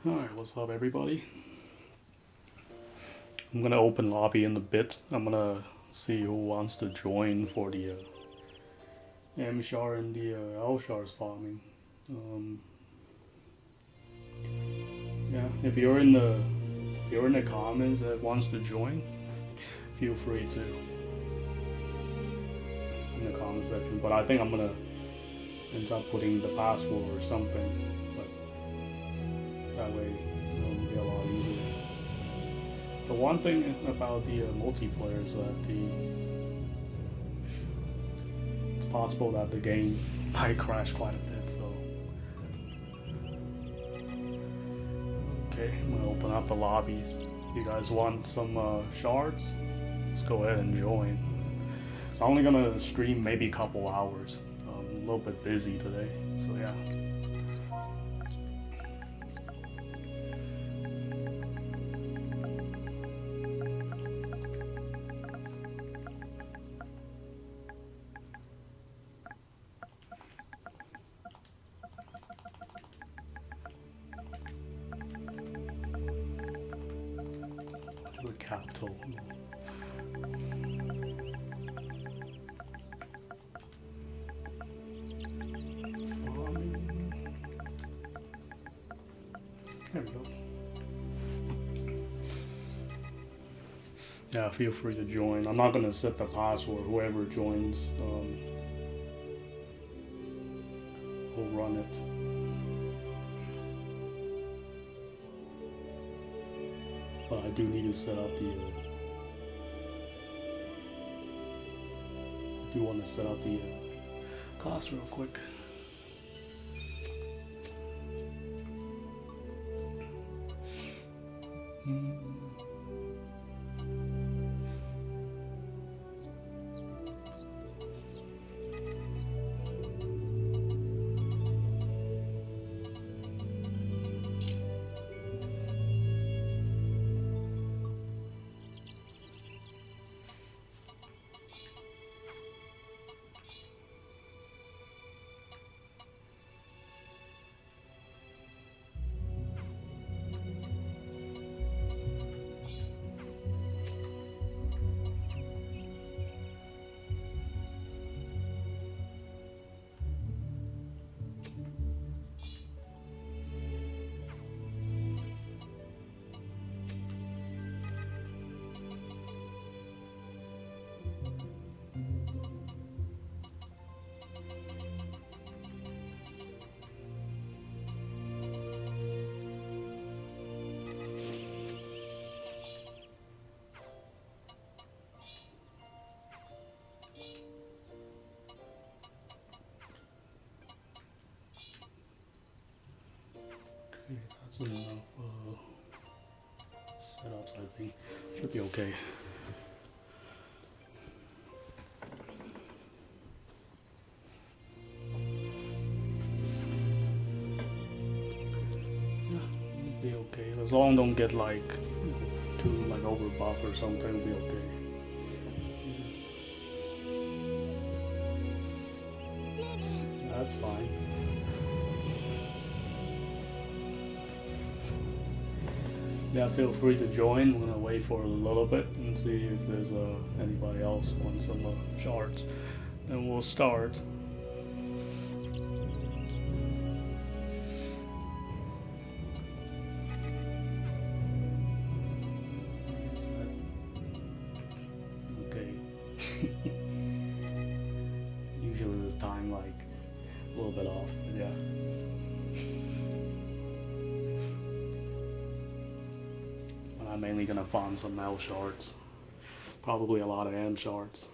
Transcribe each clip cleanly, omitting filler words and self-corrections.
Alright, what's up everybody? I'm gonna open lobby in a bit. I'm gonna see who wants to join for the M shard and the L shards farming. Yeah, if you're in the comments that wants to join, feel free to in the comment section. But I think I'm gonna end up putting the password or something, but that way it'll be a lot easier. The one thing about the multiplayer is that it's possible that the game might crash quite a bit. So okay, I'm gonna open up the lobbies. If you guys want some shards, let's go ahead and join. So I'm only gonna stream maybe a couple hours. I'm a little bit busy today, so yeah. Capital. There we go. Yeah, feel free to join. I'm not gonna set the password. Whoever joins will run it. But I do need to set up the. I do want to set up the class real quick. That's enough setups, I think. Should be okay. Yeah, it'll be okay. As long as don't get like too like over buff or something, it'll be okay. That's fine. Yeah, feel free to join. We're gonna wait for a little bit and see if there's anybody else wants some shards. Then we'll start. Okay. Usually this time like a little bit off, but yeah. I'm mainly gonna farm some L shards. Probably a lot of M shards.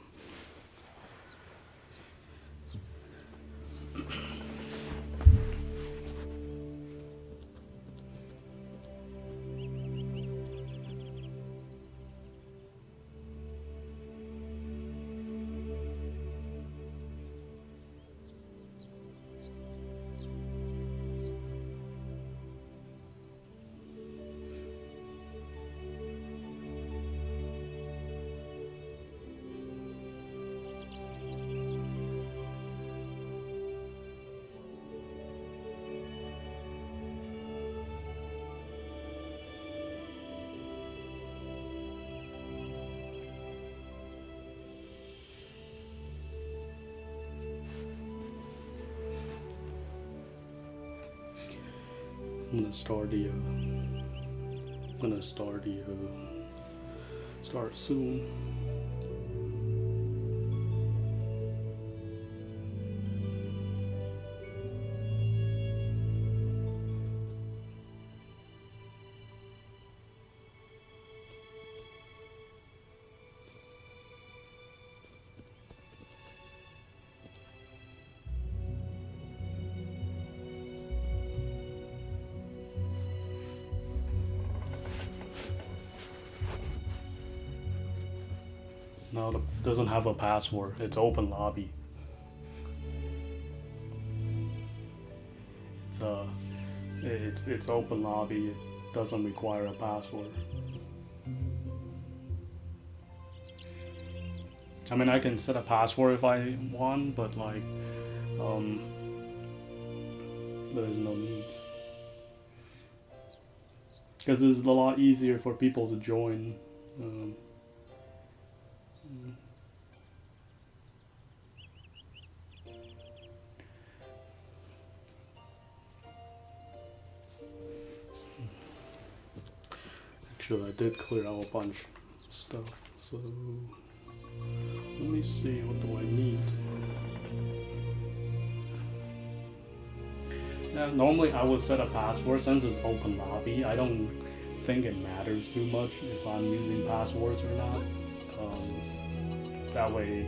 I'm gonna start the. Start soon. No, it doesn't have a password. It's open lobby. It's open lobby. It doesn't require a password. I mean, I can set a password if I want, but like, there's no need. Because it's a lot easier for people to join. Actually, I did clear out a bunch of stuff, so let me see, what do I need? Yeah, normally I would set a password. Since it's open lobby, I don't think it matters too much if I'm using passwords or not. That way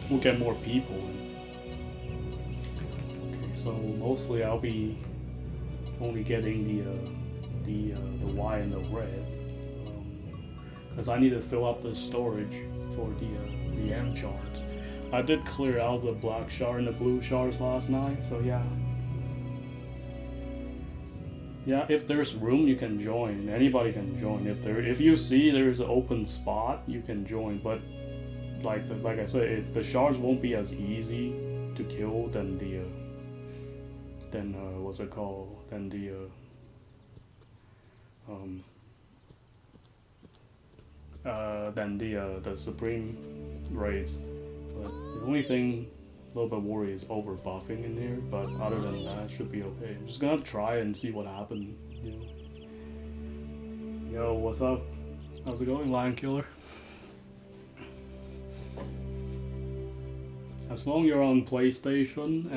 we'll get more people in. Okay, so mostly I'll be only getting the Y and the red, because I need to fill up the storage for the M shards. I did clear out the black shard and the blue shards last night, so yeah. Yeah, if there's room, you can join. Anybody can join. If you see there's an open spot, you can join. But like I said, the shards won't be as easy to kill than what's it called? Than the supreme raids. But the only thing a little bit worried is over buffing in here, but other than that, it should be okay. I'm just gonna try and see what happens. You know. Yo, what's up? How's it going, Lion Killer? As long as you're on PlayStation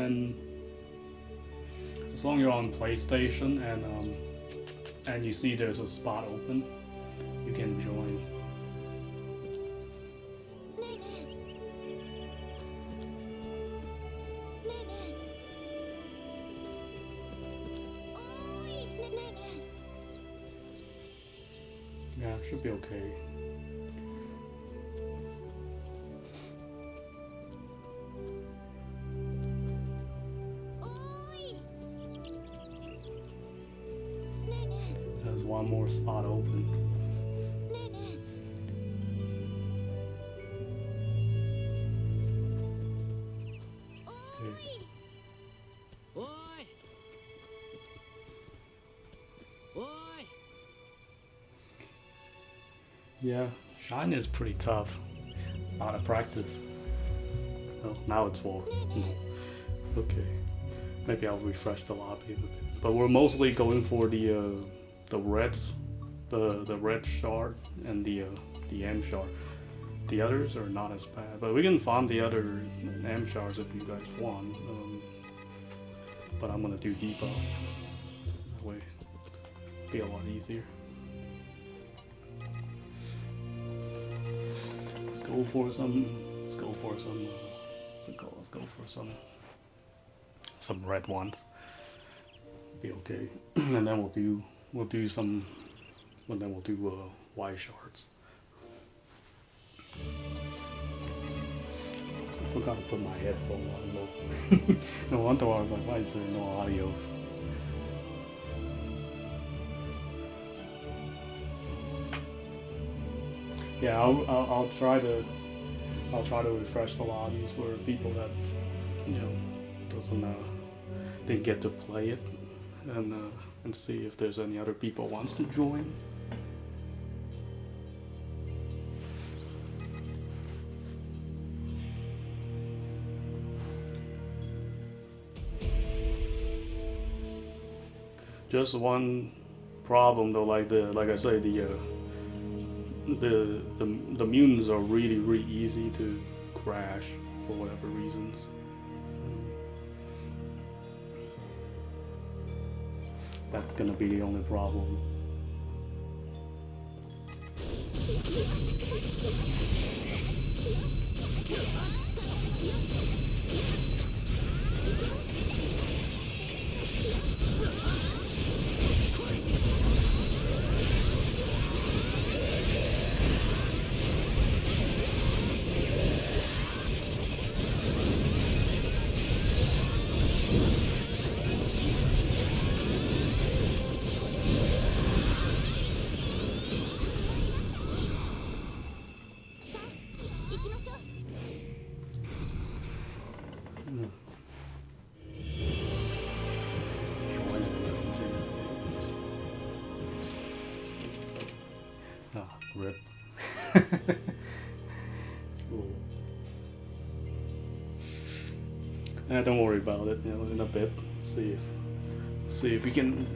and you see there's a spot open, you can join. Yeah, should be okay. There's one more spot open. Yeah, Shine is pretty tough. A lot of practice. Oh, now it's full. Okay. Maybe I'll refresh the lobby a bit. But we're mostly going for the reds, the red shard and the M shard. The others are not as bad, but we can farm the other M shards if you guys want. But I'm gonna do debuff. That way, it'll be a lot easier. Let's go for some red ones. Be okay, and then we'll do Y shards. I forgot to put my headphone on low. No wonder I was like, why is there no audios? Yeah, I'll try to refresh the lobbies for people that didn't get to play it, and see if there's any other people wants to join. just one problem though. Like I say, the mutants are really easy to crash for whatever reasons. That's gonna be the only problem. Rip. Don't worry about it. In a bit, see if we can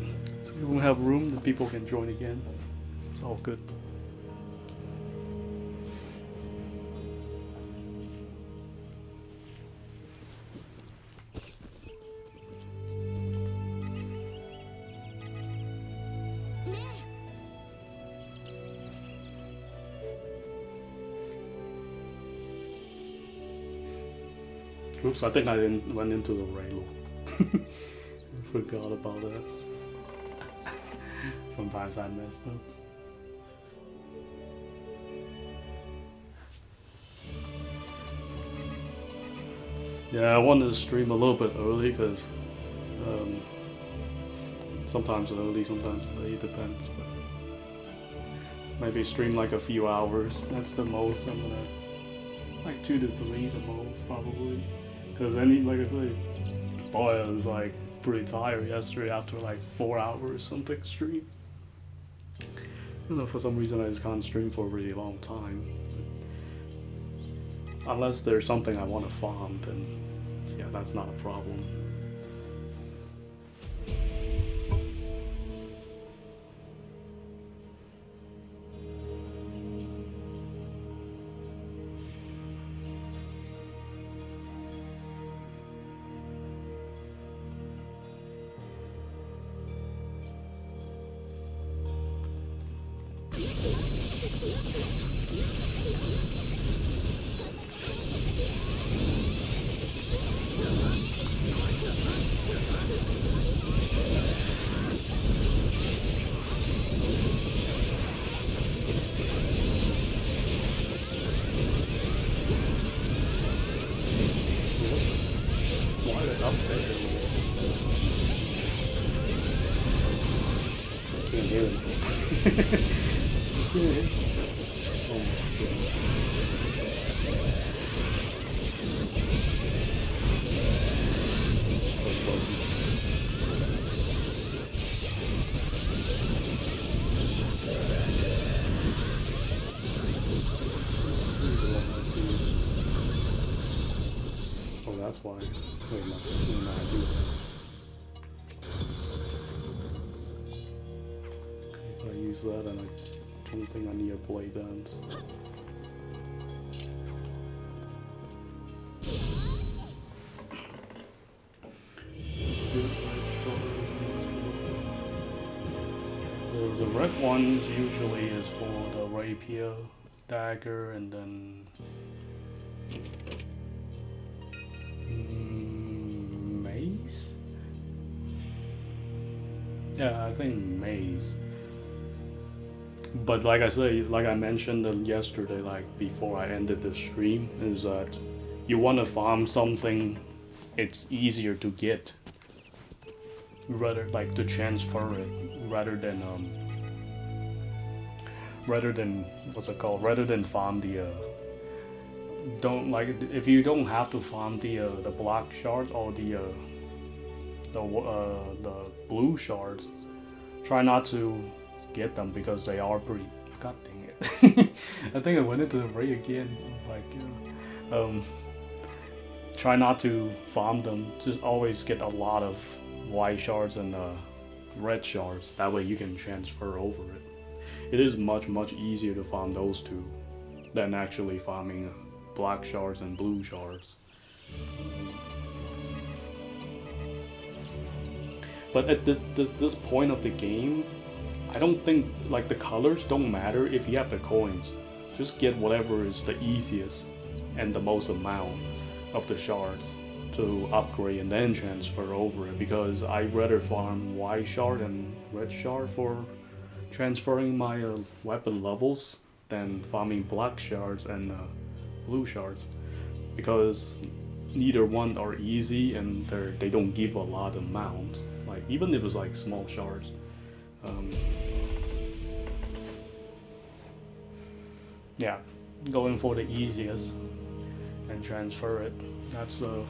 have room that people can join again. It's all good. Oops, I think I went into the rail. Forgot about that. Sometimes I mess up. Yeah, I wanted to stream a little bit early because sometimes early, sometimes late, depends. But maybe stream like a few hours. That's the most. I'm gonna like 2 to 3 the most probably. Because like I say, boy, I was like pretty tired yesterday after like 4 hours something stream. I don't know, for some reason I just can't stream for a really long time. But unless there's something I want to farm, then yeah, that's not a problem. That's why. Wait, no, I do that. If I use that, and I don't think I need a blade dance. The red ones usually is for the rapier, dagger, and then mace? Yeah, I think mace. But like I mentioned yesterday, like before I ended the stream, is that you want to farm something it's easier to get, rather like to transfer it, rather than what's it called? Rather than farm the if you don't have to farm the black shards or the blue shards, try not to get them because they are pretty. God dang it! I think I went into the raid again. Like, try not to farm them. Just always get a lot of white shards and red shards. That way you can transfer over it. It is much easier to farm those two than actually farming black shards and blue shards. But at this point of the game, I don't think, like, the colors don't matter if you have the coins. Just get whatever is the easiest and the most amount of the shards to upgrade and then transfer over it, because I'd rather farm white shard and red shard for transferring my weapon levels than farming black shards and blue shards, because neither one are easy and they don't give a lot of amount. Like, even if it's like small shards. Yeah, going for the easiest and transfer it. That's the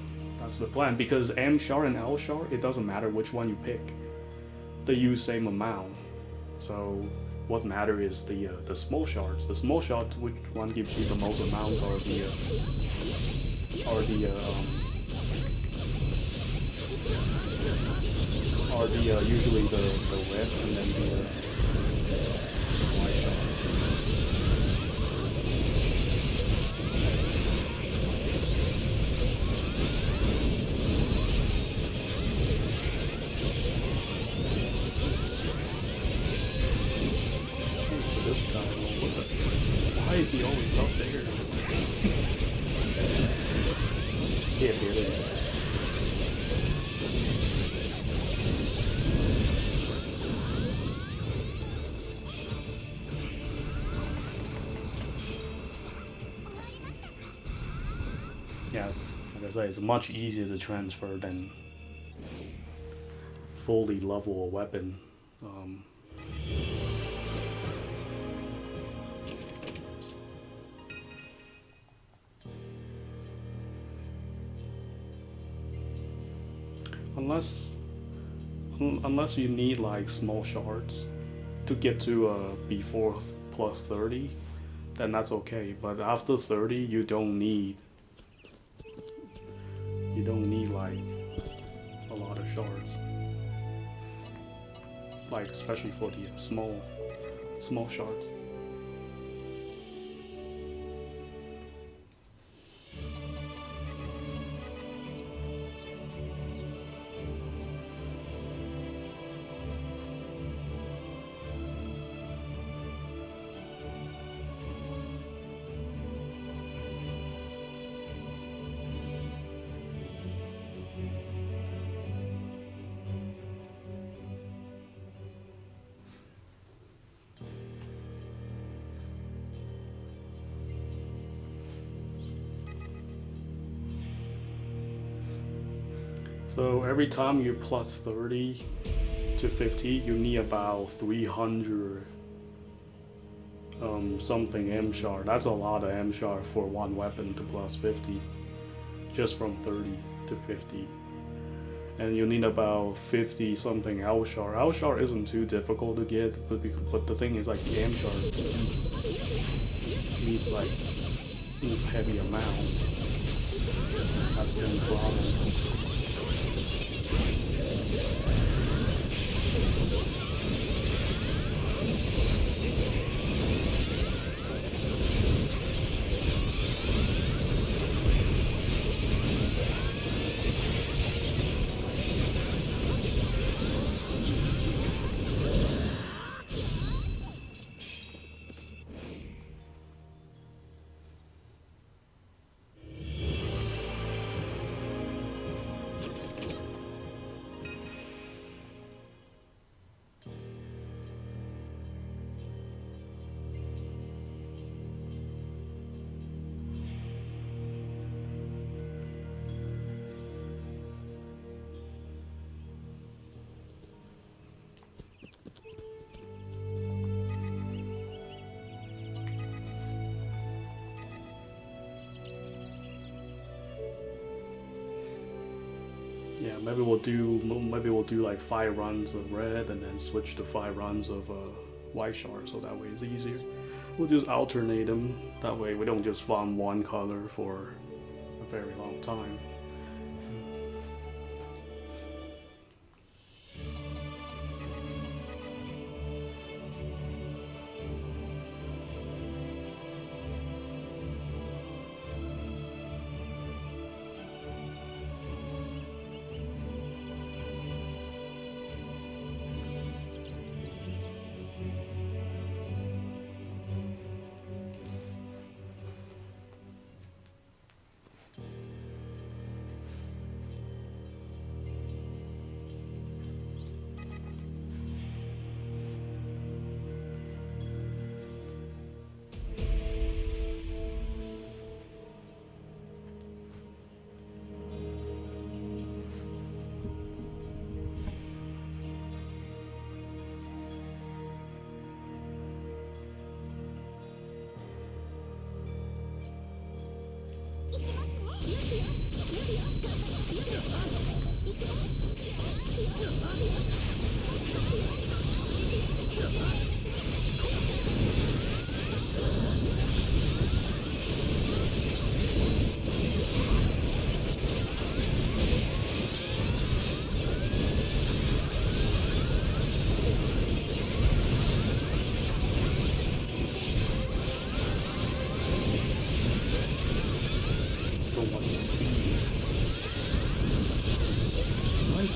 plan, because M shard and L shard, it doesn't matter which one you pick. They use same amount. So what matters is the small shards. The small shards, which one gives you the most amounts, are usually the red and then the white shards. This guy, why is he always up there? Can't hit it. Yeah, it's, like I say, it's much easier to transfer than fully level a weapon. Unless you need like small shards to get to before plus 30, then that's okay. But after 30, you don't need like a lot of shards. Like, especially for the small shards. So every time you plus 30 to 50, you need about 300 something M shard. That's a lot of M shard for one weapon to plus 50, just from 30 to 50. And you need about 50 something L shard. L shard isn't too difficult to get, but the thing is, like, the M shard needs heavy amount. That's the only problem. Yeah, maybe we'll do like 5 runs of red and then switch to 5 runs of white shard, so that way it's easier. We'll just alternate them. That way we don't just farm one color for a very long time.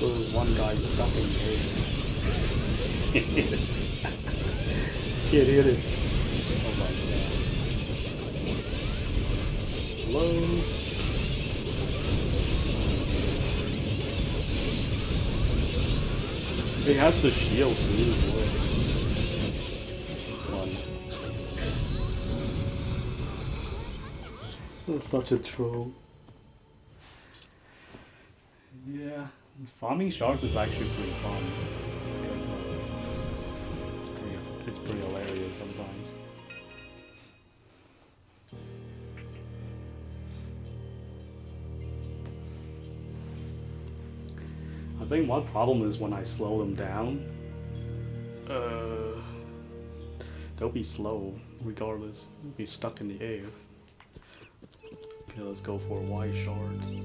So one guy stuck in here. Can't hit it. Can't hit it. Oh my god. Hello? He has the shield too, boy. It's fun. That's such a troll. Yeah, farming shards is actually pretty fun because it's pretty hilarious sometimes. I think one problem is when I slow them down, they'll be slow regardless. They'll be stuck in the air. Okay, let's go for white shards.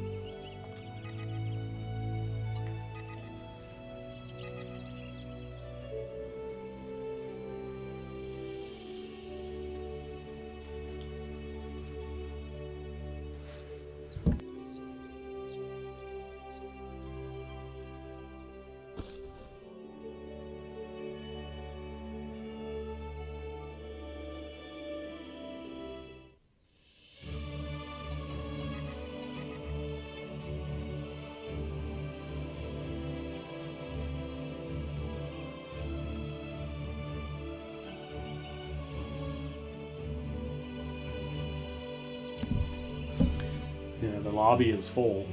Yeah, the lobby is full.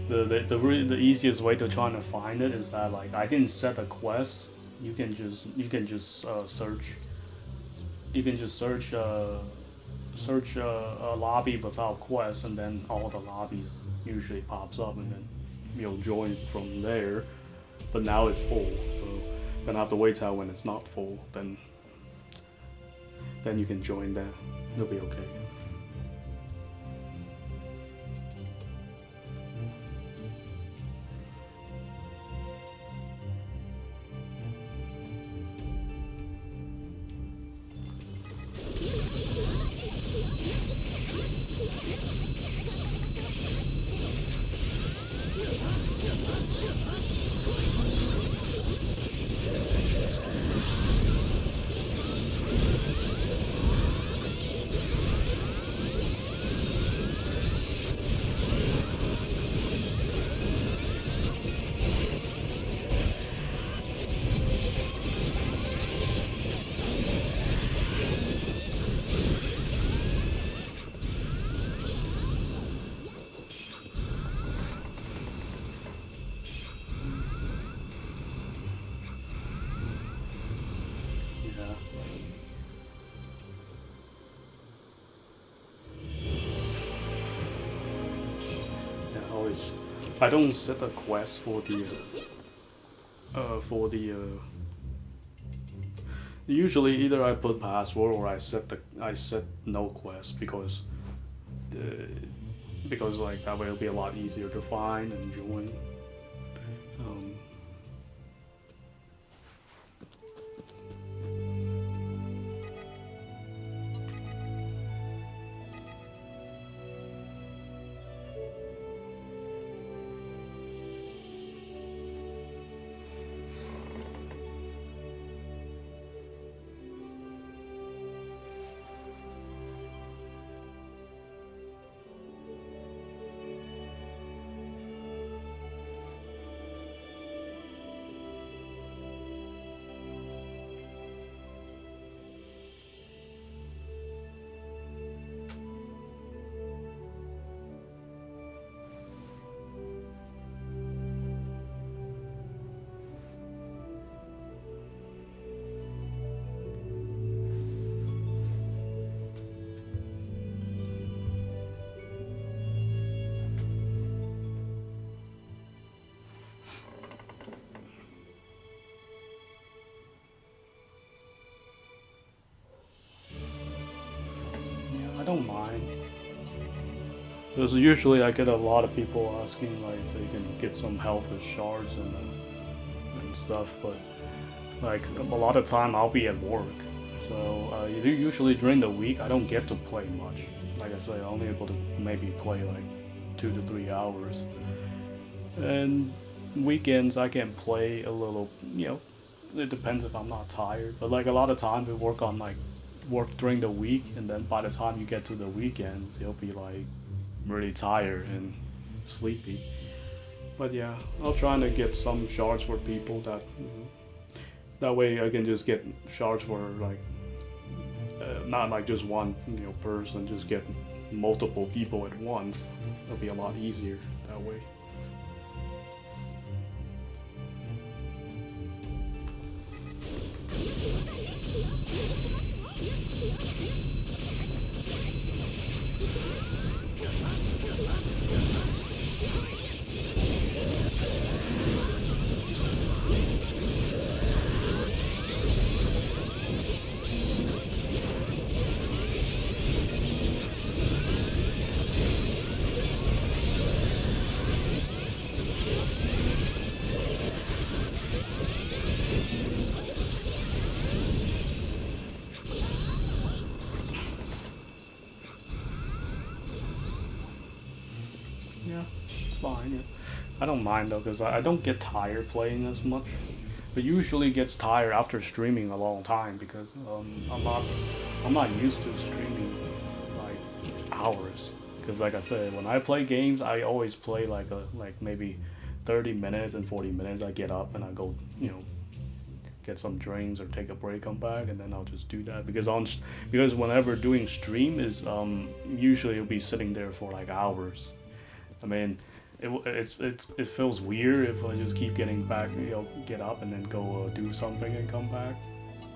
The easiest way to try to find it is that like I didn't set a quest. You can just search. You can just search a lobby without quest, and then all the lobbies usually pops up, and then you'll join from there. But now it's full, so then I have to wait till when it's not full. Then you can join there. It'll be okay. I don't set a quest for the usually either I put password or I set no quest because like that way it'll be a lot easier to find and join. I don't mind. Because usually I get a lot of people asking like if they can get some help with shards and stuff, but like a lot of time I'll be at work. So usually during the week I don't get to play much. Like I say, I'm only able to maybe play like 2 to 3 hours. And weekends I can play a little. It depends if I'm not tired. But like a lot of times we work during the week, and then by the time you get to the weekends, you'll be like really tired and sleepy. But yeah, I'll try to get some shards for people that way I can just get shards for like not like just one person, just get multiple people at once. It'll be a lot easier that way. Yeah, it's fine. Yeah. I don't mind though, because I don't get tired playing as much. But usually gets tired after streaming a long time because I'm not used to streaming like hours. Because like I said, when I play games, I always play like maybe 30 minutes and 40 minutes. I get up and I go get some drinks or take a break, come back, and then I'll just do that because whenever doing stream is usually you'll be sitting there for like hours. I mean, it feels weird if I just keep getting back, get up and then go do something and come back.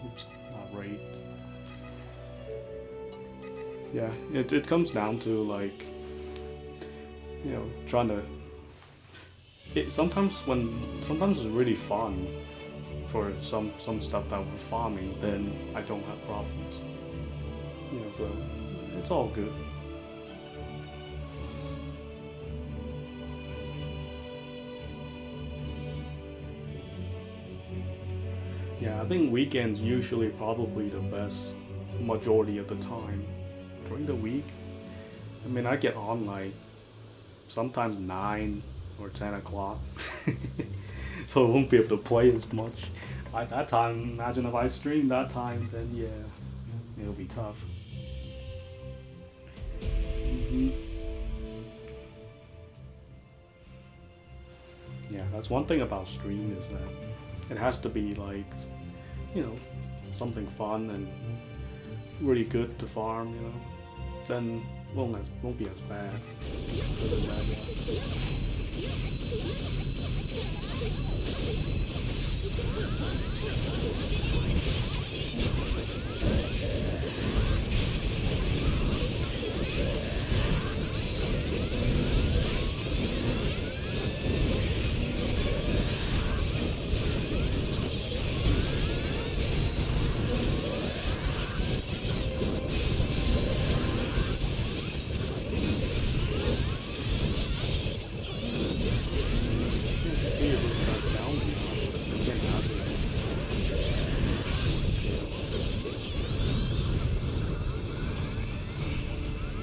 Oops, not right. Yeah, it comes down to like, trying to. Sometimes it's really fun for some stuff that we're farming, then I don't have problems. So it's all good. Yeah, I think weekends usually probably the best majority of the time. During the week, I mean, I get on like sometimes 9 or 10 o'clock, so I won't be able to play as much. At that time, imagine if I stream that time, then yeah, it'll be tough. hmm Yeah, that's one thing about stream is that it has to be like, you know, something fun and really good to farm, then won't be as bad. Other than that, see it was cut down again. Has it?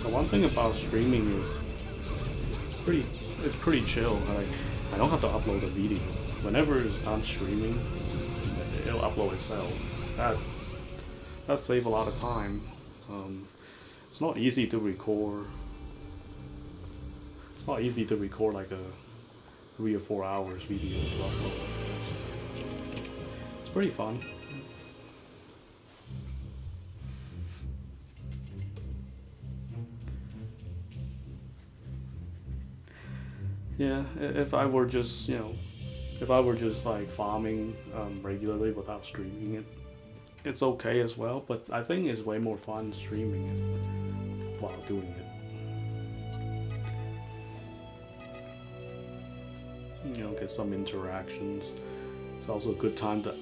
The one thing about streaming is pretty it's pretty chill. Like, I don't have to upload a video. Whenever it's done streaming, it'll upload itself. That saves a lot of time. It's not easy to record. It's not easy to record like a 3 or 4 hours video to upload. So it's pretty fun. Yeah, if I were just, if I were just like farming regularly without streaming it, it's okay as well. But I think it's way more fun streaming it while doing it. Get some interactions. It's also a good time to,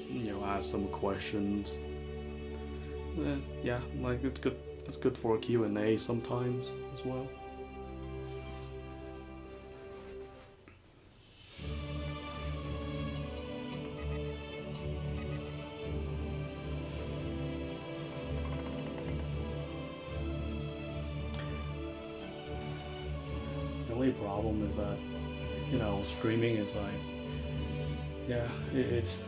ask some questions. Yeah, like it's good. It's good for a Q&A sometimes as well. The only problem is that, streaming is like, Yeah, it's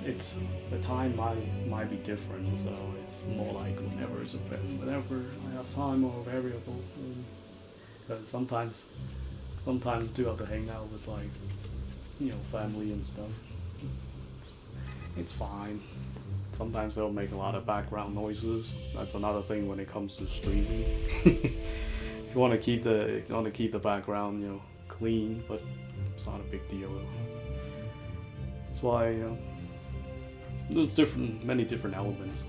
the time might be different, so it's more like whenever it's whenever I have time or variable. Because sometimes do have to hang out with like family and stuff. It's fine. Sometimes they'll make a lot of background noises. That's another thing when it comes to streaming. You want to keep the background clean, but it's not a big deal. That's why there's many different elements.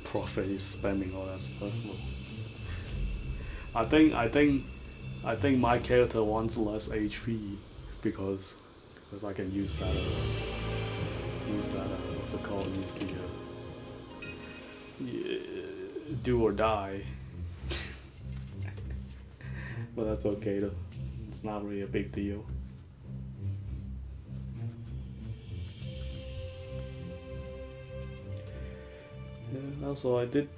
Prophet is spamming all that stuff. I think my character wants less HP because I can use that what's it called? Use the do or die. But that's okay though. It's not really a big deal. Yeah, also I did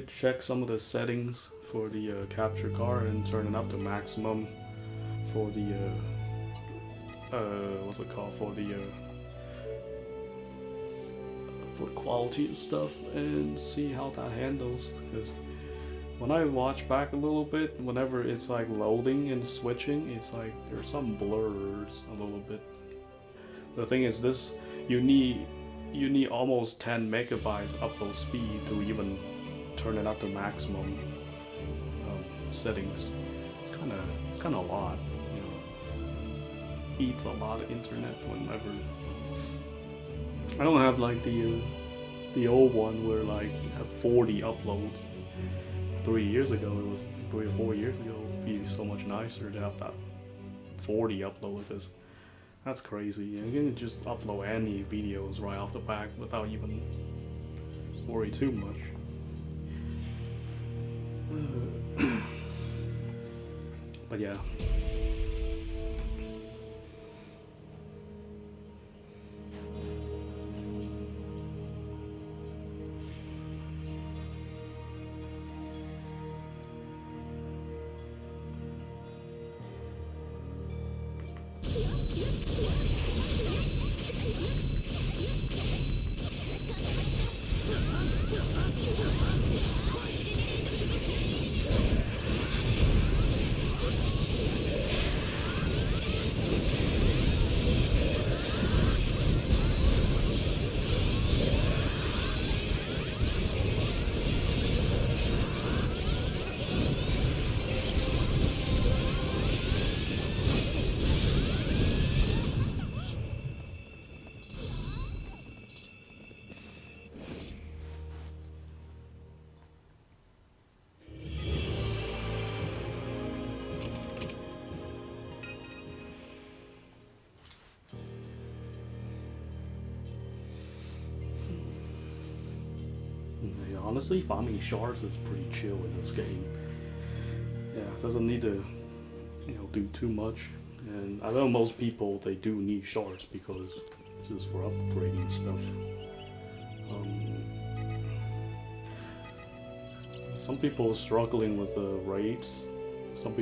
check some of the settings for the capture card and turn it up to maximum for the what's it called, for quality and stuff, and see how that handles. Because when I watch back a little bit, whenever it's like loading and switching, it's like there's some blurs a little bit. The thing is, this you need almost 10 megabytes upload speed to even turn it up to maximum settings. It's kind of a lot, Eats a lot of internet whenever. I don't have like the old one where like you have 40 uploads. 3 years ago, it was 3 or 4 years ago. It'd be so much nicer to have that 40 upload, because that's crazy. You can just upload any videos right off the back without even worry too much. But yeah. Honestly, farming shards is pretty chill in this game. Yeah, doesn't need to, do too much. And I know most people, they do need shards because just for upgrading stuff. Some people are struggling with the raids. Most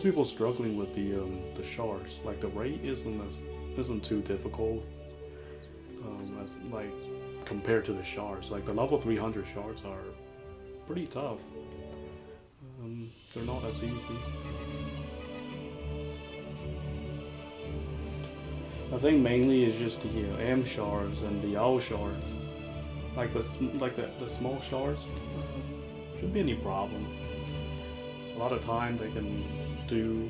people struggling with the shards. Like the raid isn't too difficult. Like compared to the shards, like the level 300 shards are pretty tough. They're not as easy. I think mainly it's just the M shards and the L shards. Like the small shards shouldn't be any problem. A lot of time they can do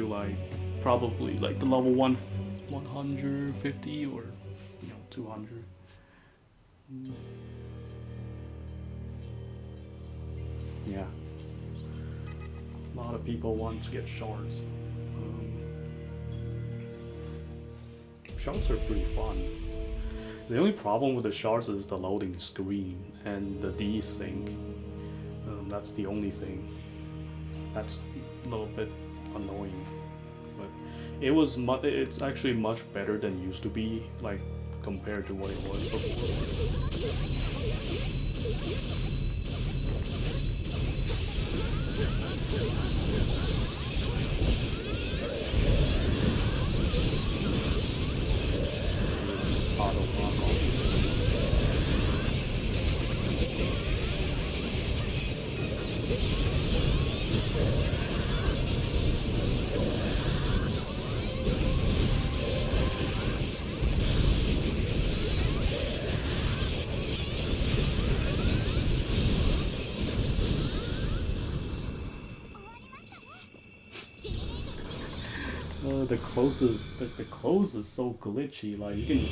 like probably like the level 150 or 200. Yeah. A lot of people want to get shards. Shards are pretty fun. The only problem with the shards is the loading screen and the desync. That's the only thing. That's a little bit annoying. But it's actually much better than it used to be, like compared to what it was before. The close is so glitchy. Like you can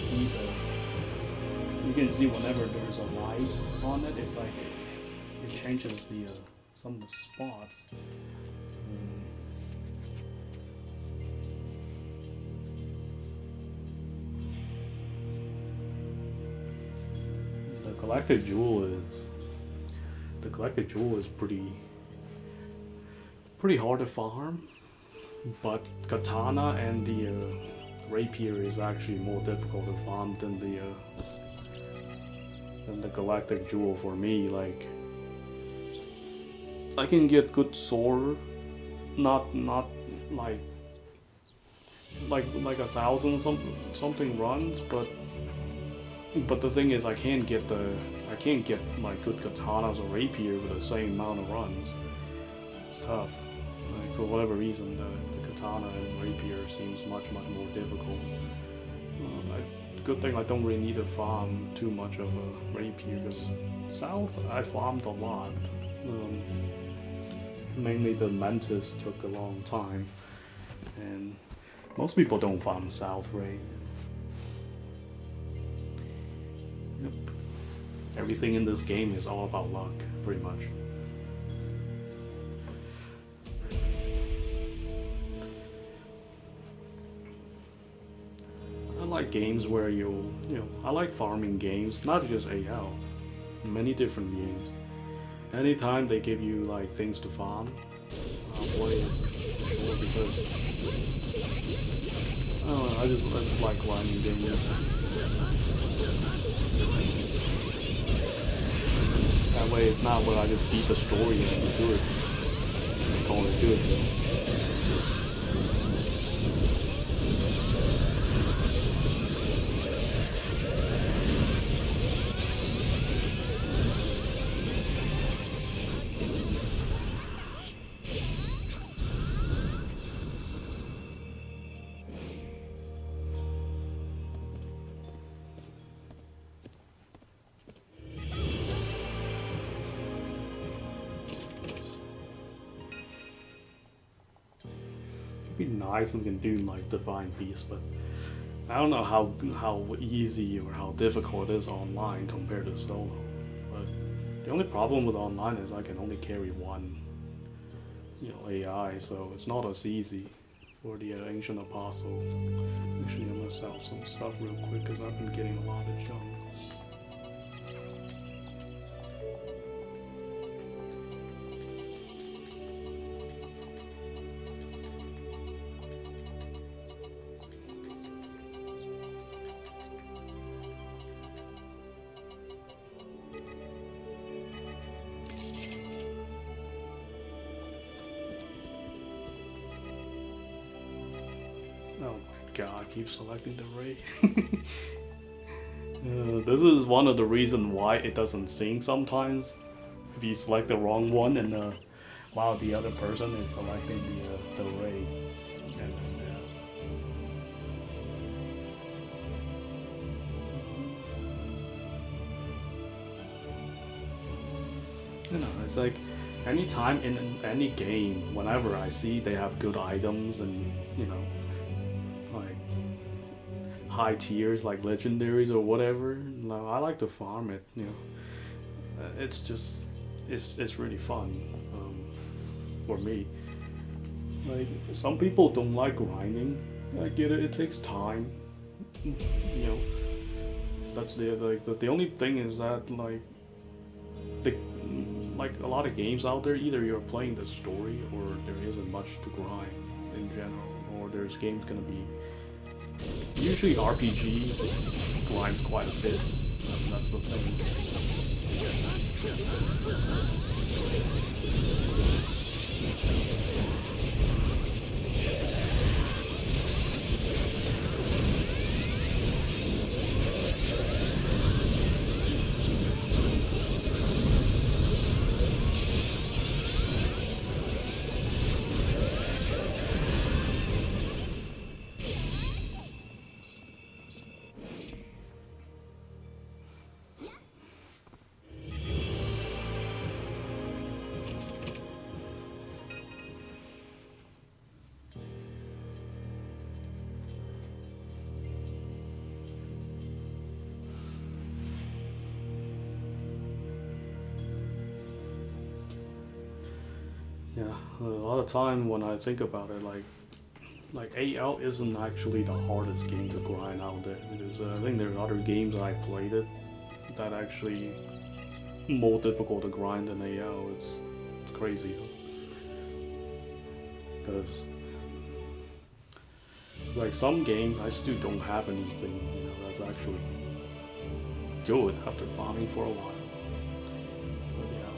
see whenever there's a light on it, it's like it changes the some of the spots. The collected jewel is pretty hard to farm. But katana and the rapier is actually more difficult to farm than the galactic jewel for me. Like I can get good sword, not like 1,000 something runs, but the thing is I can't get like good katanas or rapier with the same amount of runs. It's tough. Like, for whatever reason, the katana and rapier seems much more difficult. Good thing I don't really need to farm too much of a rapier, because south I farmed a lot. Mainly the mantis took a long time, and most people don't farm south raid. Yep. Everything in this game is all about luck, pretty much. I like games where I like farming games, not just AL, many different games. Anytime they give you like things to farm, I'll play it, sure, because I just like grinding games. That way it's not where I just beat the story and be good. I call it good, though. Be nice if we can do like Divine Beast, but I don't know how easy or how difficult it is online compared to solo. But the only problem with online is I can only carry one, AI, so it's not as easy for the Ancient Apostles. Actually, I'm gonna sell some stuff real quick because I've been getting a lot of junk. Oh my god, I keep selecting the ray. This is one of the reasons why it doesn't sync sometimes. If you select the wrong one and while the other person is selecting the ray. It's like anytime in any game, whenever I see they have good items and like high tiers like legendaries or whatever. No, I like to farm it. You know, it's just it's really fun for me. Like some people don't like grinding. I get it. It takes time. You know, that's the only thing is that the like a lot of games out there, either you're playing the story or there isn't much to grind in general, or there's games gonna be usually RPGs grinds quite a bit. That's the thing. Yeah, a lot of time when I think about it, like AL isn't actually the hardest game to grind out there, because I think there are other games I played it that actually more difficult to grind than AL. It's crazy, because it's like some games I still don't have anything, you know, that's actually good after farming for a while. But yeah.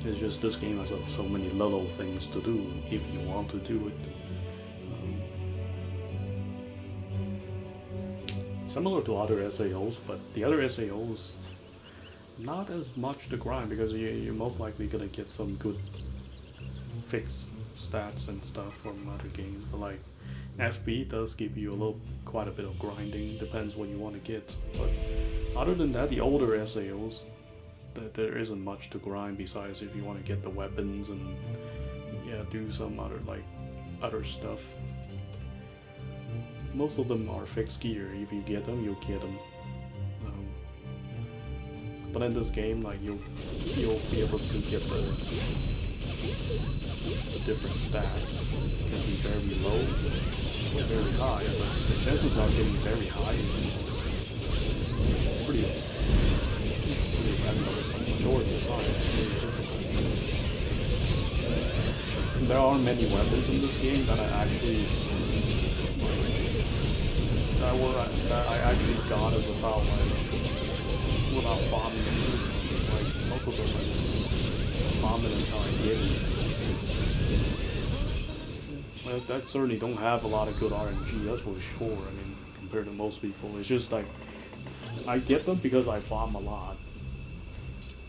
It's just this game has so many little things to do if you want to do it. Similar to other SAOs, but the other SAOs not as much to grind, because you're most likely gonna get some good fixed stats and stuff from other games. But like FB does give you quite a bit of grinding, depends what you want to get. But other than that, the older SAOs, there isn't much to grind besides if you want to get the weapons and yeah, do some other stuff. Most of them are fixed gear. If you get them, you'll get them. But in this game, like you'll be able to get the different stats. It can be very low or very high, but the chances are getting very high is pretty random. The majority of the time, it's really difficult. There aren't many weapons in this game that I actually got it without farming it. Like most of them I just farm it until I get it. I certainly don't have a lot of good RNG, that's for sure. I mean, compared to most people, it's just like I get them because I farm a lot.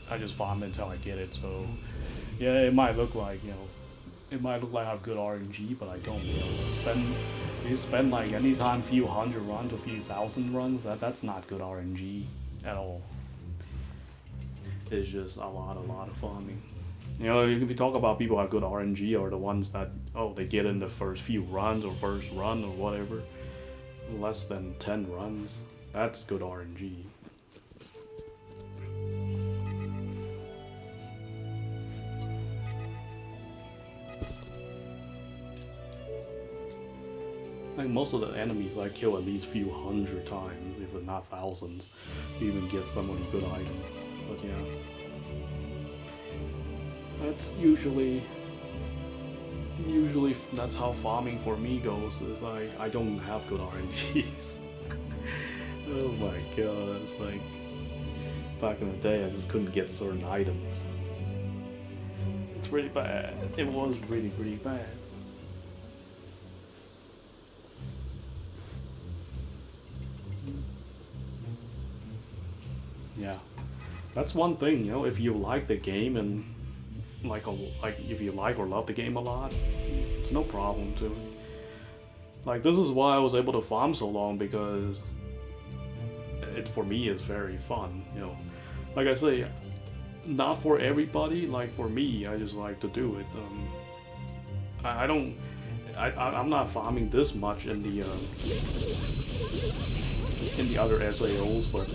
I just farm it until I get it. So yeah, it might look like, you know, I have good RNG, but I don't. You know, you spend like anytime few hundred runs or few thousand runs, that's not good RNG at all. It's just a lot of farming. You know, if we talk about people who have good RNG, or the ones that they get in the first few runs or first run or whatever, less than 10 runs, that's good RNG. Like most of the enemies I kill at least few hundred times, if not thousands, to even get some of the good items. But yeah, that's usually that's how farming for me goes. Is I don't have good RNGs. Oh my god, it's like back in the day I just couldn't get certain items. It's really bad. It was really bad. Yeah, that's one thing, you know, if you like the game and if you like or love the game a lot, it's no problem to it. Like, this is why I was able to farm so long, because it for me is very fun, you know. Like I say, not for everybody. Like for me, I just like to do it. I don't. I'm not farming this much in the other SAOs, but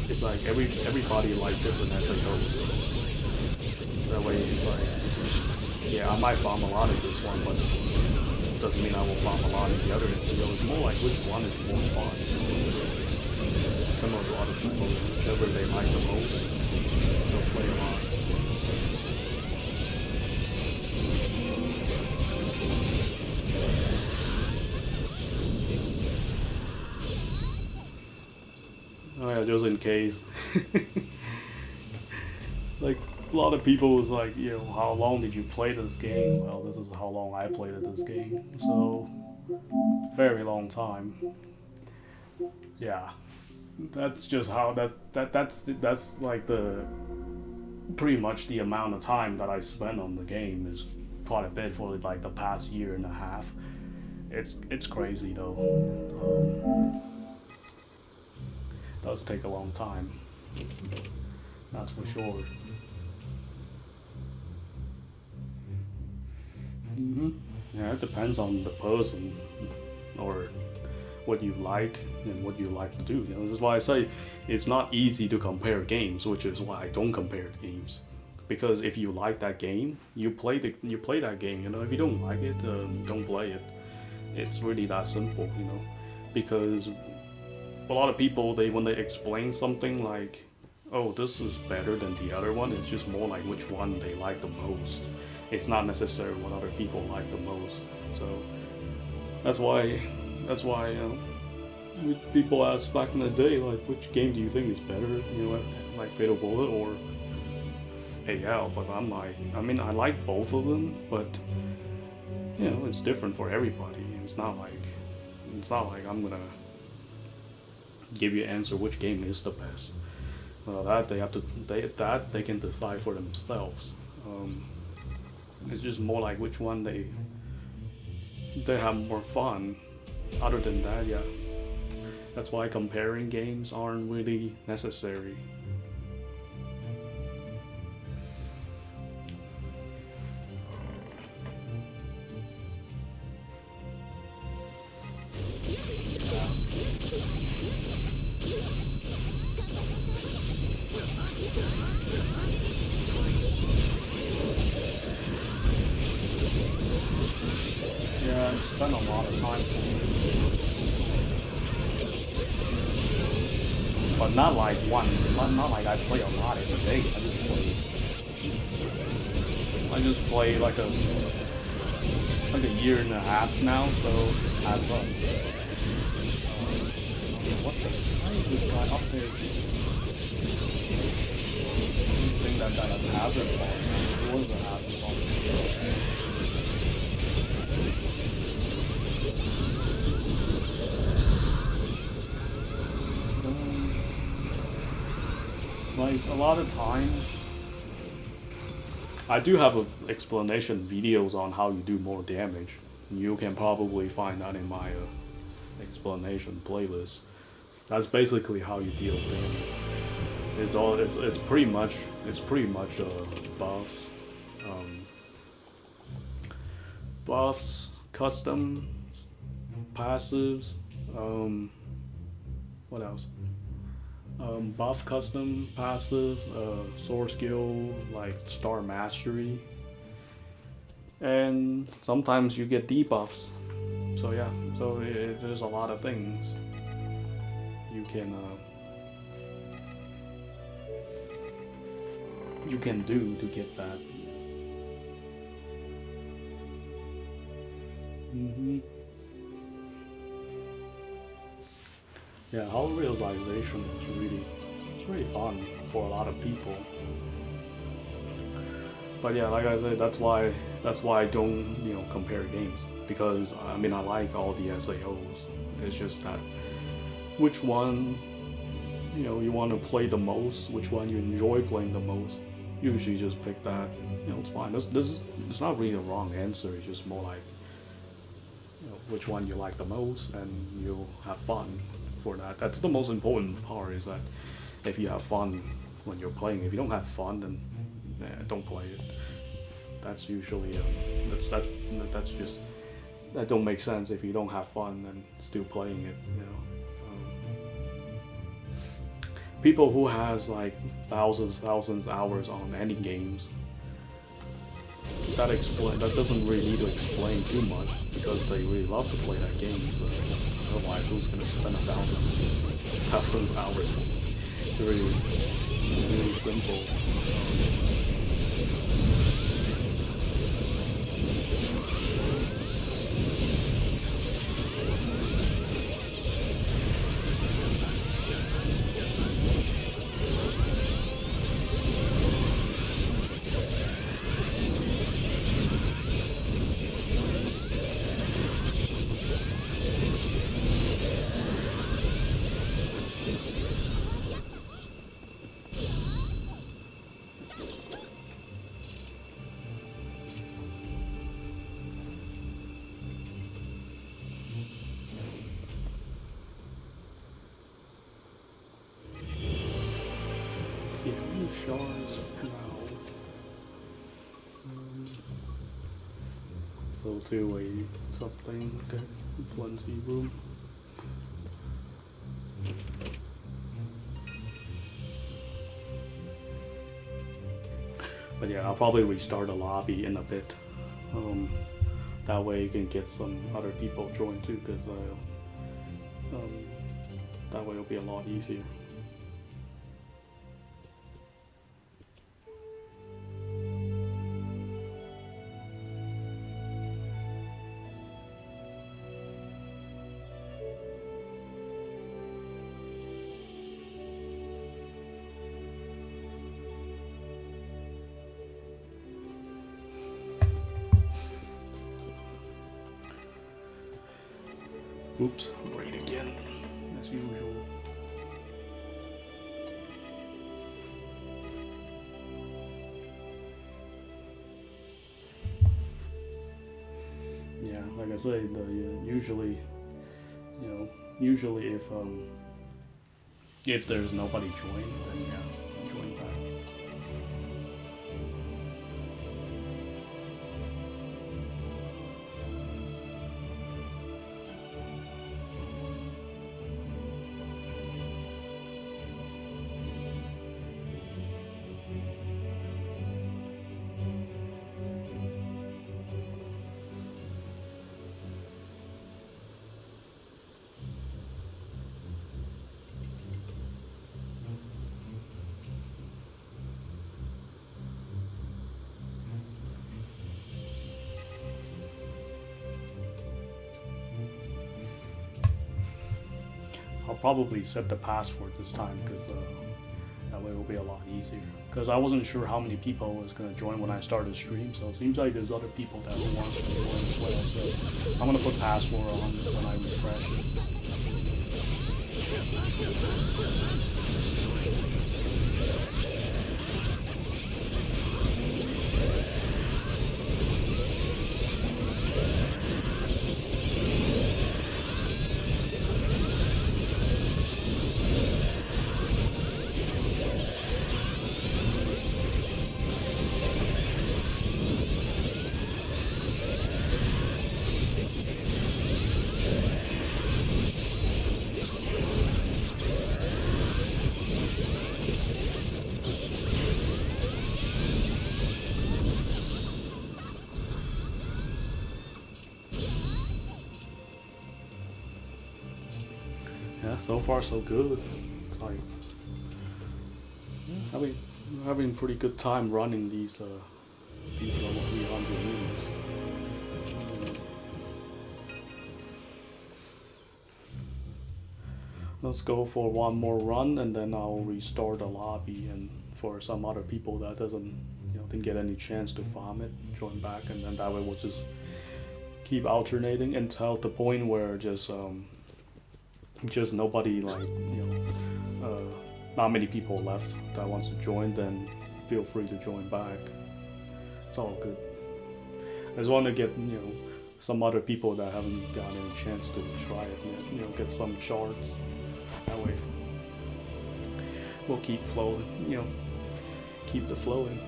it's like everybody like different SAOs. So that way it's like, yeah, I might farm a lot in this one, but it doesn't mean I will farm a lot in the other SAOs. It's more like which one is more fun. Similar to other people, whichever they like the most, they'll play a lot. Oh yeah, just in case. Like, a lot of people was like, you know, how long did you play this game? Well, this is how long I played this game. So, very long time. Yeah. That's just how that's like the pretty much the amount of time that I spent on the game is quite a bit for like the past year and a half. It's crazy though. Does take a long time. That's for sure. Yeah, it depends on the person or what you like and what you like to do. You know, this is why I say it's not easy to compare games, which is why I don't compare games. Because if you like that game, you play that game. You know, if you don't like it, don't play it. It's really that simple. You know, because a lot of people when they explain something like, oh, this is better than the other one, it's just more like which one they like the most. It's not necessarily what other people like the most. So that's why people asked back in the day, like, which game do you think is better? You know, like Fatal Bullet or AL? But I'm like, I mean, I like both of them, but you know, it's different for everybody. It's not like I'm gonna give you an answer which game is the best. That they can decide for themselves. It's just more like which one they have more fun. Other than that, yeah, that's why comparing games aren't really necessary. Yeah, I spent a lot of time for it. But not like not like I play a lot every day. I just play like a year and a half now, so adds up. What the? Why is this guy up there? I think that guy has a hazard ball. It was a hazard ball. Like a lot of times, I do have explanation videos on how you do more damage. You can probably find that in my explanation playlist. That's basically how you deal damage. It's pretty much buffs, custom, passives. What else? Buff custom passives, sword skill like star mastery, and sometimes you get debuffs. So yeah, there's a lot of things you can do to get that. Yeah, whole realization is really fun for a lot of people. But yeah, like I said, that's why I don't compare games, because I mean I like all the SAOs. It's just that which one you want to play the most, which one you enjoy playing the most. Usually just pick that. It's fine. It's not really a wrong answer. It's just more like which one you like the most, and you'll have fun for that. That's the most important part, is that if you have fun when you're playing. If you don't have fun, then don't play it. That's usually that's just that don't make sense if you don't have fun and still playing it, you know. People who has like thousands hours on any games, that doesn't really need to explain too much because they really love to play that game. But otherwise, who's gonna spend thousands hours? It's really simple. See how many shards now. So 280 something, okay, plenty room. But yeah, I'll probably restart the lobby in a bit. That way you can get some other people joined too, because that way it'll be a lot easier. Oops, great again, as usual. Yeah, like I say, usually if there's nobody joined, then yeah, I'll join back. I'll probably set the password this time because that way it will be a lot easier. Because I wasn't sure how many people was going to join when I started the stream, so it seems like there's other people that wants to join as well. So I'm going to put password on when I refresh it. Yeah, so far so good. It's like having pretty good time running these level 300 meters. Let's go for one more run and then I'll restart the lobby, and for some other people that didn't get any chance to farm it, join back, and then that way we'll just keep alternating until the point where just nobody, not many people left that wants to join, then feel free to join back. It's all good. I just want to get some other people that haven't got any chance to try it yet, get some shards. That way we'll keep flowing, keep the flowing.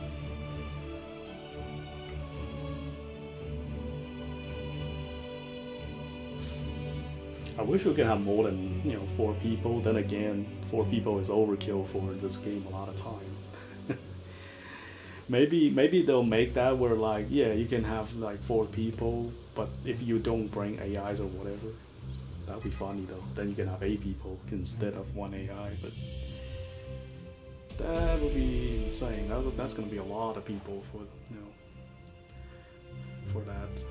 I wish we could have more than 4 people. Then again, 4 people is overkill for this game a lot of time. Maybe they'll make that where like yeah you can have like 4 people, but if you don't bring AIs or whatever, that'd be funny though. Then you can have 8 people instead of one AI, but that would be insane. That's gonna be a lot of people for for that.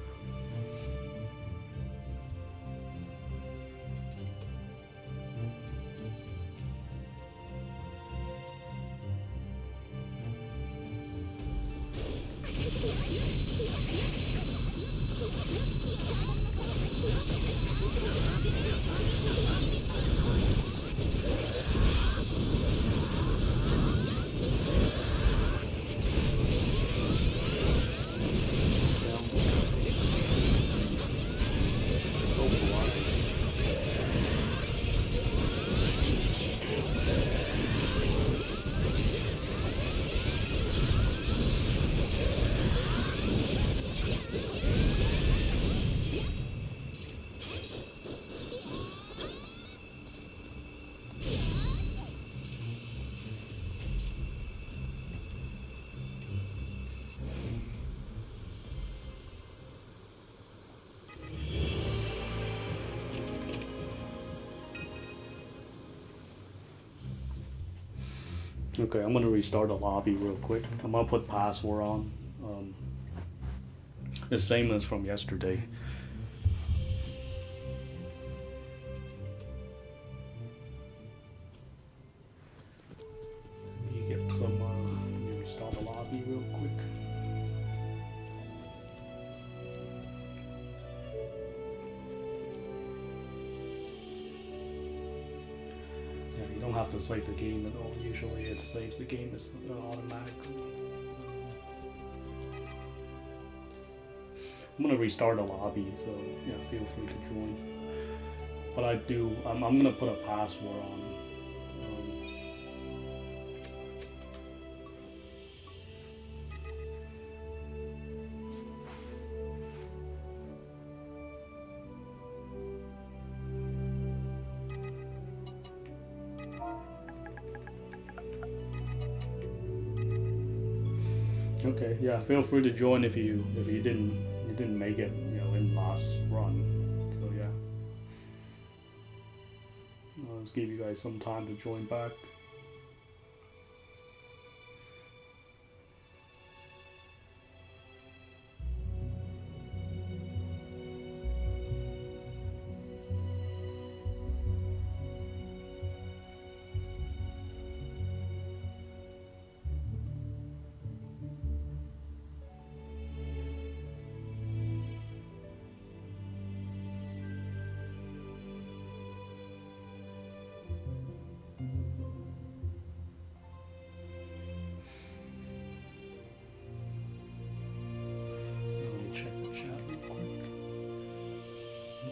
So blind. Okay, I'm gonna restart the lobby real quick. I'm gonna put password on. The same as from yesterday. You get some. Let me restart the lobby real quick. Yeah, you don't have to save the game at all. Usually, it saves the game automatically. I'm gonna restart the lobby, so yeah, feel free to join. But I'm gonna put a password on. Okay, yeah, feel free to join if you didn't make it, in last run. So yeah, let's give you guys some time to join back. Check the chat real quick.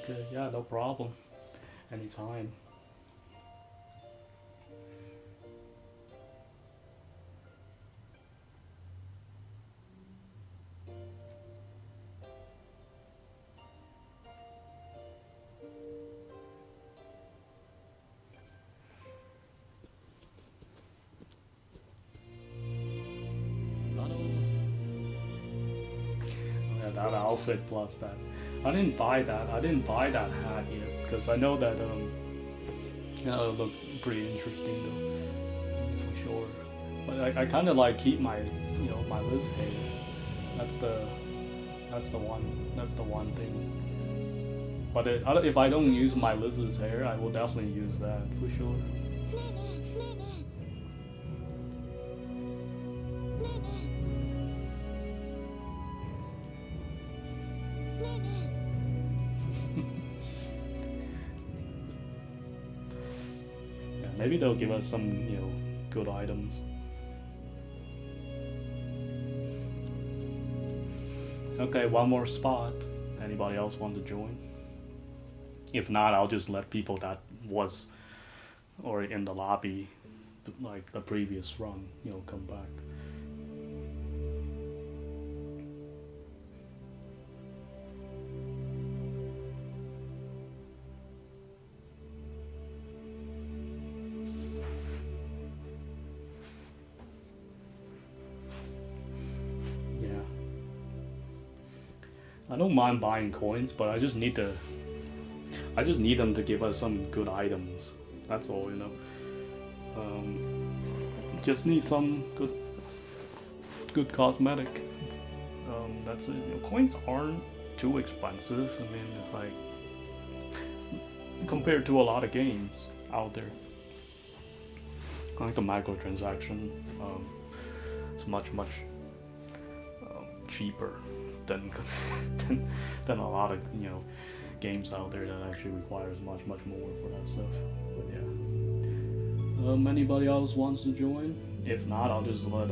Okay, yeah, no problem. Anytime. Yeah, that outfit plus that. I didn't buy that. I didn't buy that hat yet because I know that it'll look pretty interesting though, for sure. But I kind of like keep my my Liz hair. That's the one thing. But if I don't use my Liz's hair, I will definitely use that for sure. Yeah, maybe they'll give us some good items. Okay, one more spot. Anybody else want to join? If not, I'll just let people that was or in the lobby like the previous run, come back. I don't mind buying coins, but I just need them to give us some good items. That's all, you know. Just need some good cosmetic. That's it. You know, coins aren't too expensive. I mean, it's like compared to a lot of games out there. Like the microtransaction, it's much cheaper than than a lot of, you know, games out there that actually requires much more for that stuff. But yeah. Anybody else wants to join? If not, I'll just let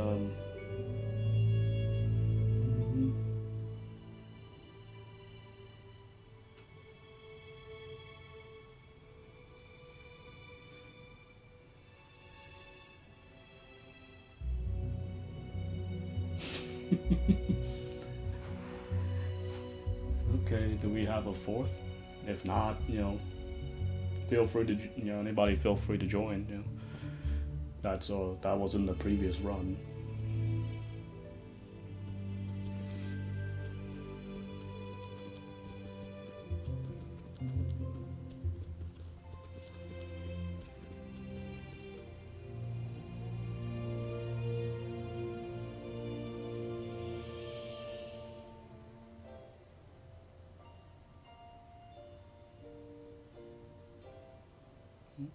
Okay, do we have a fourth? If not, you know, feel free to, you know, anybody feel free to join. You know, that was in the previous run.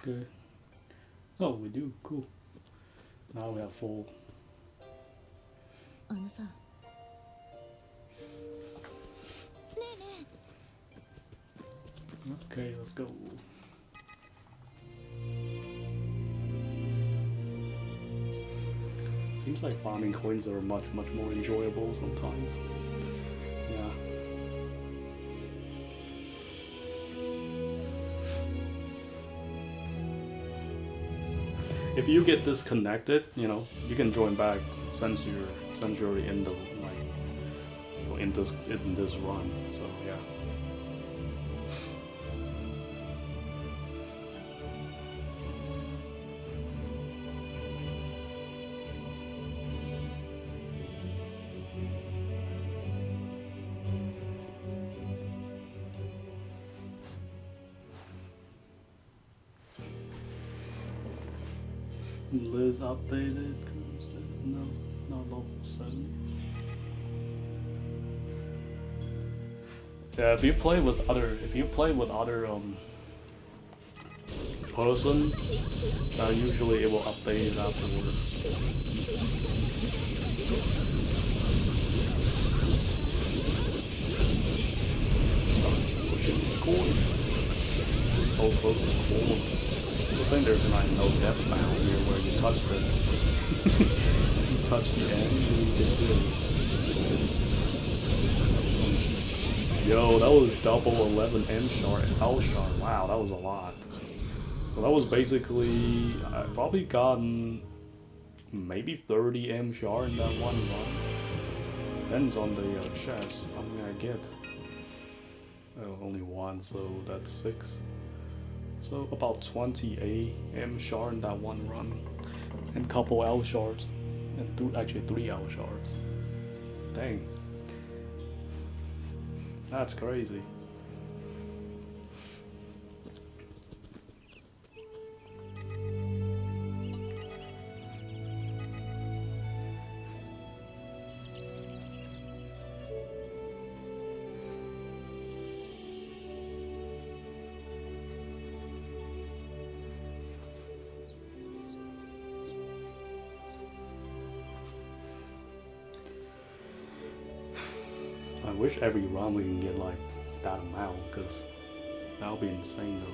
Okay. Oh, we do. Cool. Now we have full. Okay, let's go. Seems like farming coins are much more enjoyable sometimes. Yeah. If you get disconnected, you know, you can join back since you're in the, like, you know, in this run. So yeah. Liz updated. No, not level 7. Yeah, if you play with other person, usually it will update it afterwards. Start pushing the cord. This is so close to the cord. I think there's like no death bound here where you touch the you touch the end and you get killed. Yo, that was double 11 M shard and L shard. Wow, that was a lot. Well, that was basically, I probably gotten maybe 30 M shard in that one run. Depends on the chest. How many I get? Oh, only one, so that's 6. So about 20 M shard in that one run, and couple L shards, and actually 3 L shards. Dang, that's crazy. I wish every run we can get like that amount, because that would be insane though.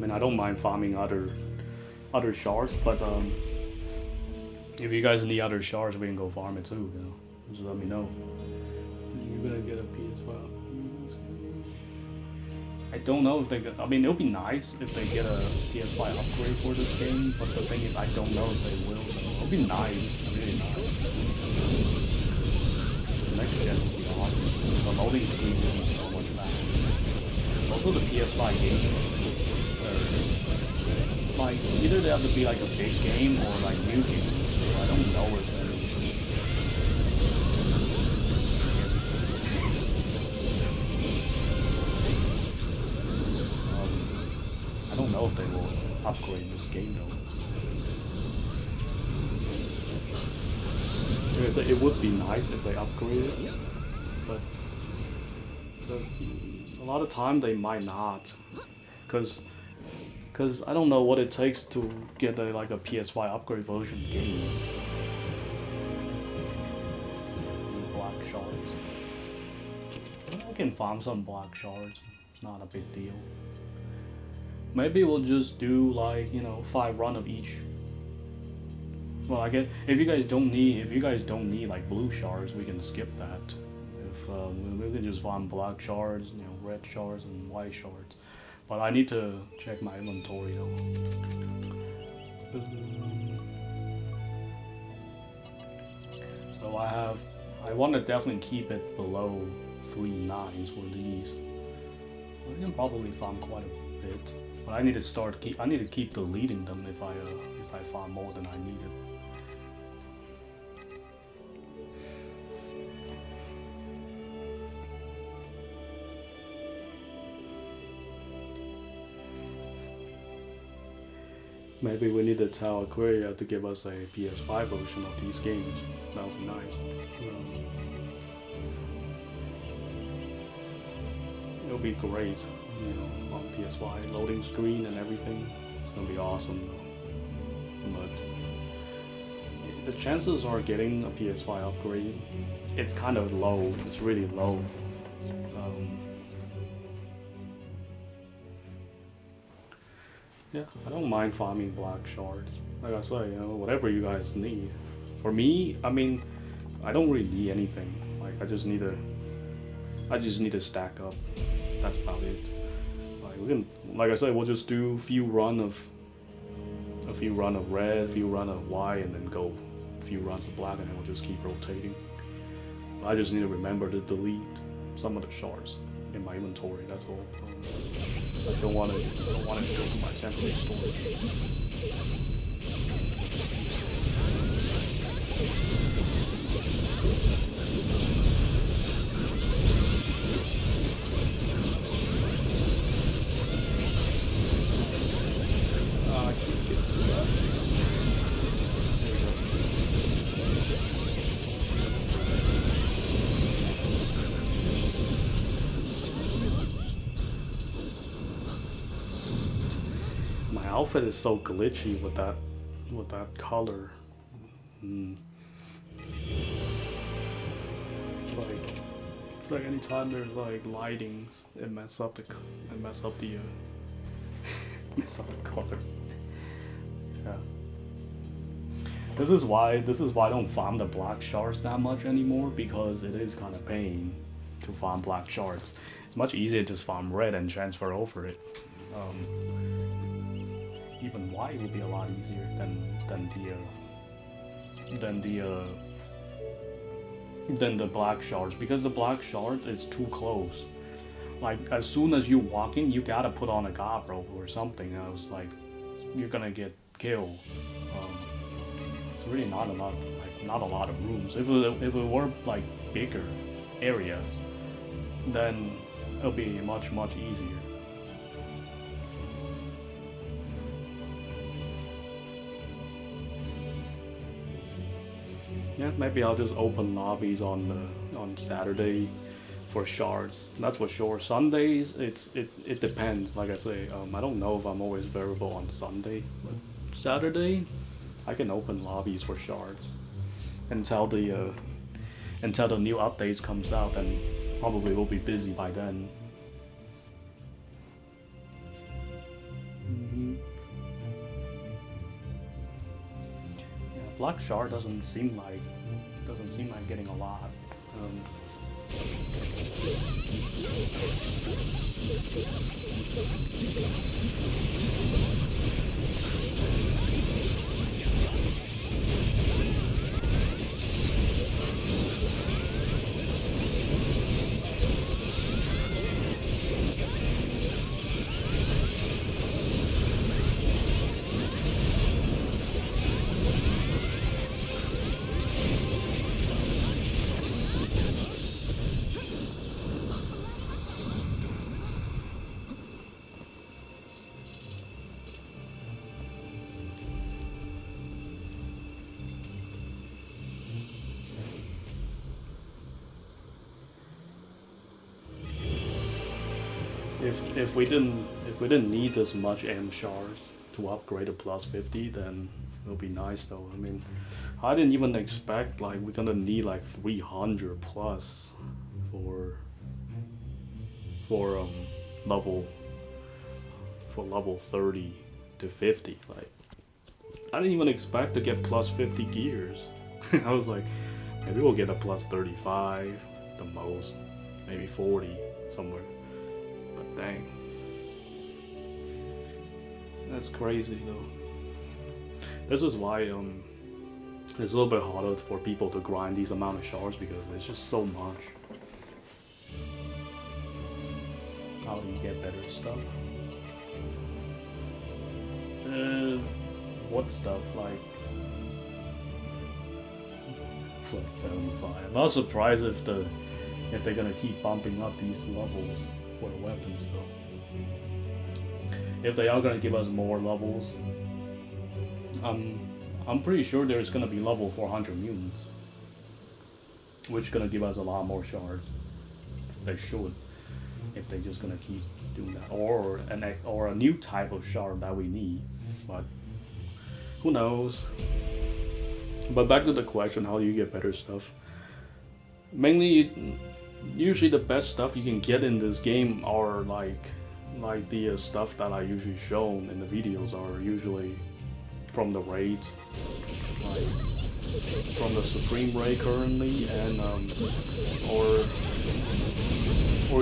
mean, I don't mind farming other shards, but if you guys need other shards, we can go farm it too. You know, just let me know. You're gonna get a PS5. I don't know if they get. I mean, it would be nice if they get a PS5 upgrade for this game, but the thing is, I don't know if they will. It would be nice, really nice. The next gen would be awesome. The loading speed will be so much faster. Also, the PS5 game. Like, either they have to be like a big game or like new games. So I don't know if they're... I don't know if they will upgrade this game though. It would be nice if they upgrade it, but a lot of time they might not, because I don't know what it takes to get like a PS5 upgrade version game. Black shards. I can farm some black shards. It's not a big deal. Maybe we'll just do like, you know, 5 run of each. Well, I guess if you guys don't need like blue shards, we can skip that. If we can just farm black shards, you know, red shards and white shards. But I need to check my inventory though. So I want to definitely keep it below 3 9s for these. I can probably farm quite a bit, but I need to keep deleting them if I farm more than I needed. Maybe we need to tell Aquaria to give us a PS5 version of these games. That would be nice. It'll be great, you know, on PS5, loading screen and everything. It's gonna be awesome though. But the chances are getting a PS5 upgrade, it's kind of low. It's really low. Yeah, I don't mind farming black shards. Like I say, you know, whatever you guys need. For me, I mean, I don't really need anything. Like I just need to stack up. That's about it. Like we can, like I said, we'll just do a few run of red, a few run of white, and then go a few runs of black, and then we'll just keep rotating. I just need to remember to delete some of the shards in my inventory. That's all. I don't want it to go to my temporary storage. I keep getting through that. There we go. My outfit is so glitchy with that color. It's like anytime there's like lightings, it mess up the color. Yeah. This is why I don't farm the black shards that much anymore, because it is kind of pain to farm black shards. It's much easier to just farm red and transfer over it. Even white would be a lot easier than the black shards, because the black shards is too close. Like as soon as you walk in, you gotta put on a guard rope or something else. Like you're gonna get killed. It's really not a lot of rooms. If it were like bigger areas, then it'll be much easier. Yeah, maybe I'll just open lobbies on Saturday for shards. That's for sure. Sundays, it depends. Like I say, I don't know if I'm always available on Sunday, but Saturday, I can open lobbies for shards until the new updates comes out. Then probably we'll be busy by then. black shard doesn't seem like getting a lot. If we didn't need as much M shards to upgrade to plus 50, then it'll be nice though. I mean, I didn't even expect like we're gonna need like 300 plus for level 30 to 50. Like, I didn't even expect to get plus 50 gears. I was like, maybe we'll get a plus 35, the most, maybe 40 somewhere. But dang, that's crazy though. This is why it's a little bit harder for people to grind these amount of shards, because it's just so much. How do you get better stuff? What stuff? Like plus 75. I'm not surprised if they're gonna keep bumping up these levels for the weapons though. If they are gonna give us more levels, I'm pretty sure there's gonna be level 400 mutants, which gonna give us a lot more shards. They should, if they're just gonna keep doing that, or a new type of shard that we need, but who knows. But back to the question, how do you get better stuff? Mainly, usually the best stuff you can get in this game are like the stuff that I usually shown in the videos are usually from the raids, like from the Supreme Raid currently, and or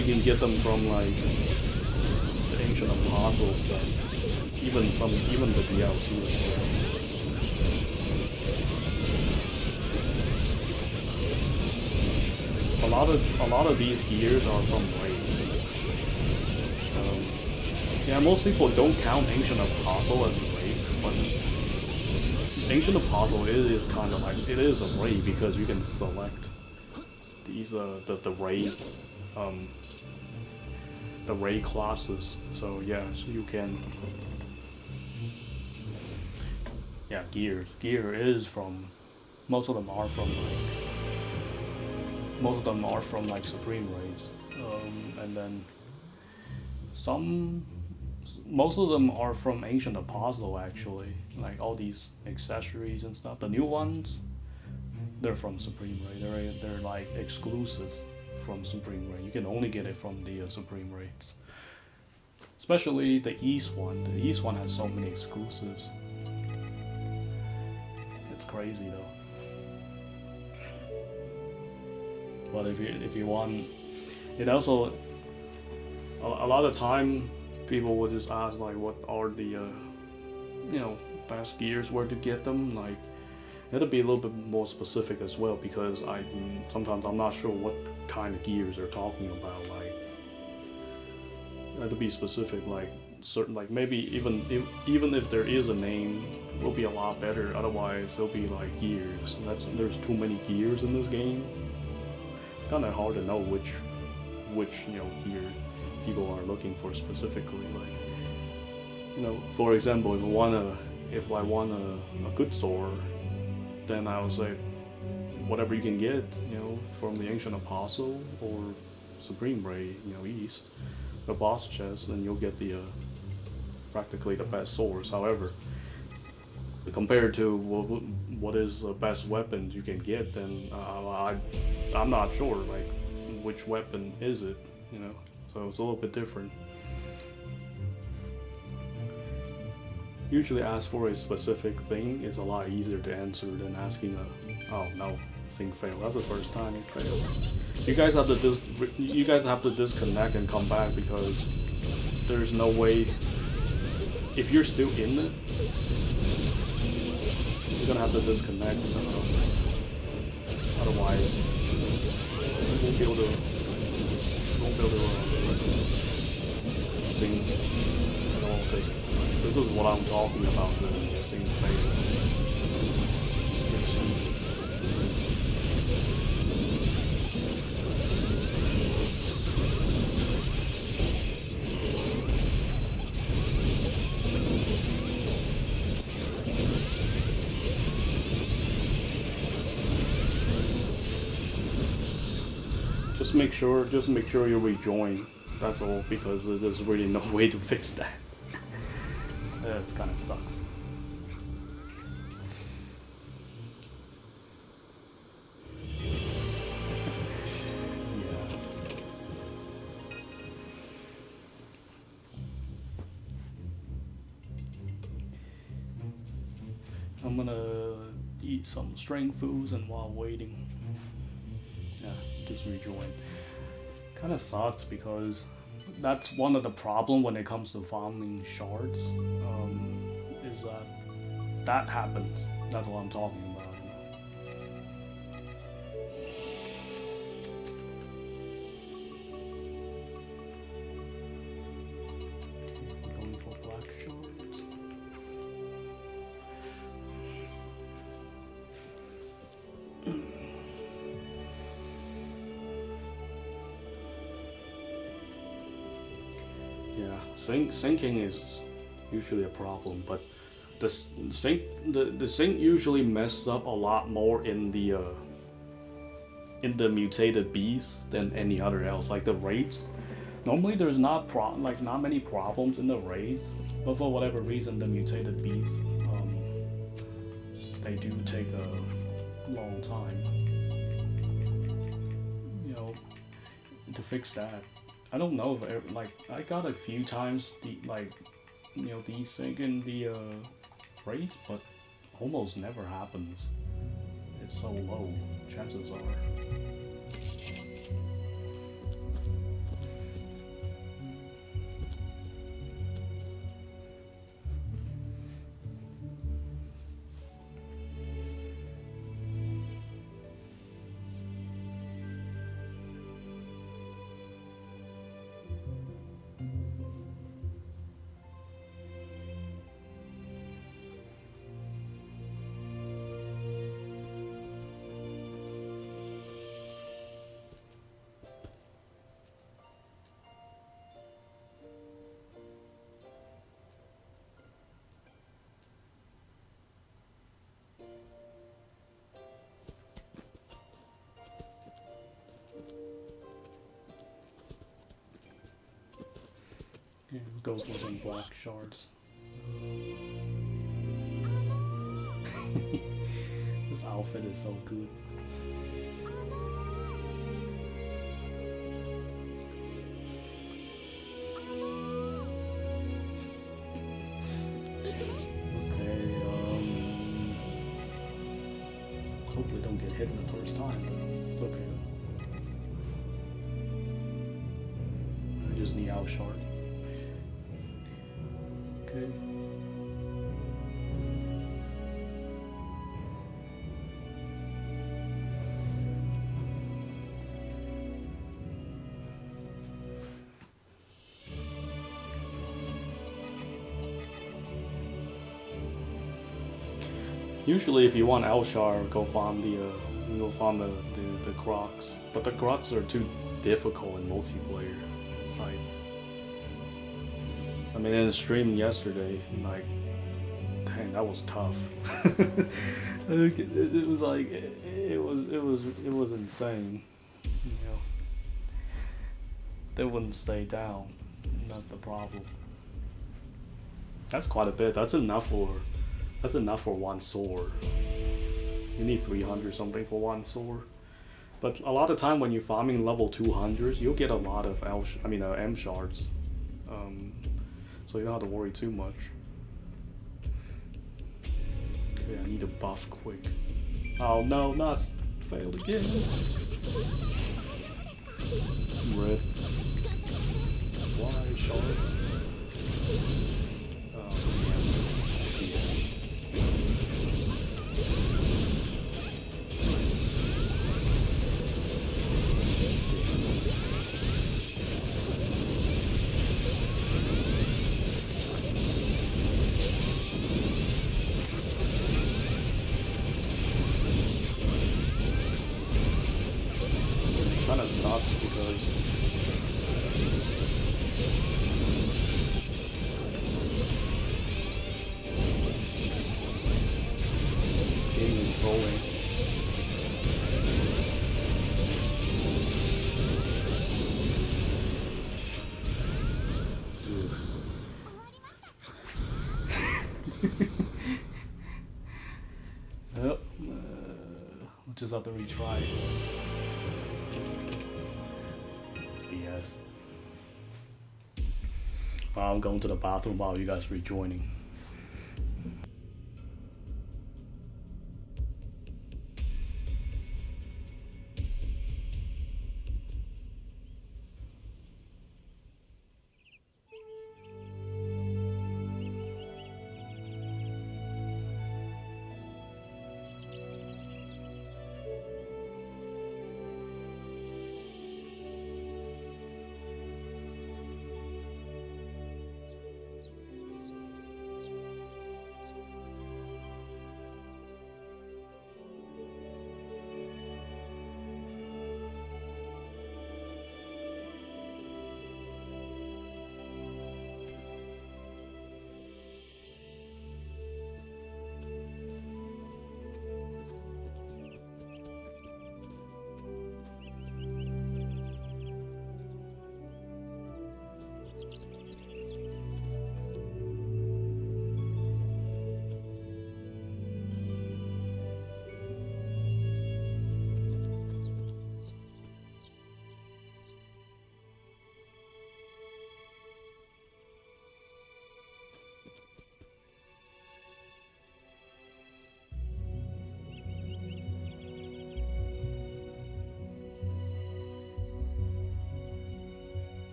you can get them from like the Ancient Apostle stuff, even the DLC as well. A lot of these gears are from raids. Yeah, most people don't count Ancient Apostle as raids, but Ancient Apostle is kind of like, it is a raid because you can select these the raid classes. So yes, you can. Yeah, gear is from, most of them are from like Supreme Raids, and then most of them are from Ancient Apostle actually, like all these accessories and stuff. The new ones, they're from Supreme Raid. They're like exclusive from Supreme Raid. You can only get it from the Supreme Raids. Especially the East one. The East one has so many exclusives. It's crazy though. But if you want, it also, a lot of time people will just ask like, what are the best gears, where to get them. Like, it'll be a little bit more specific as well, because sometimes I'm not sure what kind of gears they're talking about. Like, to be specific, like certain, like maybe even if there is a name, it will be a lot better. Otherwise, it'll be like gears. There's too many gears in this game. It's kind of hard to know which gear people are looking for specifically. Like, for example, if I want a good sword, then I would say whatever you can get, from the Ancient Apostle or Supreme Raid, East, the boss chest, then you'll get the practically the best swords. However, compared to what is the best weapons you can get, then I'm not sure like which weapon is it, so it's a little bit different. usually ask for a specific thing is a lot easier to answer than asking a, oh no, thing failed. That's the first time it failed. You guys have to disconnect and come back, because there's no way. If you're still in it, you're gonna have to disconnect. Otherwise, you won't be able to. Sync at all. Because this is what I'm talking about. The sync fail. Just make sure you rejoin. That's all, because there's really no way to fix that. It kind of sucks. Yeah. I'm gonna eat some strength foods, and while waiting, yeah, just rejoin. Kind of sucks, because that's one of the problem when it comes to farming shards, is that happens. That's what I'm talking about. Okay, going for black shards. Yeah, syncing is usually a problem, but the sync usually messes up a lot more in the mutated bees than any other else. Like the raids, normally there's not many problems in the raids, but for whatever reason the mutated bees, they do take a long time, you know, to fix that. I don't know if I got a few times desync in the raids, but almost never happens. It's so low, chances are. Yeah, go for some black shards. This outfit is so good. Okay, hopefully don't get hit in the first time, but it's okay. I just need out shard. Okay. Usually, if you want Elshar, go farm the Crocs, but the Crocs are too difficult in multiplayer. It's like, I mean, in the stream yesterday, like, dang, that was tough. It was like, it was insane. You know, they wouldn't stay down. That's the problem. That's quite a bit. That's enough for one sword. You need 300 something for one sword. But a lot of time when you're farming level 200s, you'll get a lot of M shards. So you don't have to worry too much. Okay, I need a buff quick. Oh no, not failed again. Red. Why shards? Oh yeah. Yes. Kind of sucks because the game is trolling. Yep, we'll just have to retry. BS. I'm going to the bathroom while you guys rejoining.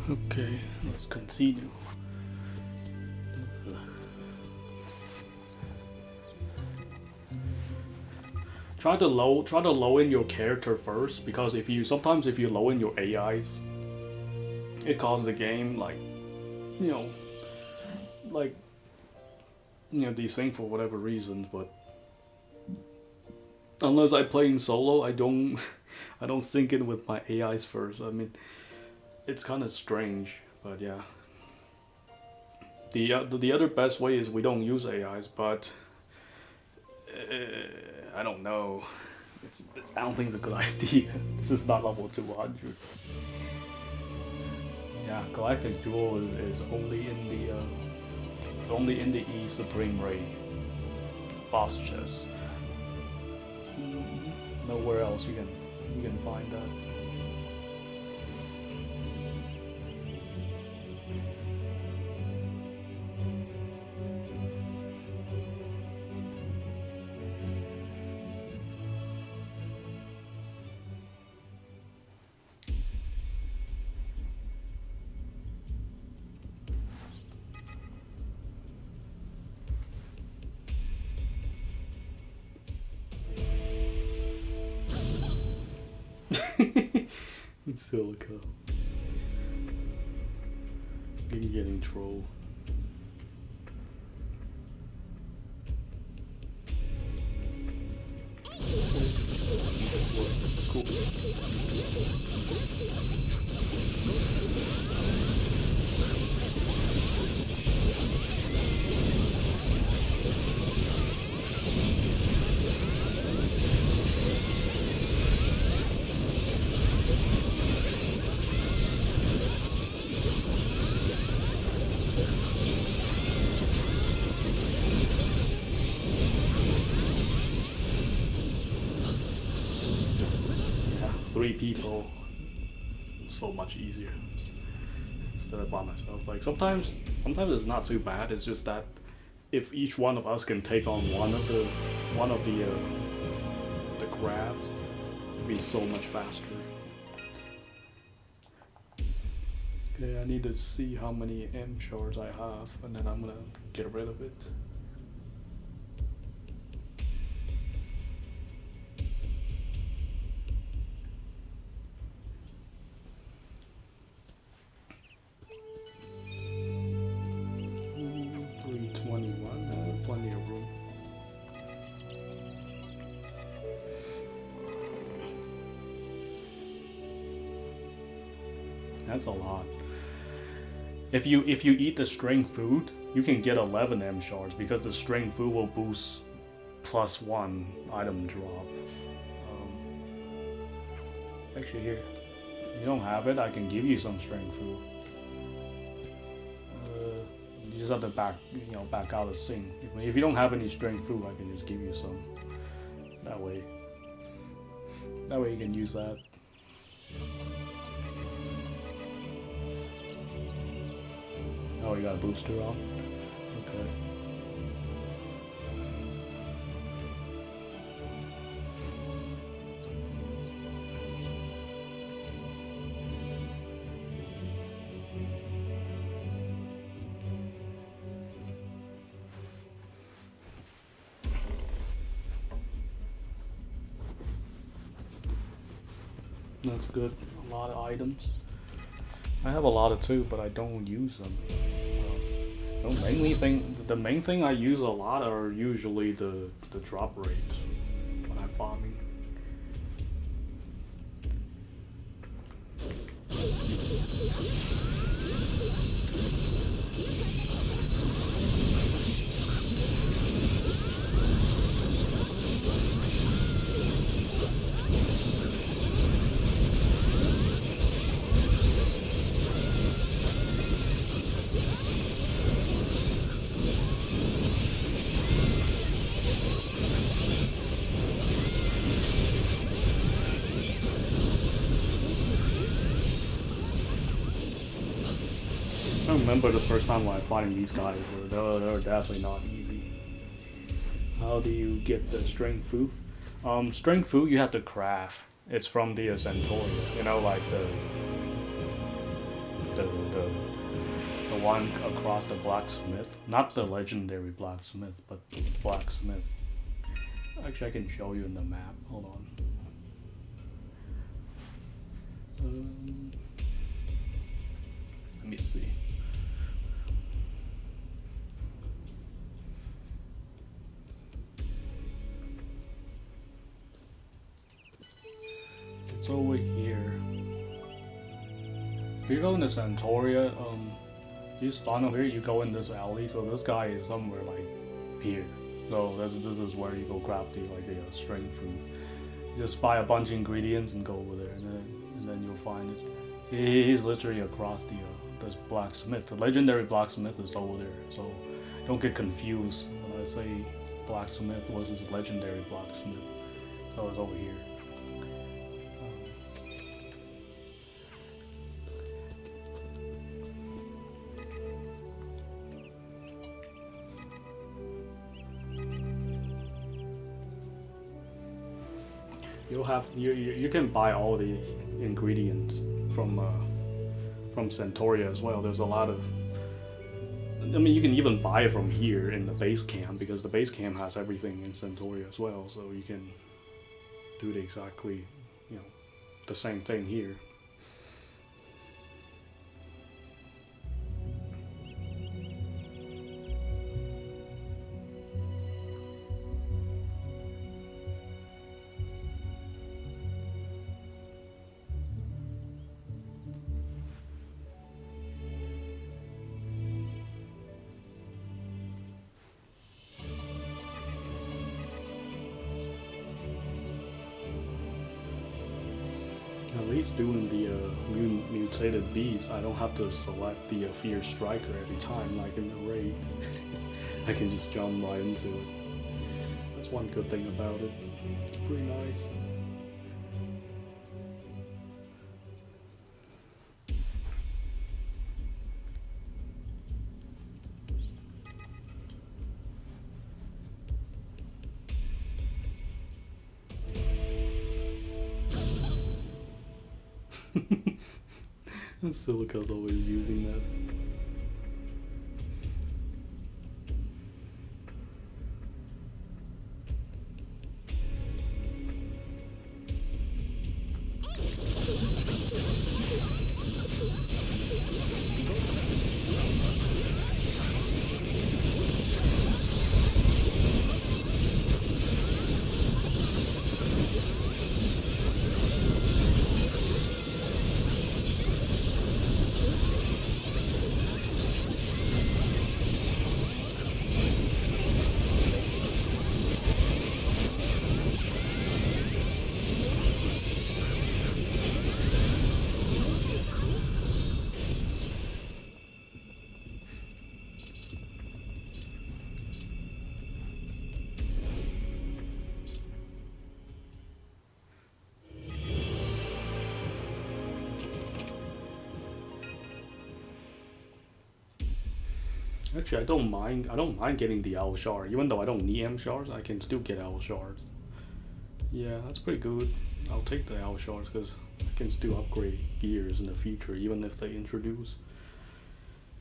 Okay, let's continue. Try to low in your character first, because if you low in your AIs, it causes the game desync for whatever reasons. But unless I play in solo, I don't sync in with my AIs first. I mean, it's kind of strange, but yeah. The other best way is we don't use AIs, but I don't know. I don't think it's a good idea. This is not level 200. Yeah, Galactic Jewel is only in the E Supreme Ray boss chest. Nowhere else you can find that. Silica. You're getting trolled. Cool. Three people so much easier instead of by myself. Like sometimes it's not too bad. It's just that if each one of us can take on one of the crabs, it'd be so much faster. Okay, I need to see how many M shards I have, and then I'm gonna get rid of it. Plenty of room. That's a lot. If you eat the string food, you can get 11 M shards because the string food will boost +1 item drop. Actually, here, you don't have it. I can give you some string food. You just have to back out of sync. If you don't have any string food, I can just give you some. That way you can use that. Oh, you got a booster on? Okay. That's good. A lot of items. I have a lot of too, but I don't use them. The main thing I use a lot are usually the drop rates when I'm farming. I remember the first time when I fighting these guys, they were definitely not easy. How do you get the string food? String food you have to craft. It's from the Centauria, you know, like the one across the blacksmith. Not the legendary blacksmith, but the blacksmith. Actually, I can show you in the map. Hold on. Let me see. It's over here. If you go into Centauria, you spawn over here, you go in this alley, so this guy is somewhere like here. So this is where you go grab the string food. You just buy a bunch of ingredients and go over there, and then you'll find it. He's literally across this blacksmith. The legendary blacksmith is over there, so don't get confused when I say blacksmith versus legendary blacksmith. So it's over here. You can buy all the ingredients from Centauria as well. There's a lot of, I mean, you can even buy it from here in the base camp because the base camp has everything in Centauria as well. So you can do the same thing here. At least doing the mutated beast, I don't have to select the fierce striker every time like in the raid. I can just jump right into it. That's one good thing about it. It's pretty nice. Silica's always using that. Actually, I don't mind. I don't mind getting the owl shard, even though I don't need M shards. I can still get owl shards. Yeah, that's pretty good. I'll take the owl shards because I can still upgrade gears in the future, even if they introduce.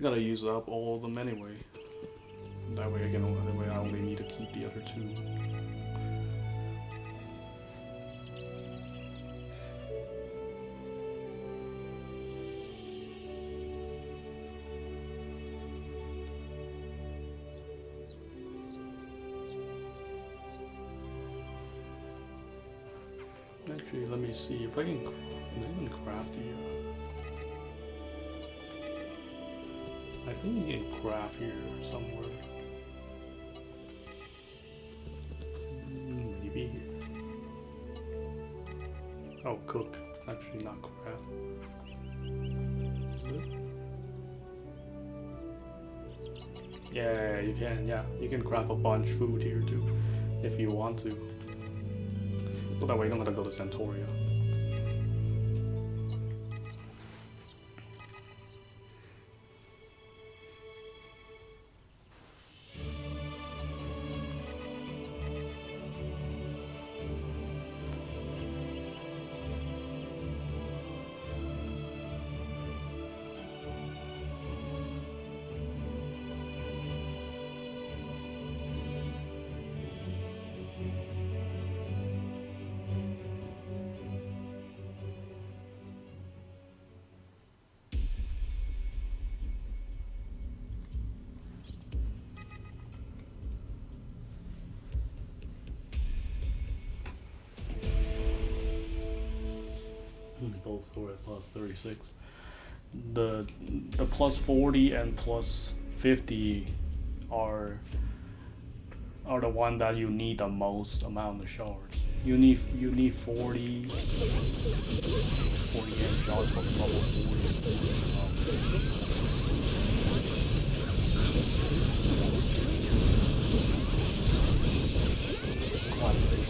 I gotta use up all of them anyway. That way I only need to keep the other two. Actually, let me see if I can craft the. I think you can craft here somewhere. Maybe here. Oh, cook. Actually, not craft. Is it? Yeah, you can. Yeah, you can craft a bunch of food here too, if you want to. Well, that way you don't have to go to Centauria. Both were at plus 36. The plus 40 and plus 50 are the one that you need the most amount of shards. You need 40 shards from level 40. Quite a bit.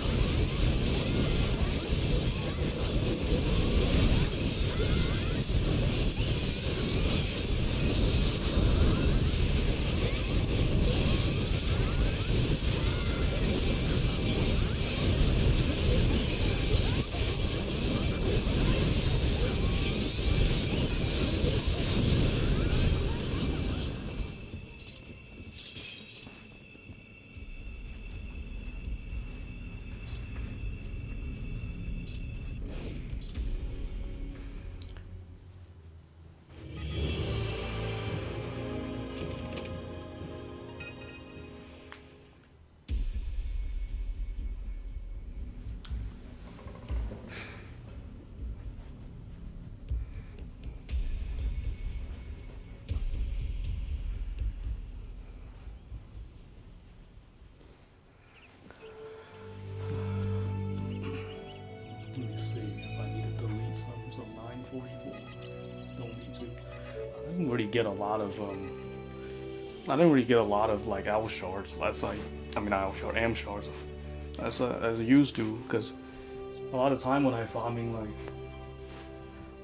Get a lot of I didn't really get a lot of like owl shards. That's like not owl shard, am shards. As I used to, because a lot of time when I'm farming like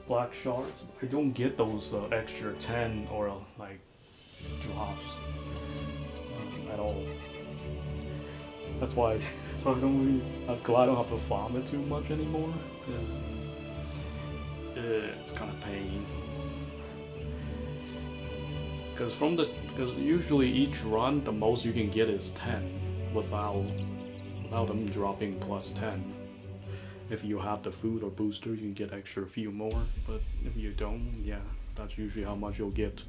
black shards, I don't get those extra 10 or like drops at all. That's why I don't have to farm it too much anymore. Because It's kind of pain. Because usually each run the most you can get is 10 without them dropping plus 10. If you have the food or booster, you can get extra few more, but if you don't, yeah, that's usually how much you'll get.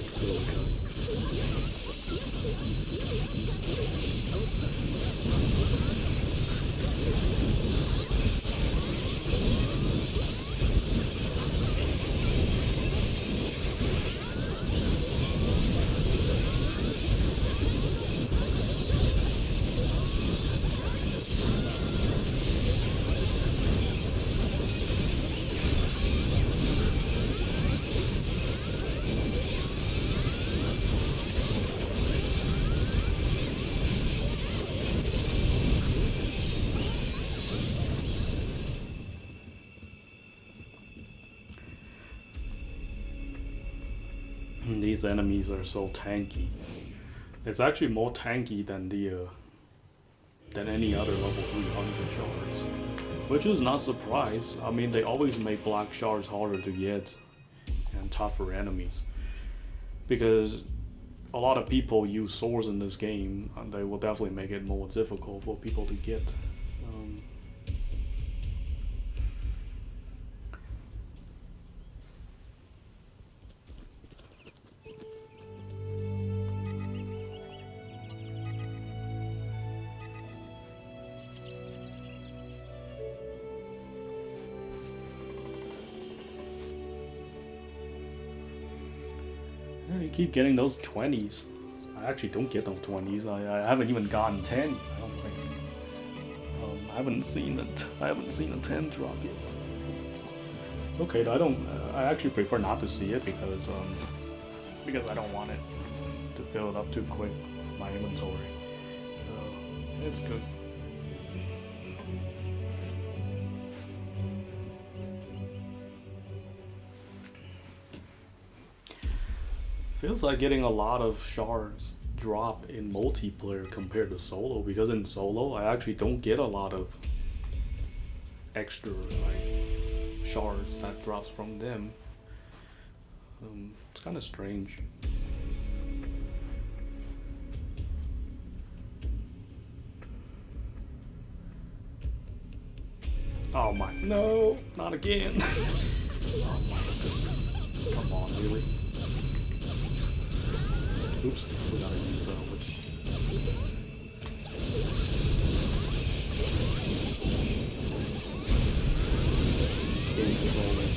Silica. These enemies are so tanky. It's actually more tanky than than any other level 300 shards, which is not surprised. I mean, they always make black shards harder to get and tougher enemies because a lot of people use swords in this game, and they will definitely make it more difficult for people to get. You keep getting those 20s. I actually don't get those 20s. I haven't even gotten 10. I don't think. I haven't seen it. I haven't seen a 10 drop yet. Okay, I don't. I actually prefer not to see it because I don't want it to fill it up too quick for my inventory. So it's good. Feels like getting a lot of shards drop in multiplayer compared to solo, because in solo I actually don't get a lot of extra like shards that drops from them. It's kind of strange. Oh my, no, not again. Oh my goodness. Come on, really? Oops, I forgot to use which. This game is rolling.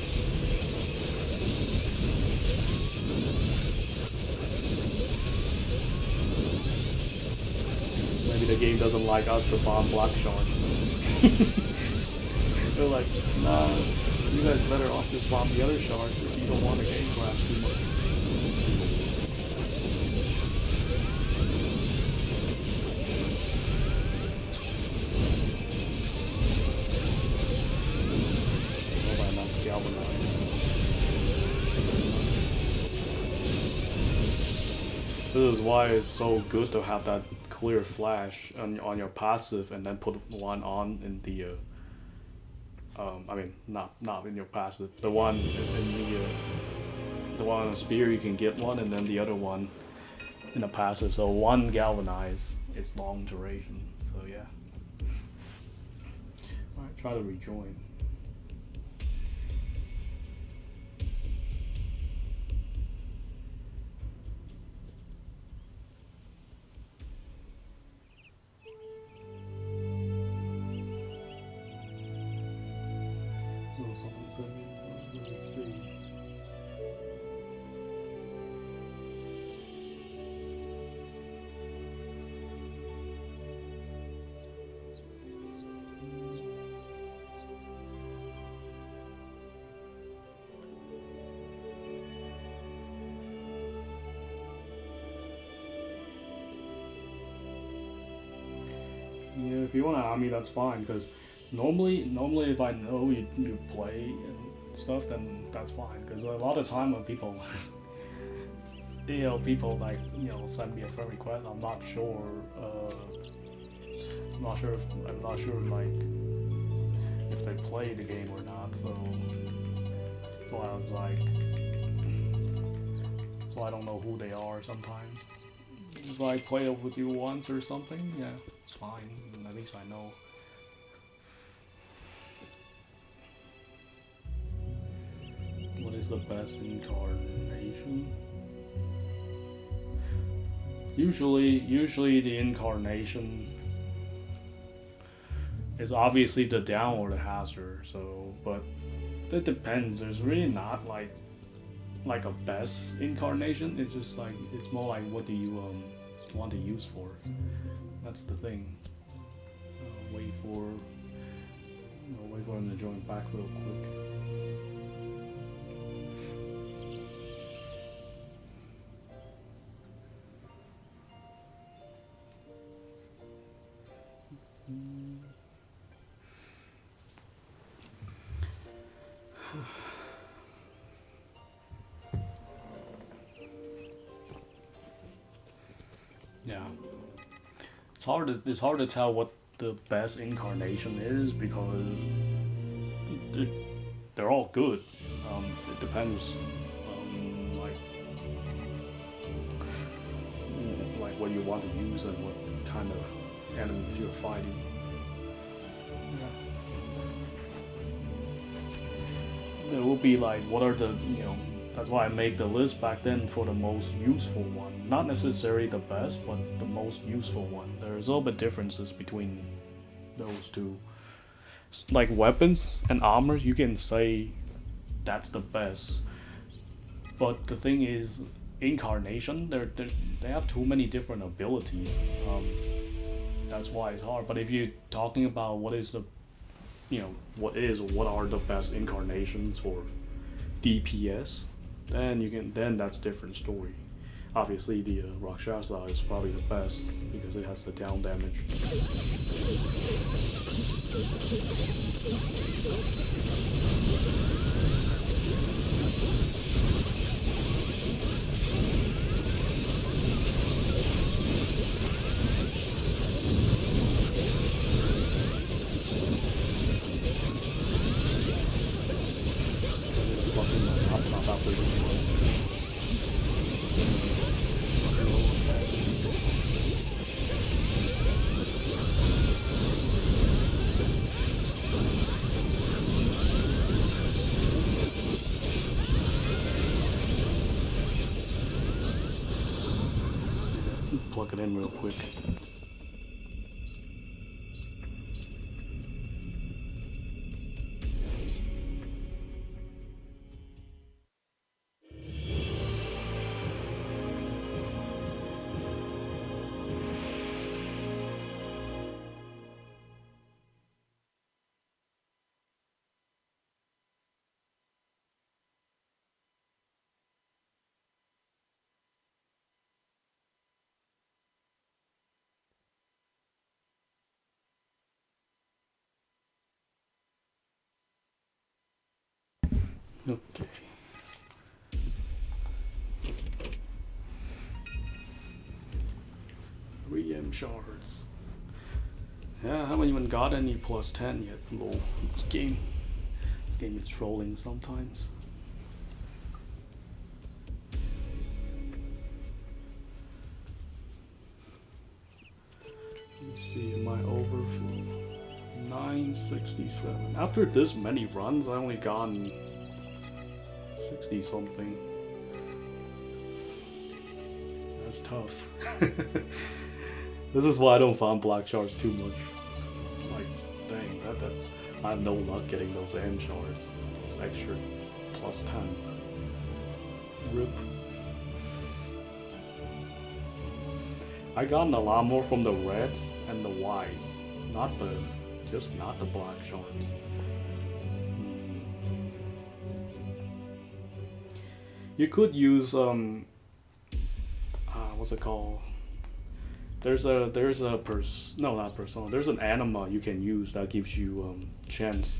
Maybe the game doesn't like us to farm black shards. They're like, nah, you guys better off just farm the other shards if you don't want to game crash too much. This is why it's so good to have that clear flash on your passive, and then put one on in the I mean not in your passive. The one in the one on the spear, you can get one, and then the other one in the passive. So one galvanize is long duration. So yeah. Alright, try to rejoin. Let's see. Yeah, if you want to army, that's fine, because normally if I know you play and stuff, then that's fine, because a lot of time when people people like send me a friend request. I'm not sure. I'm not sure like if they play the game or not. So I was like, so I don't know who they are sometimes. If I play it with you once or something, yeah, it's fine. At least I know. What is the best incarnation? Usually the incarnation is obviously the down or the hazard. So, but it depends. There's really not like a best incarnation. It's just like it's more like what do you want to use for? That's the thing. Wait for him to join back real quick. Yeah, it's hard to tell what the best incarnation is because they're all good. It depends, like what you want to use and what kind of enemies you're fighting. Yeah. There will be like what are the that's why I make the list back then for the most useful one. Not necessarily the best, but the most useful one. There's a little bit differences between those two. Like weapons and armors, you can say that's the best. But the thing is, incarnation, they have too many different abilities. That's why it's hard. But if you're talking about what are the best incarnations for DPS, then that's different story. Obviously, the Rakshasa is probably the best because it has the down damage. Up top after this one. Plug it in real quick. Okay. 3M shards. Yeah, I haven't even got any plus 10 yet. Lol. This game is trolling sometimes. Let me see, am I over for 967? After this many runs, I only gotten 60 something. That's tough. This is why I don't farm black shards too much. Like, dang, that I have no luck getting those M shards. Those extra plus 10. Rip. I gotten a lot more from the reds and the whites, not the black shards. You could use what's it called? There's an anima you can use that gives you chance,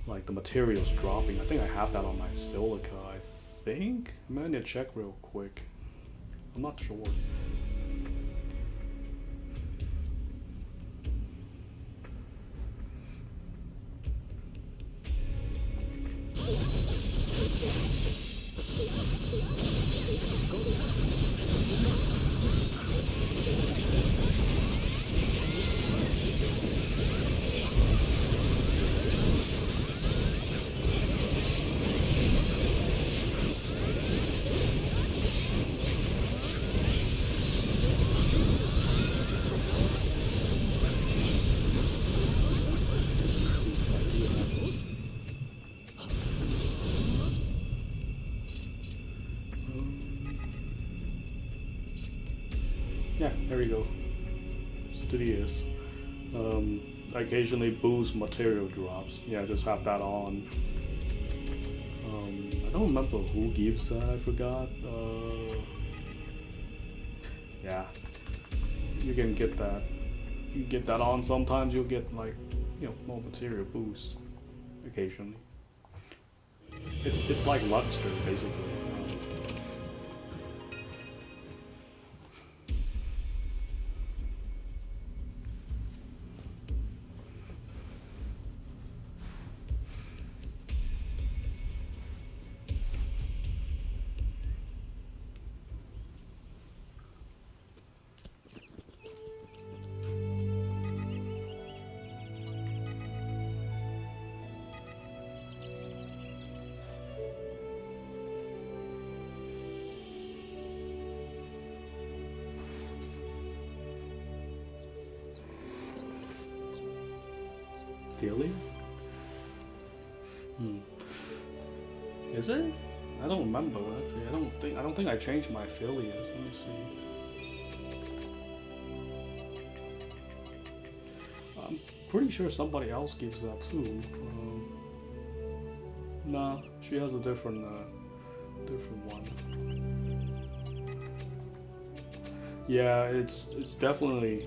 like the materials dropping. I think I have that on my silica. I think I'm gonna check real quick. I'm not sure. Yeah, there we go. Studious. Occasionally boost material drops. Yeah, just have that on. I don't remember who gives that, I forgot. Yeah. You can get that. You get that on, sometimes you'll get like, more material boosts occasionally. It's like luster basically. Really? Is it? I don't remember actually. I don't think I changed my affiliates. Let me see. I'm pretty sure somebody else gives that too. Nah, she has a different one. Yeah, it's definitely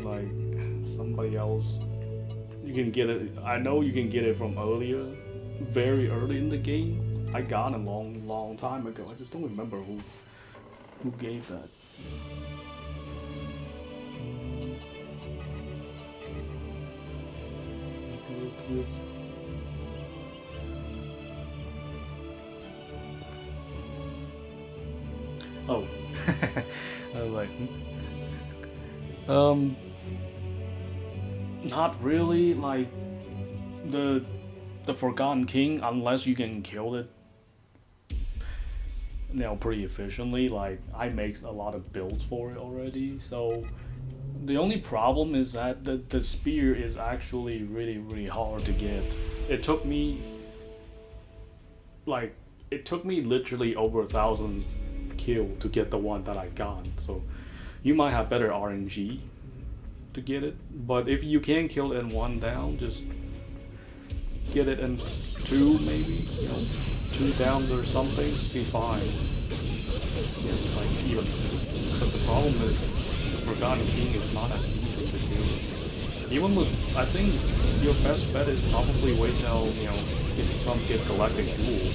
like somebody else. You can get it. I know you can get it from earlier, very early in the game. I got it a long time ago. I just don't remember who gave that. Oh, I was like, not really. Like the Forgotten King, unless you can kill it, pretty efficiently. Like I make a lot of builds for it already. So the only problem is that the spear is actually really hard to get. It took me literally over 1,000 kill to get the one that I got. So you might have better RNG to get it, but if you can kill it in one down, just get it in two, maybe, 2 downs or something, be fine. Yeah, like even, but the problem is the Forgotten King is not as easy to kill. Even with, I think your best bet is probably wait till get Galactic Jewel,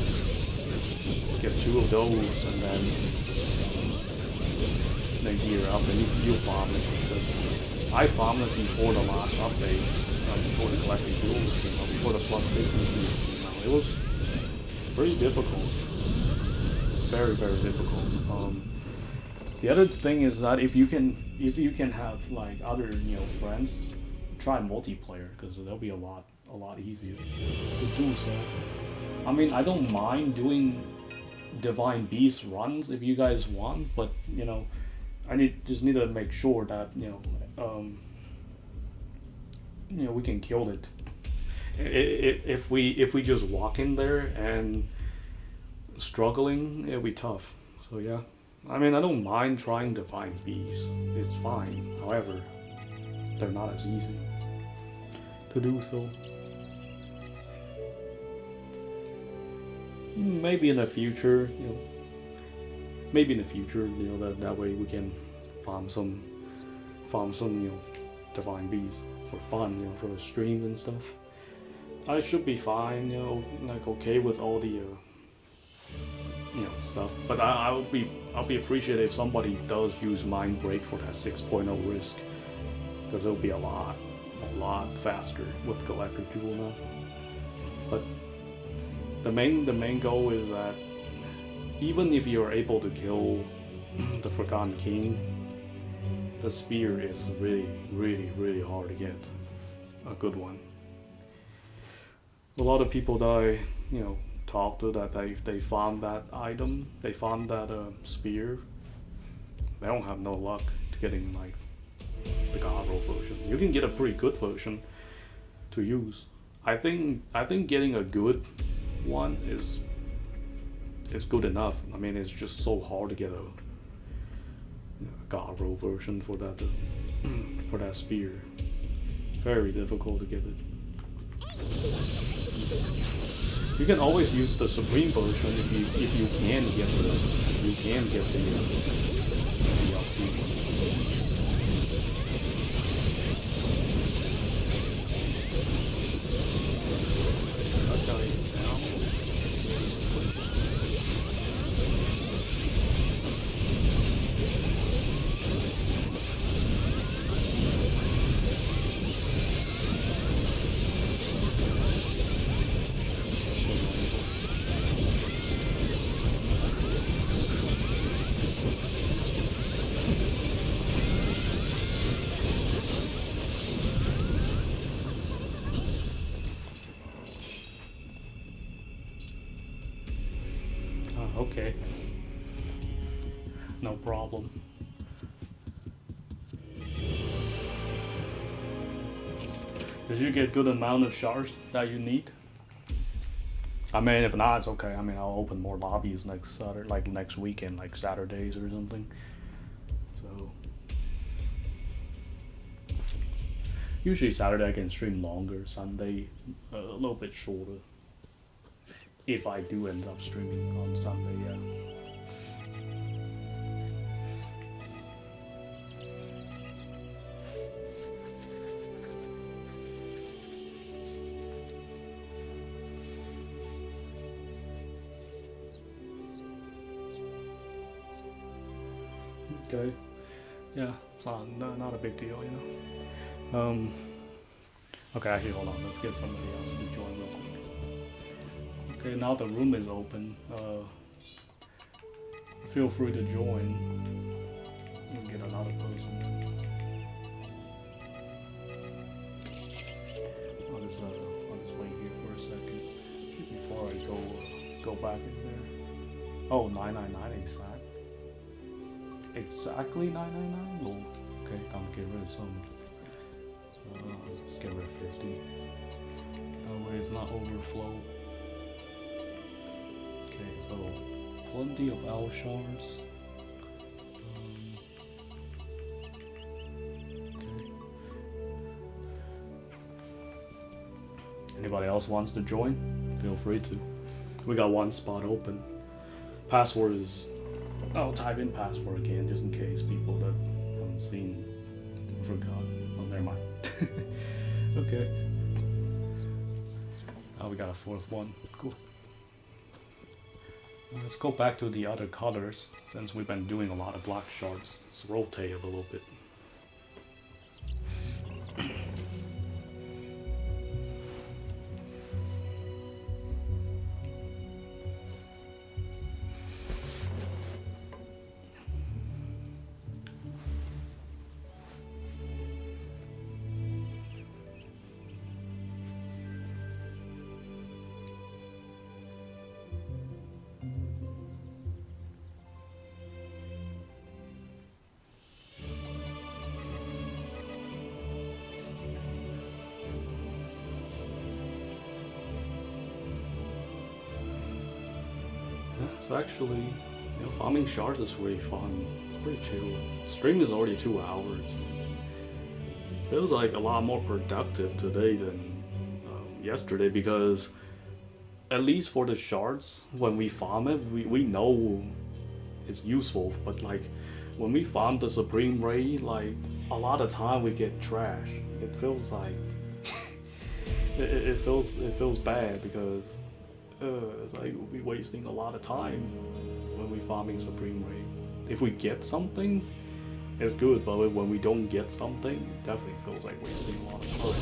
get 2 of those, and then gear up and you farm it, because I farmed it before the last update, before the Galactic Jewel came out, before the plus 50 came out. It was pretty difficult, very difficult. The other thing is that if you can have like other friends, try multiplayer, because they'll be a lot easier to do so. I mean, I don't mind doing Divine Beast runs if you guys want, but I just need to make sure that we can kill it. If we just walk in there and struggling, it'll be tough. So yeah, I mean, I don't mind trying Divine Beasts. It's fine. However, they're not as easy to do so. Maybe in the future, that way we can farm some Divine Beasts for fun, for the stream and stuff. I should be fine, like okay with all the stuff. But I'll be appreciative if somebody does use Mind Break for that 6.0 risk, because it'll be a lot faster with Galactic Jewel now. But the main goal is that even if you're able to kill the Forgotten King, the spear is really hard to get a good one. A lot of people that I talk to, that they found that item, they found that spear, they don't have no luck to getting like the God roll version. You can get a pretty good version to use. I think getting a good one is good enough. I mean, it's just so hard to get a God roll version for that for that spear. Very difficult to get it. You can always use the Supreme version if you can get the DLC. That guy's down. Okay. No problem. Did you get good amount of shards that you need? I mean, if not, it's okay. I mean, I'll open more lobbies next Saturday, like next weekend, like Saturdays or something. So usually Saturday I can stream longer. Sunday a little bit shorter. If I do end up streaming on Sunday, yeah. Okay. Yeah, it's not a big deal, Okay, actually, hold on. Let's get somebody else to join real quick. Okay, now the room is open. Feel free to join. You can get another person. I'll just wait here for a second before I go back in there. Oh, 999 exact. Exactly 999? Oh, okay, I'll get rid of some. Let's get rid of 50. That way it's not overflow. Okay, so plenty of owl shards. Okay. Anybody else wants to join? Feel free to. We got one spot open. Password is. I'll type in password again just in case people that haven't seen forgot. Oh, never mind. Okay. Oh, we got a fourth one. Cool. Let's go back to the other colors, since we've been doing a lot of black shards. Let's rotate a little bit. So actually, farming shards is really fun. It's pretty chill. Stream is already 2 hours. Feels like a lot more productive today than yesterday, because at least for the shards, when we farm it, we know it's useful. But like when we farm the Supreme Ray, like a lot of time we get trash. It feels like it feels bad, because It's like we'll be wasting a lot of time when we farming Supreme Ray. If we get something, it's good, but when we don't get something, it definitely feels like wasting a lot of time.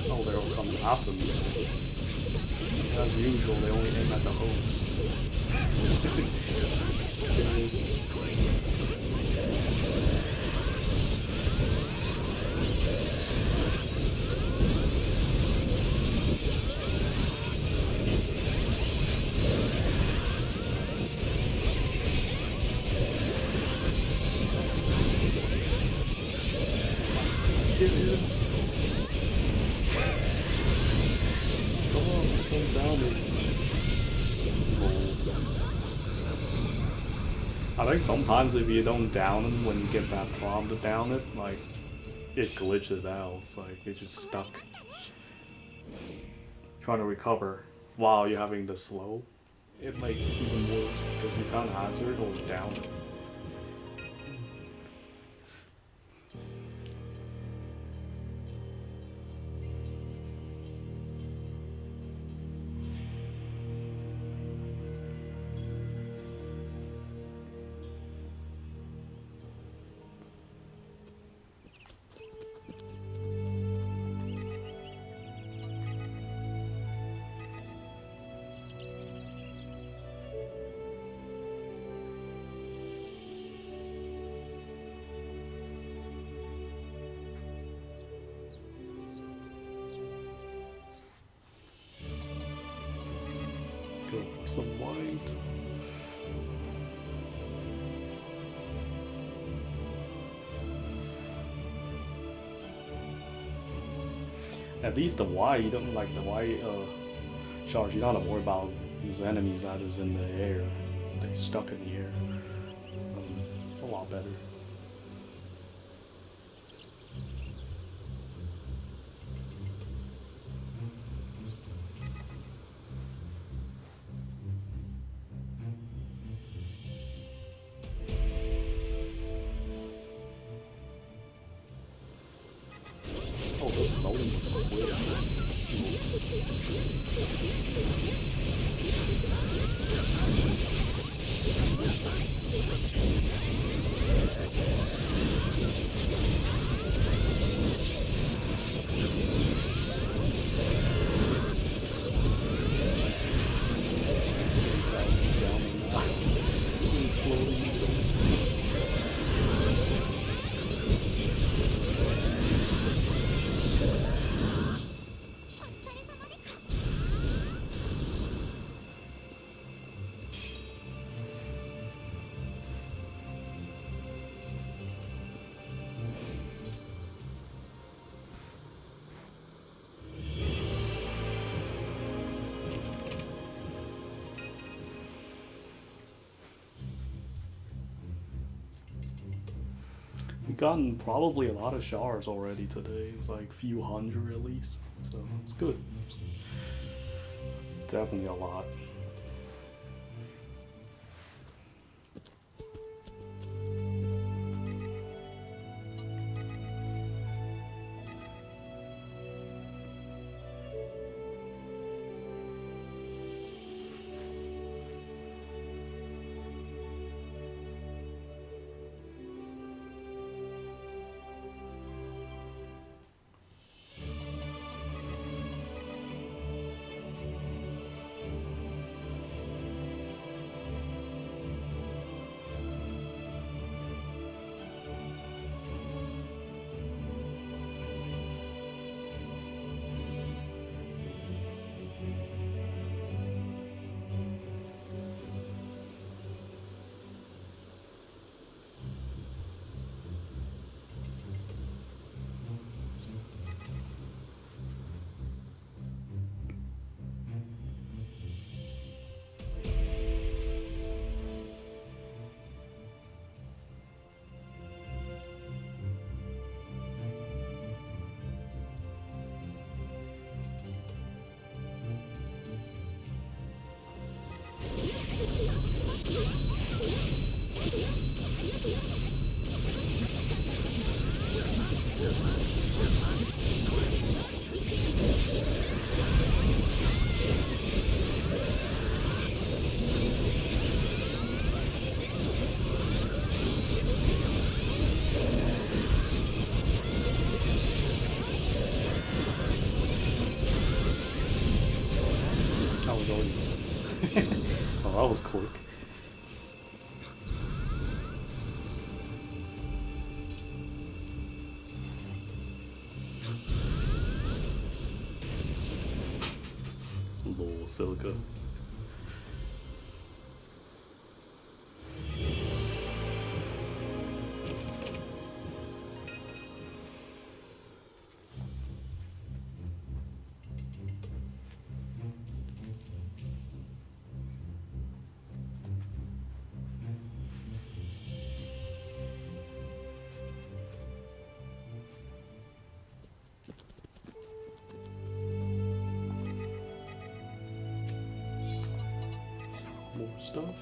Oh, they're all coming after me. As usual, they only aim at the host. I think sometimes if you don't down them when you get that prompt to down it, like, it glitches out. It's like, it's just stuck. Trying to recover while you're having the slow, it makes even worse because you can't hazard or down it. Go for some white. At least the white, you don't like the white Shards, you don't have to worry about these enemies that is in the air. They stuck in the air. It's a lot better. Oh, this is loading weird. We've gotten probably a lot of shards already today. It's like a few hundred at least. So it's good. Definitely a lot. Oh, that was quick. Lol, Silica. More stuff.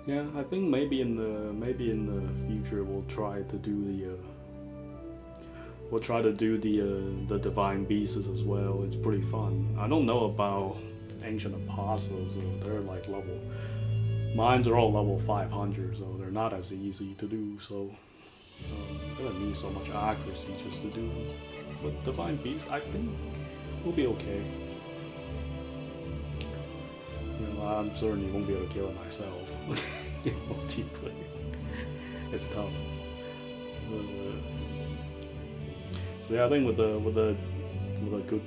Yeah, I think maybe in the future we'll try to do the divine beasts as well. It's pretty fun. I don't know about ancient apostles. They're like level. Mines are all level 500, so they're not as easy to do. So gonna need so much accuracy just to do them. But divine beasts, I think, will be okay. I'm certainly won't be able to kill it myself in multiplayer. It's tough. So yeah, I think with a good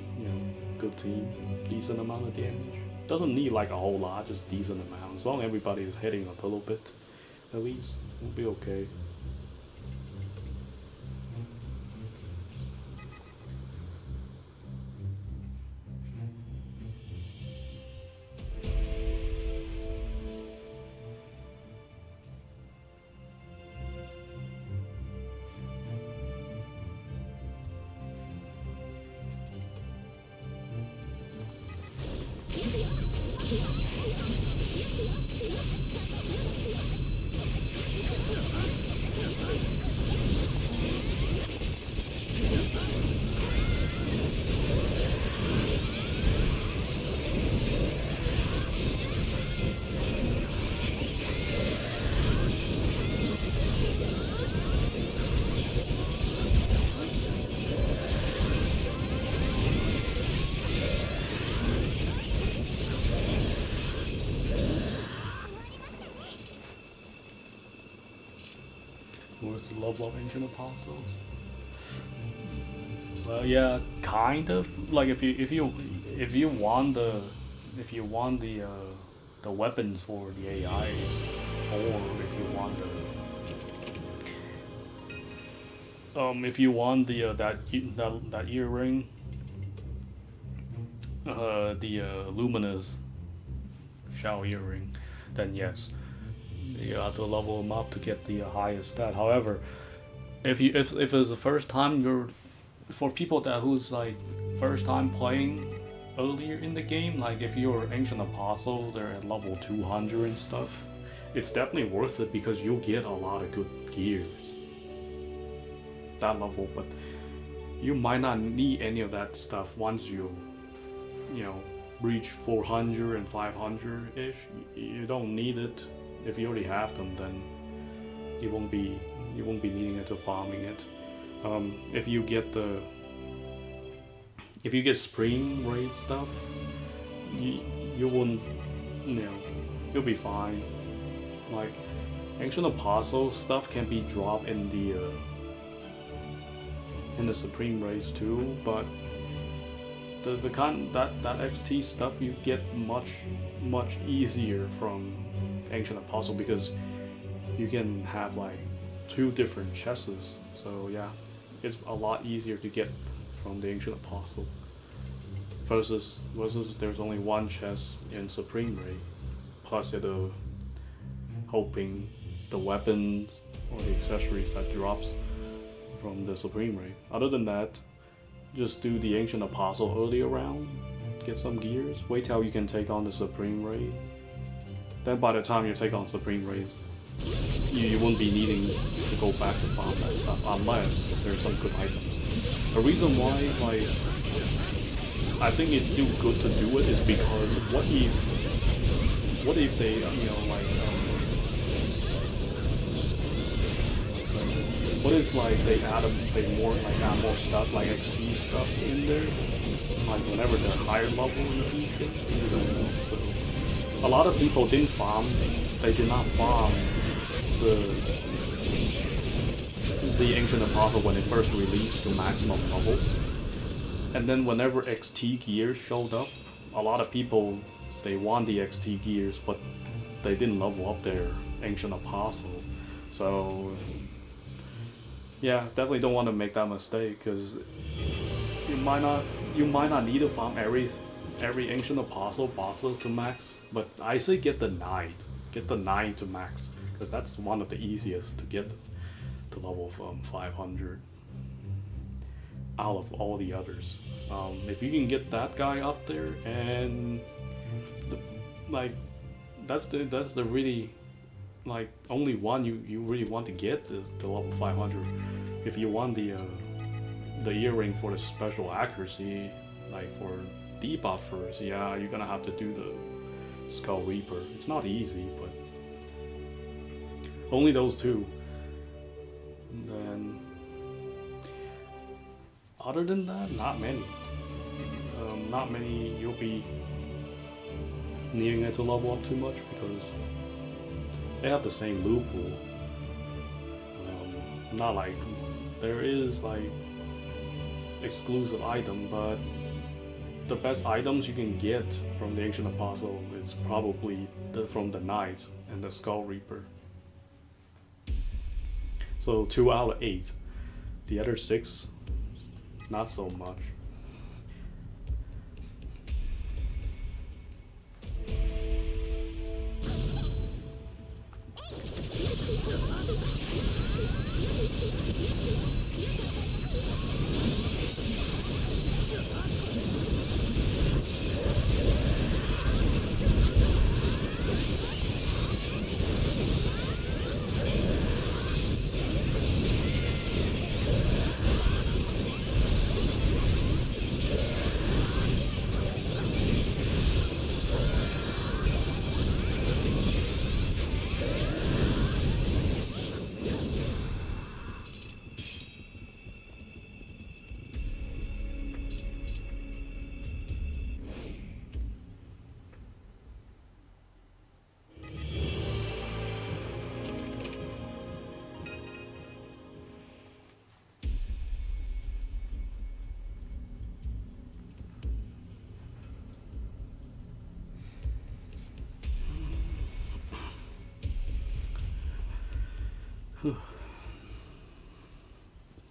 good team, decent amount of damage. Doesn't need like a whole lot, just decent amount. As long as everybody is hitting a little bit, at least, we'll be okay. Worth the level of ancient apostles. Well, yeah, kind of. Like if you want the weapons for the AIs, or if you want the that earring, the luminous shell earring, then yes, you have to level them up to get the highest stat. However, if it's the first time you're for people that who's like first time playing earlier in the game, like if you're ancient apostle, they're at level 200 and stuff, it's definitely worth it because you'll get a lot of good gears that level. But you might not need any of that stuff once you reach 400 and 500 ish. You don't need it. If you already have them, then you won't be needing it to farming it. If you get spring raid stuff, you won't, you'll be fine. Like ancient apostle stuff can be dropped in the supreme raids too, but the kind that XT stuff you get much easier from ancient apostle because you can have like 2 different chests. So yeah, it's a lot easier to get from the ancient apostle versus there's only 1 chest in supreme raid, plus you're hoping the weapons or the accessories that drops from the supreme raid. Other than that, just do the ancient apostle early around, get some gears, wait till you can take on the supreme raid. Then by the time you take on supreme raids, you won't be needing to go back to farm that stuff unless there's some good items. The reason why, like, I think it's still good to do it is because what if they, what if like they add more stuff like XT stuff in there, like whenever they're higher level in the future? You don't know. So a lot of people did not farm the ancient apostle when it first released to maximum levels, and then whenever XT gears showed up, a lot of people they want the XT gears, but they didn't level up their ancient apostle. So yeah, definitely don't want to make that mistake because you might not need to farm every ancient apostle bosses to max, but I say get the 9 to max because that's one of the easiest to get to level 500 out of all the others. If you can get that guy up there, and that's the really like only one you really want to get is the level 500. If you want the earring for the special accuracy, like for debuffers, yeah, you're gonna have to do the Skull Reaper. It's not easy, but only those 2. And then other than that, not many. Not many you'll be needing it to level up too much because they have the same loot pool. Not like there is like exclusive item, but the best items you can get from the ancient apostle is probably from the knight and the Skull Reaper. So 2 out of 8. The other 6, not so much.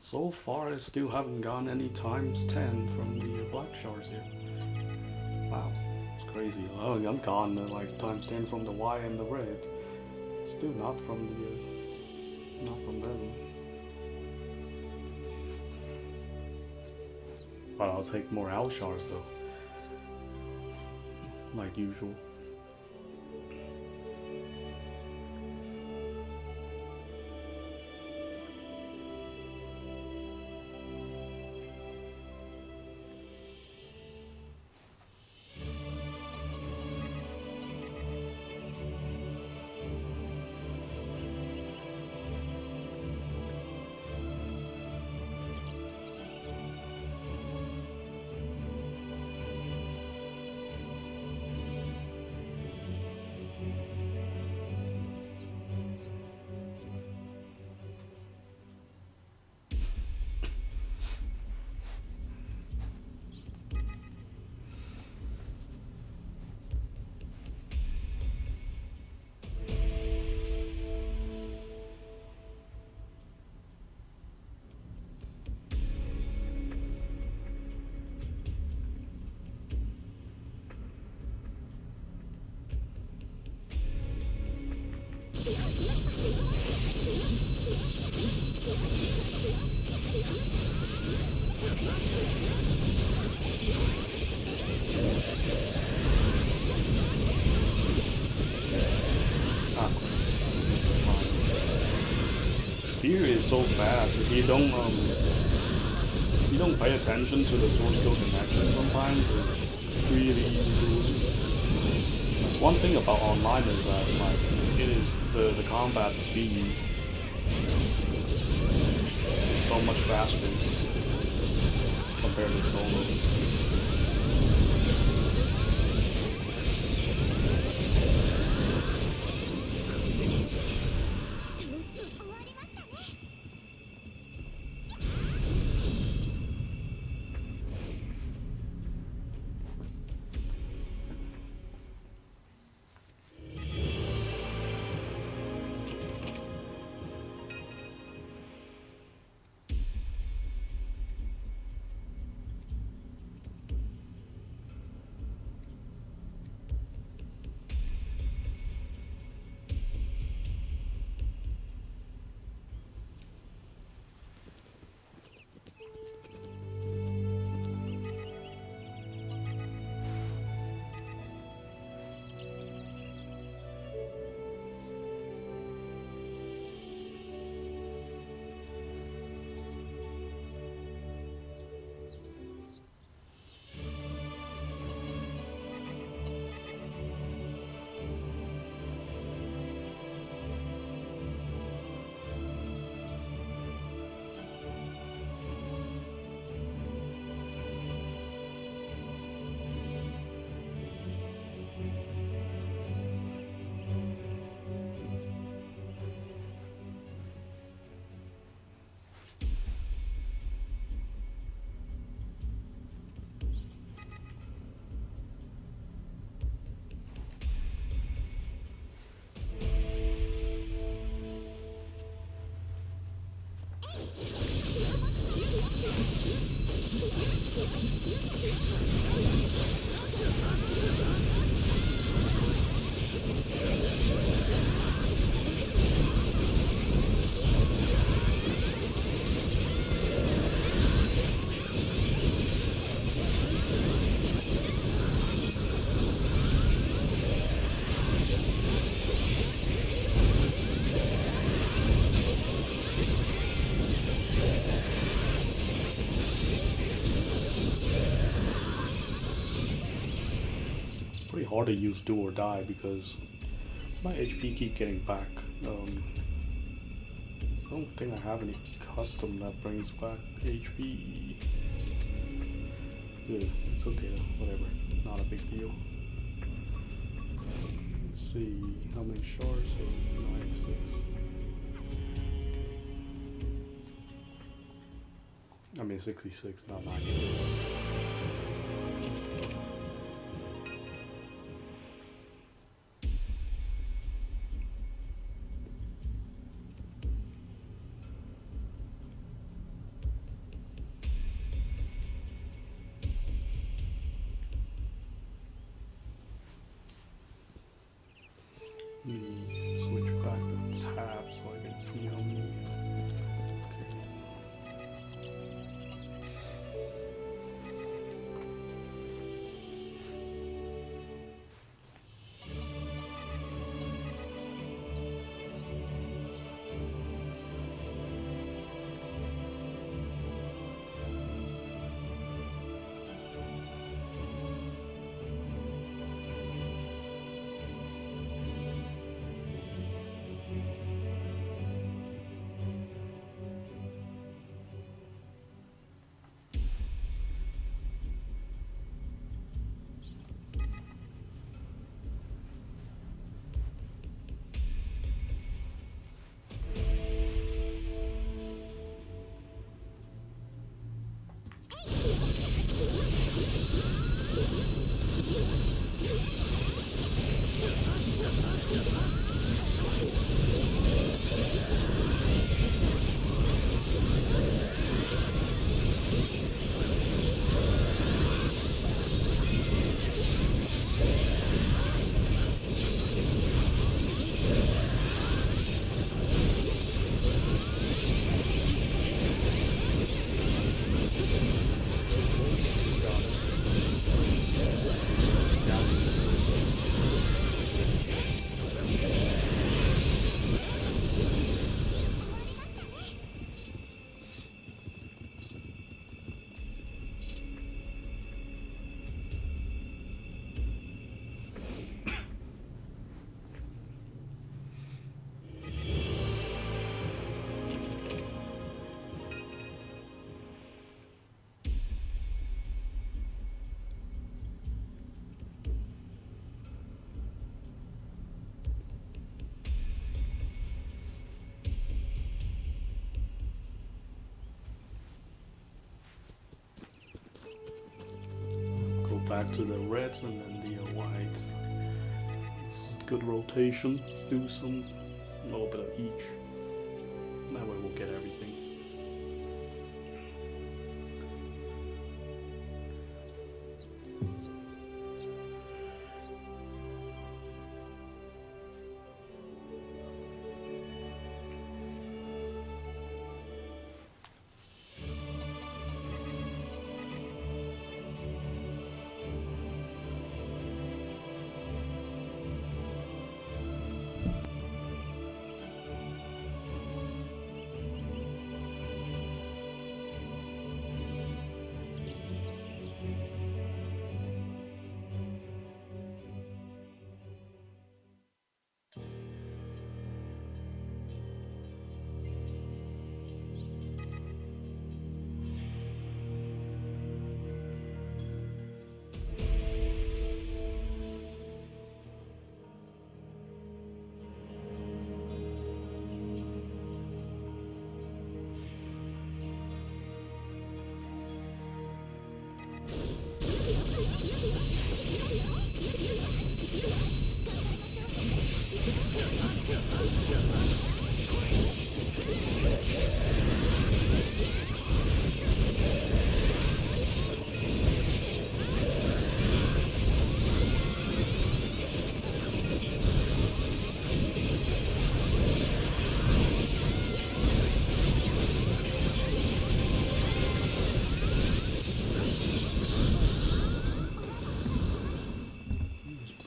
So far, I still haven't gotten any times 10 from the black shards yet. Wow, it's crazy. Oh, I've gotten like times 10 from the white and the red. Still not from the, not from them. But I'll take more owl shards though, like usual. Spear is so fast. If you don't pay attention to the source code connection, sometimes it's really easy to lose. That's one thing about online is that like it is the combat speed is so much faster compared to solo. Hard to use do or die because my HP keep getting back. I don't think I have any custom that brings back HP. Good, it's okay though, whatever, not a big deal. Let's see, how many shards? 96. I mean 66, not 96. Let me switch back the tab so I can see how many. Back to the reds and then the whites. Good rotation. Let's do some a little bit of each. That way we'll get everything.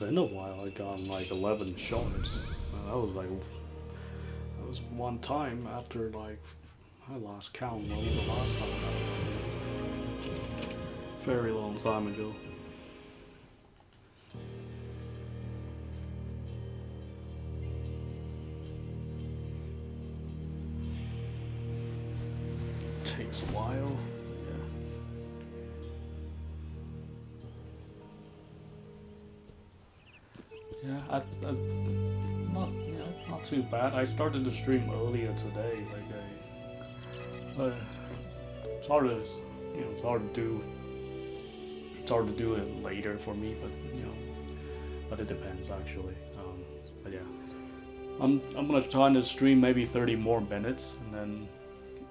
In a while I got like 11 shards. That was one time after like I lost count. What was the last time I got it? Very long time ago. Takes a while. Yeah, not too bad. I started the stream earlier today. It's hard to, it's hard to do it later for me. But it depends actually. But yeah, I'm gonna try to stream maybe 30 more minutes and then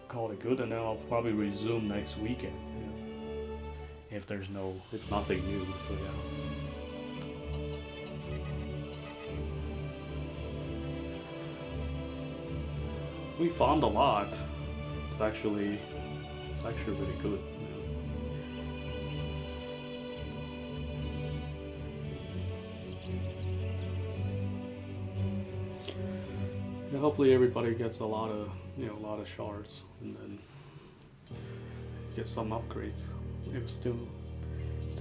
call it good, and then I'll probably resume next weekend. If nothing new. So yeah. we found a lot. It's actually really good. Yeah, hopefully everybody gets a lot of shards and then get some upgrades if still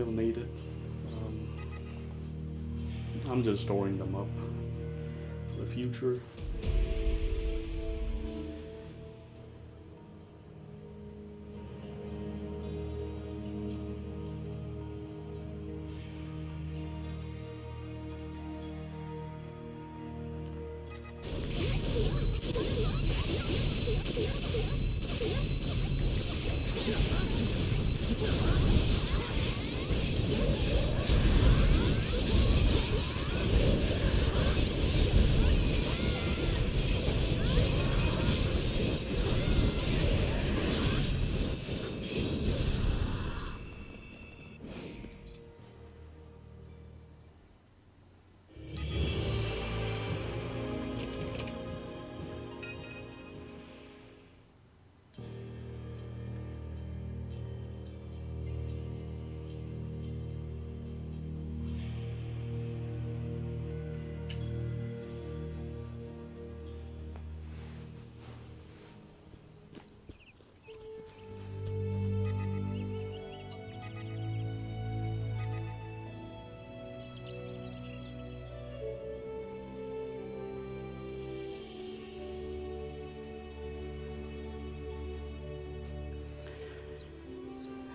needed. I'm just storing them up for the future.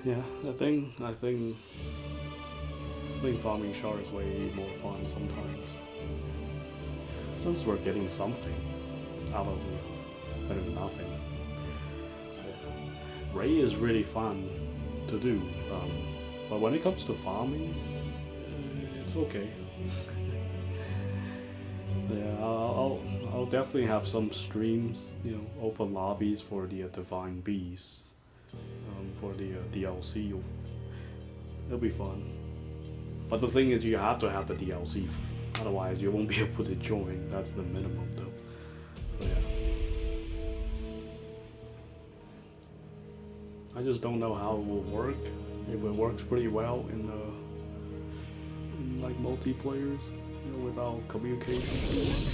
Yeah, I think farming shard is way more fun sometimes. Since we're getting something out of nothing. So yeah. Ray is really fun to do, but when it comes to farming, it's okay. Yeah, I'll definitely have some streams, open lobbies for the divine beasts. For the DLC, it'll be fun. But the thing is, you have to have the DLC, otherwise you won't be able to join. That's the minimum, though. So yeah, I just don't know how it will work. If it works pretty well in like multiplayers, without communication too much.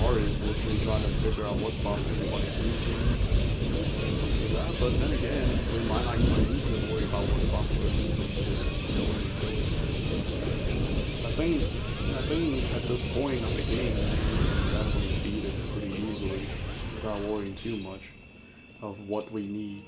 One is literally trying to figure out what buff everybody's using. So that, but then again, we might not even need to worry about what buff we're using. Just go and do it. I think at this point of the game, we can definitely beat it pretty easily without worrying too much of what we need.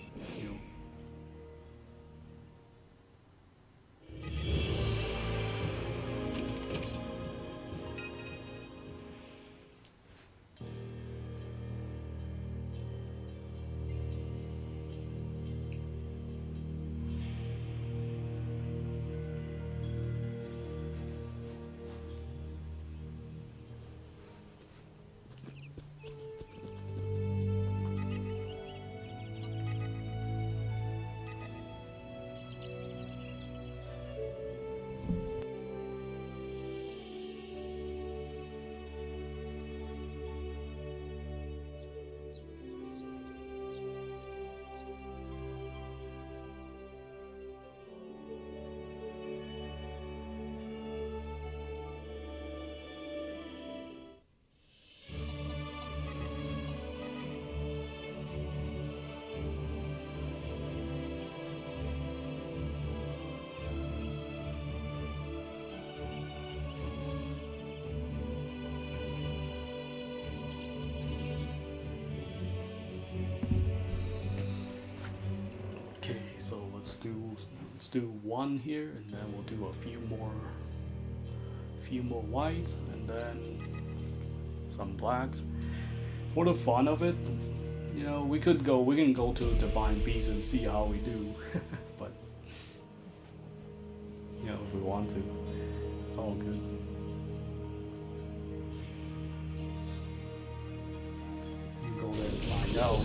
Let's do one here, and then we'll do a few more whites, and then some blacks. For the fun of it, we can go to Divine Beast and see how we do. But if we want to, it's all good. We'll go there and find out.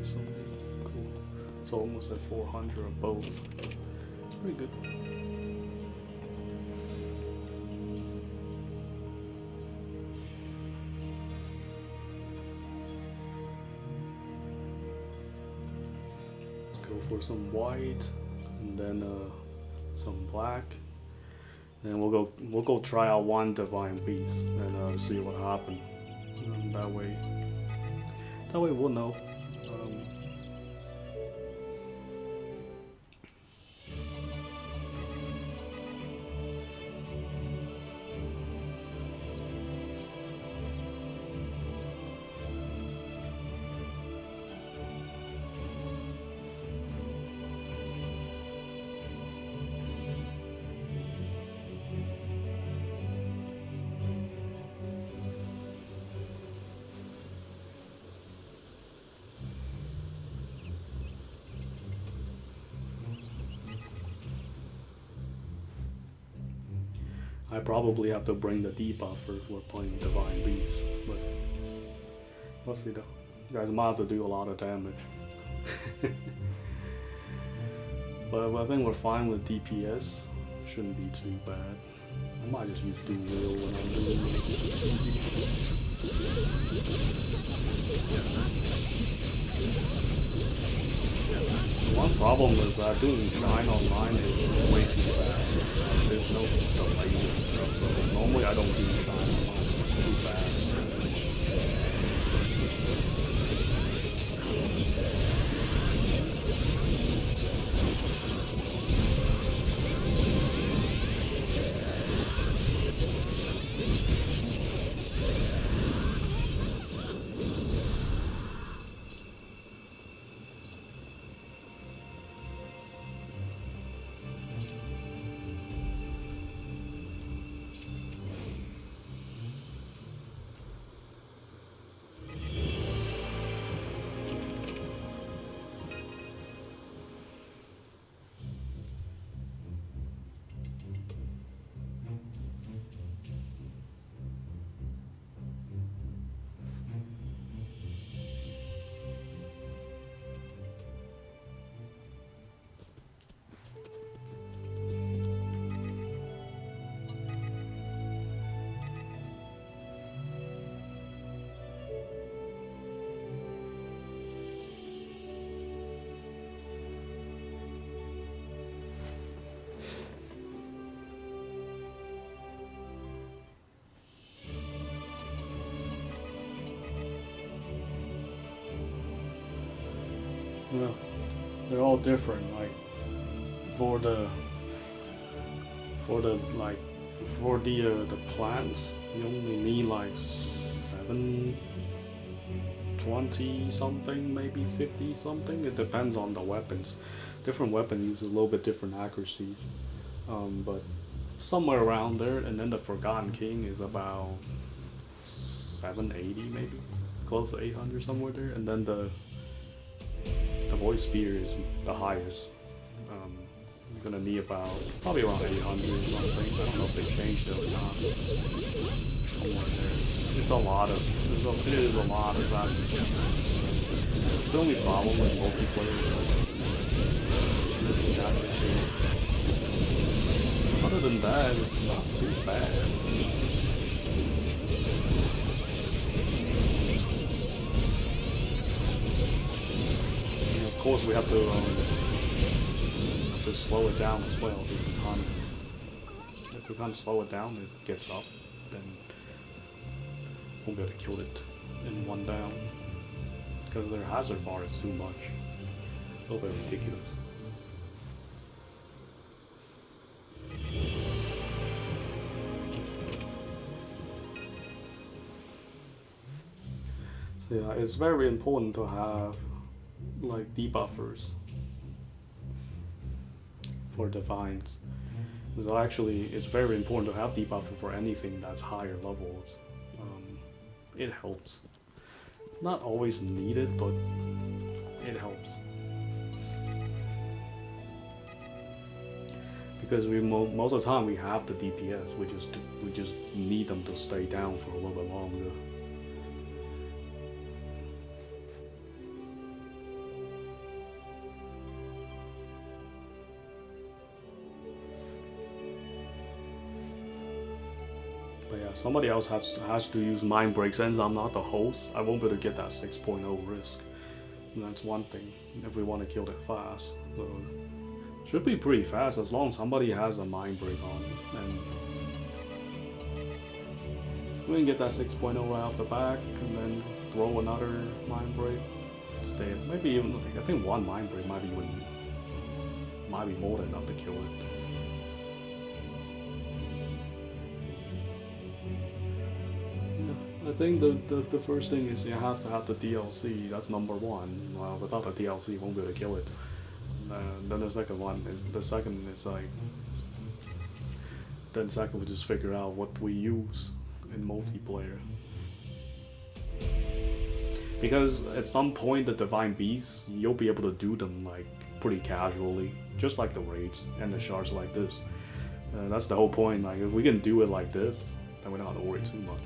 So cool. So almost at 400 of both. It's pretty good. Let's go for some white, and then some black. And we'll go try out one divine beast and see what happens. That way we'll know. I probably have to bring the debuffer if we're playing Divine Beast, but we'll see though. You guys might have to do a lot of damage. But I think we're fine with DPS. Shouldn't be too bad. I might just use dual wheel when I'm doing One problem is that doing Shine online is way too fast. There's no delays and stuff, so normally I don't do Shine online. It's too fast. Yeah, they're all different. Like for the plants, you only need like 720 something, maybe 50 something. It depends on the weapons. Different weapons use a little bit different accuracies, but somewhere around there. And then the Forgotten King is about 780 maybe, close to 800 somewhere there. And then the Void Spear is the highest. You're gonna need probably around 800 or something. I don't know if they changed it or not. Somewhere there. It is a lot of accuracy. It's the only problem with multiplayer is missing accuracy. Other than that, it's not too bad. Of course, we have to slow it down as well. If we can't slow it down, it gets up, then we'll be able to kill it in one down. Because their hazard bar is too much. It's a little bit ridiculous. So yeah, it's very important to have like debuffers for divines. So actually, it's very important to have debuffer for anything that's higher levels. It helps. Not always needed, but it helps. Because most of the time we have the DPS, we just need them to stay down for a little bit longer. somebody else has to use Mind Break. Since I'm not the host, I won't be able to get that 6.0 risk. And that's one thing if we want to kill it fast. So should be pretty fast as long as somebody has a Mind Break on it. And we can get that 6.0 right off the back and then throw another Mind Break. Stay. Maybe even, like, I think one Mind Break might be more than enough to kill it. I think the first thing is you have to have the DLC. That's number one. Well, without the DLC, you won't be able to kill it. Then the second one is like. Then second, we just figure out what we use in multiplayer. Because at some point, the Divine Beasts, you'll be able to do them like pretty casually, just like the raids and the shards like this. That's the whole point. Like if we can do it like this, then we don't have to worry too much.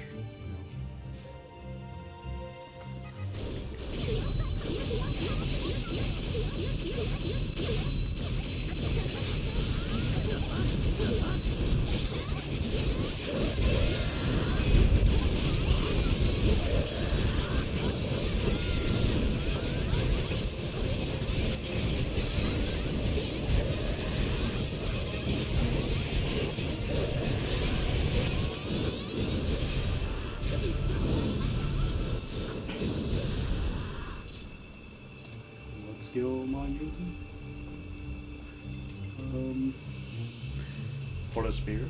Skill am I using? For the spear,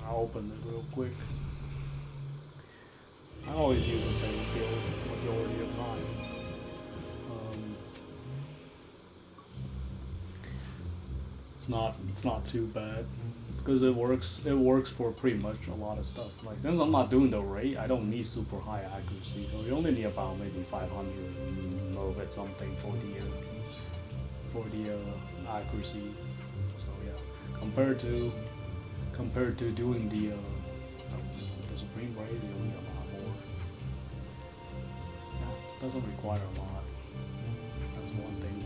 I'll open it real quick. I always use the same skills the majority of the time. It's not too bad because it works for pretty much a lot of stuff. Like since I'm not doing the raid, I don't need super high accuracy, so you only need about maybe 500 and a little bit something for the accuracy. So yeah, compared to doing the Supreme Raid, you need a lot more. Yeah, doesn't require a lot. That's one thing.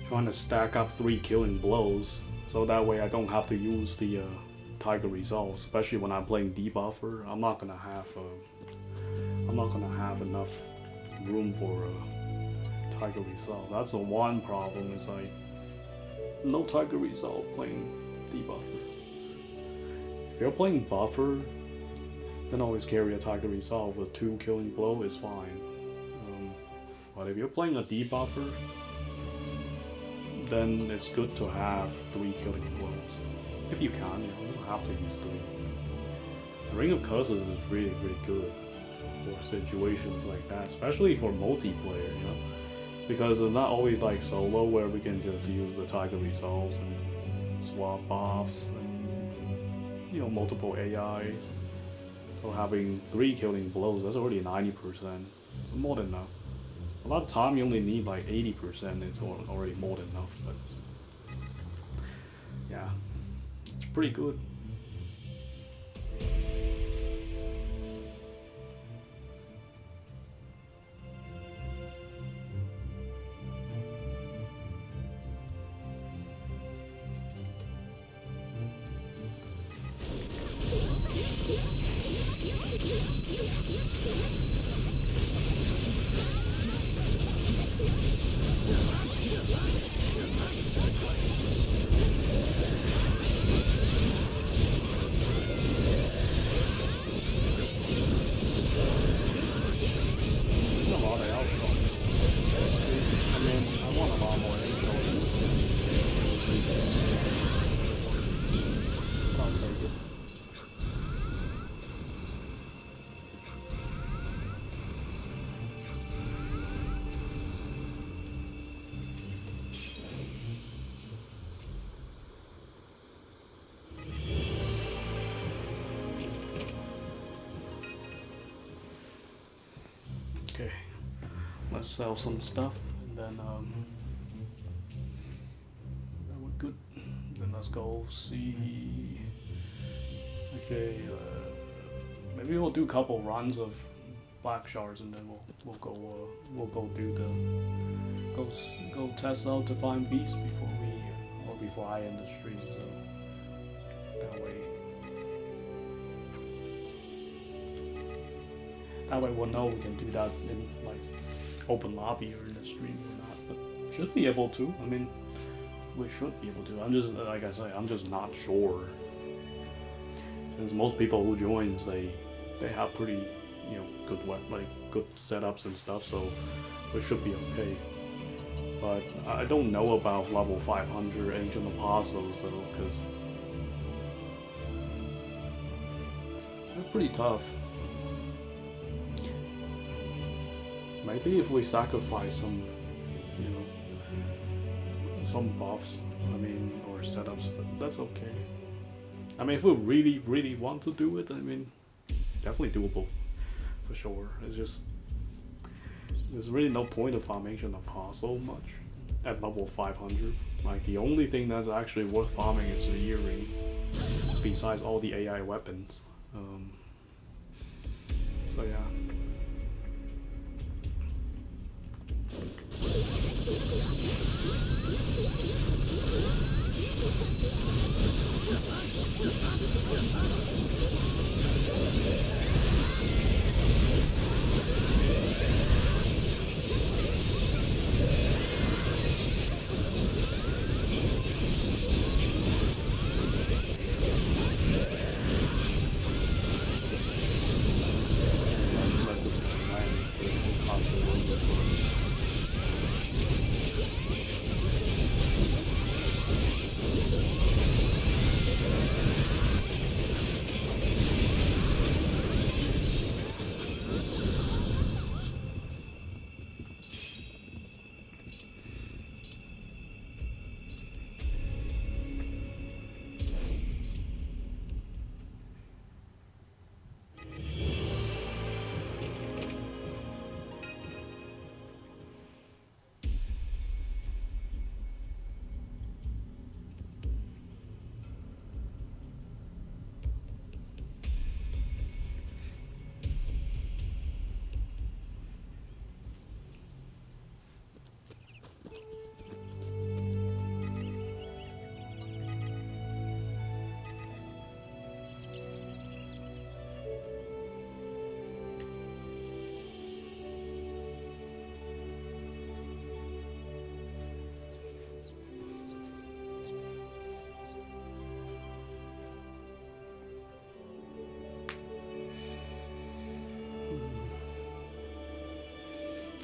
Trying to stack up 3 killing blows, so that way I don't have to use the Tiger Resolve, especially when I'm playing debuffer. I'm not gonna have enough room for Tiger Resolve. That's the one problem. It's like no Tiger Resolve playing debuffer. If you're playing buffer, then always carry a Tiger Resolve with 2 killing blow is fine. But if you're playing a debuffer, then it's good to have 3 killing blows. If you can, you don't have to use 3. The Ring of Curses is really, really good for situations like that, especially for multiplayer, you know? Because it's not always like solo where we can just use the Tiger Resolves and swap buffs and, you know, multiple AIs. So having 3 killing blows, that's already 90%. More than enough. A lot of time you only need like 80%, it's already more than enough, but yeah, it's pretty good. Okay, let's sell some stuff, and then we're good. Then let's go see. Okay, maybe we'll do a couple runs of black shards, and then we'll go do the go test out to find beasts before I end the stream. So that way we'll know we can do that in like open lobby or in the stream or not. But should be able to. I mean, we should be able to. I'm just like I say, I'm just not sure. Because most people who joins, they have pretty, you know, good setups and stuff, so it should be okay. But I don't know about level 500 Ancient Apostles though, because they're pretty tough. Maybe if we sacrifice some, you know, some buffs, I mean, or setups, but that's okay. I mean, if we really want to do it, I mean, definitely doable, for sure. It's just, there's really no point of farming Ancient Apostle much at level 500. Like, the only thing that's actually worth farming is the earring, besides all the AI weapons. So yeah.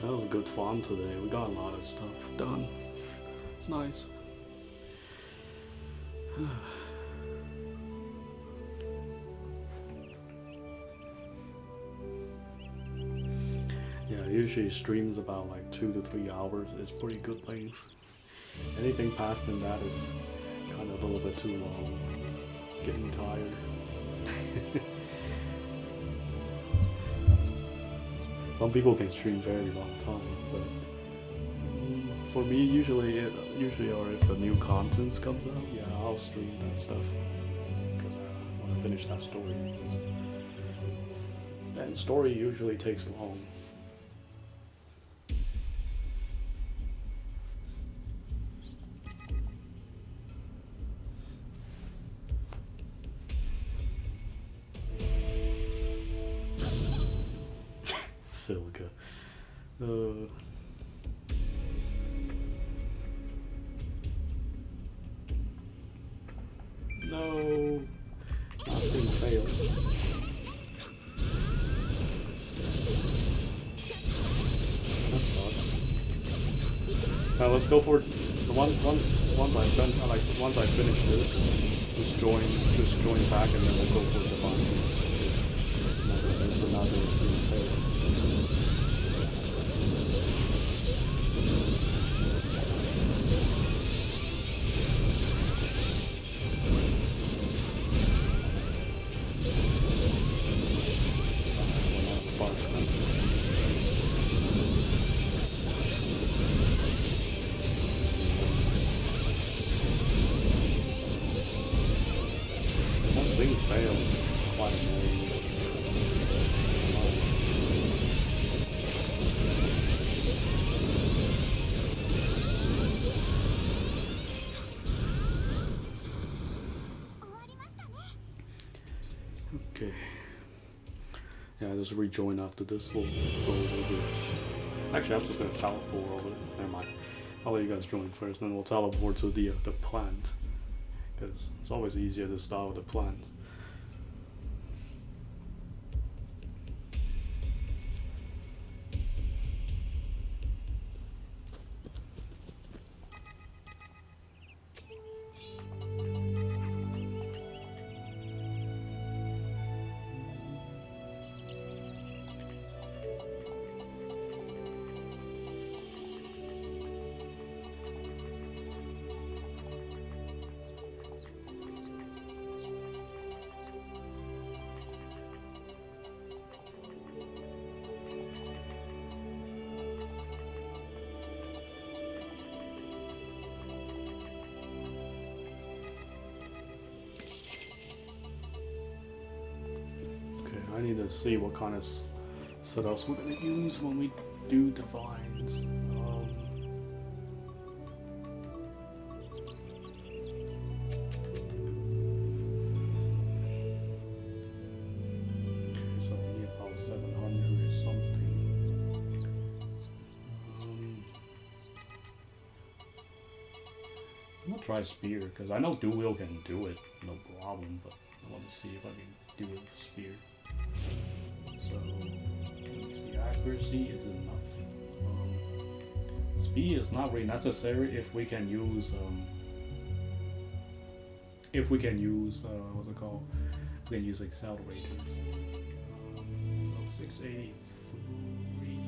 That was a good fun today. We got a lot of stuff done. It's nice. Yeah, usually streams about like 2 to 3 hours. It's pretty good length. Anything past than that is kind of a little bit too long. Getting tired. Some people can stream very long time, but for me, usually or if the new content comes out, yeah, I'll stream that stuff because I want to finish that story. And story usually takes long. Silica. No, nothing failed. That sucks. Now let's go for the once I've done once I finish this, just join back and then we'll go for divine beast. There's another scene fail. That scene fails quite annoying. Okay. Yeah, just rejoin after this. We'll go over. Actually, I'm just gonna teleport over. Never mind. I'll let you guys join first, then we'll teleport to the plant. Because it's always easier to start with the plant. I need to see what kind of setups we're gonna use when we do divines. Okay, so we need about 700 or something. I'm gonna try spear because I know dual wheel can do it, no problem. But I want to see if I can do it with spear. So, let's see, accuracy is enough. Speed is not really necessary if we can use, what's it called? We can use accelerators. 683,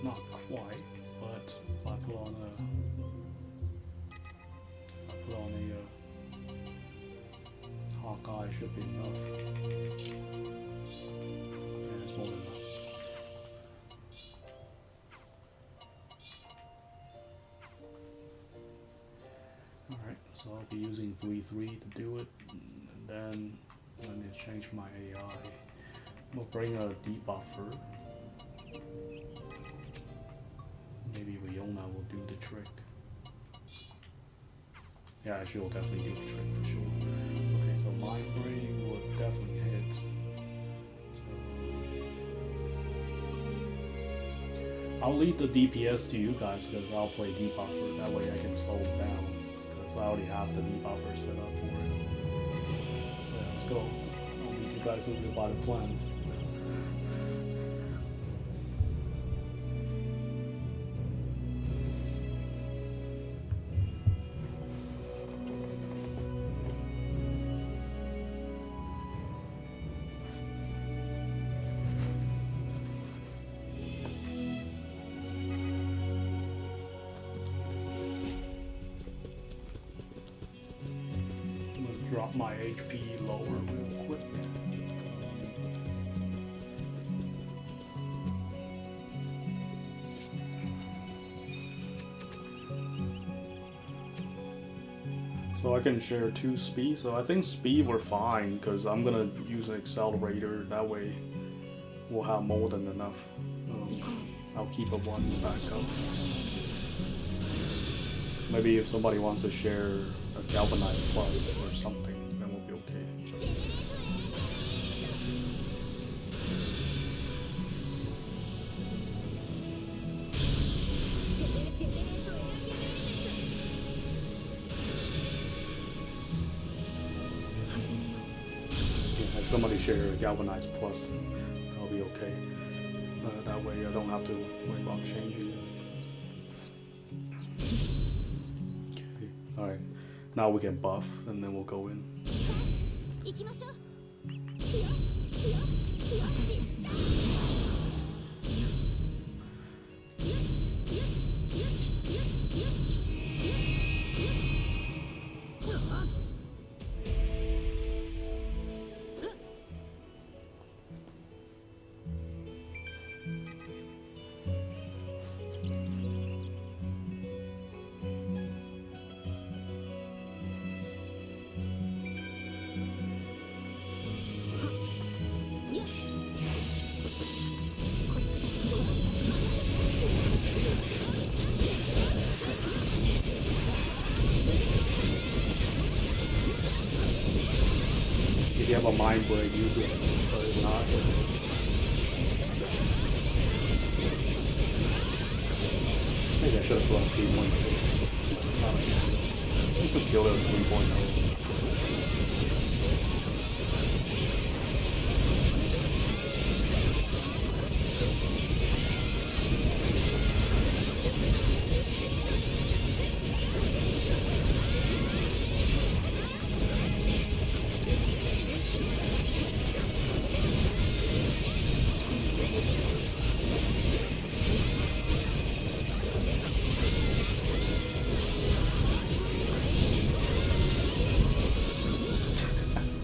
not quite, but if I put on a Hawkeye, should be enough. Yeah, it's more than enough. Alright, so I'll be using 3-3 to do it, and then I need to change my AI. We'll bring a debuffer. Maybe Riona will do the trick. Yeah, she will definitely do the trick for sure. Okay, so Mind Brain will definitely hit. So I'll leave the DPS to you guys because I'll play debuffer. That way I can slow it down because I already have the debuffer set up for it. Yeah, let's go. I'll leave you guys with by the plans. Drop my HP lower real quick. So I can share 2 speed. So I think speed we're fine because I'm gonna use an accelerator. That way we'll have more than enough. I'll keep a 1 backup. Maybe if somebody wants to share a galvanized plus or something, then we'll be okay. Yeah, if somebody share a galvanized plus, that'll be okay. That way I don't have to worry about changing it. Alright, now we can buff, and then we'll go in. If you have a mind break, use it. But if not, it's okay. Maybe I should have thrown 3.6. Not a big deal. Just to kill it with 3.0.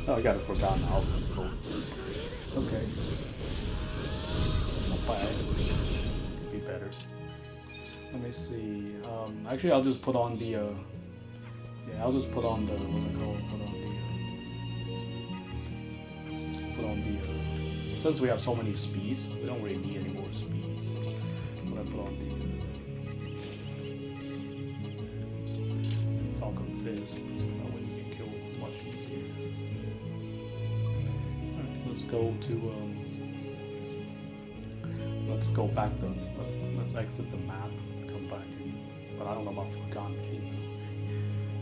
Oh, I got a forgotten alpha code. Okay. Not bad. Could be better. Let me see. Actually, I'll just put on the. Yeah, I'll just put on the. What's it called? Put on the. Since we have so many speeds, we don't really need any more speeds. I'm gonna put on the. Falcon Fist. So that way we can kill much easier. Let's go to let's go back to let's exit the map and come back in. But I don't know about Forgotten Kingdom.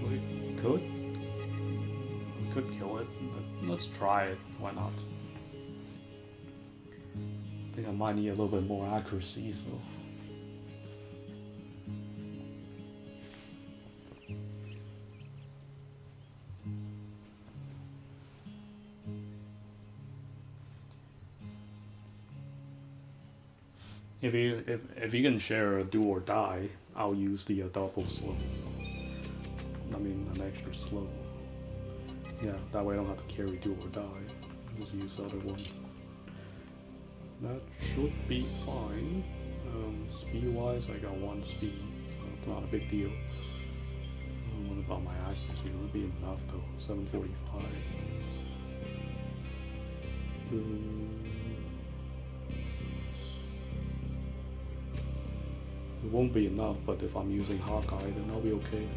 We could kill it, but let's try it. Why not? I think I might need a little bit more accuracy, so if you can share a do or die, I'll use the double slow. I mean an extra slow. Yeah, that way I don't have to carry do or die. Just use the other one. That should be fine. Speed wise, I got 1 speed, so it's not a big deal. What about my accuracy? It would be enough though. 745. It won't be enough, but if I'm using Hawkeye, then I'll be okay.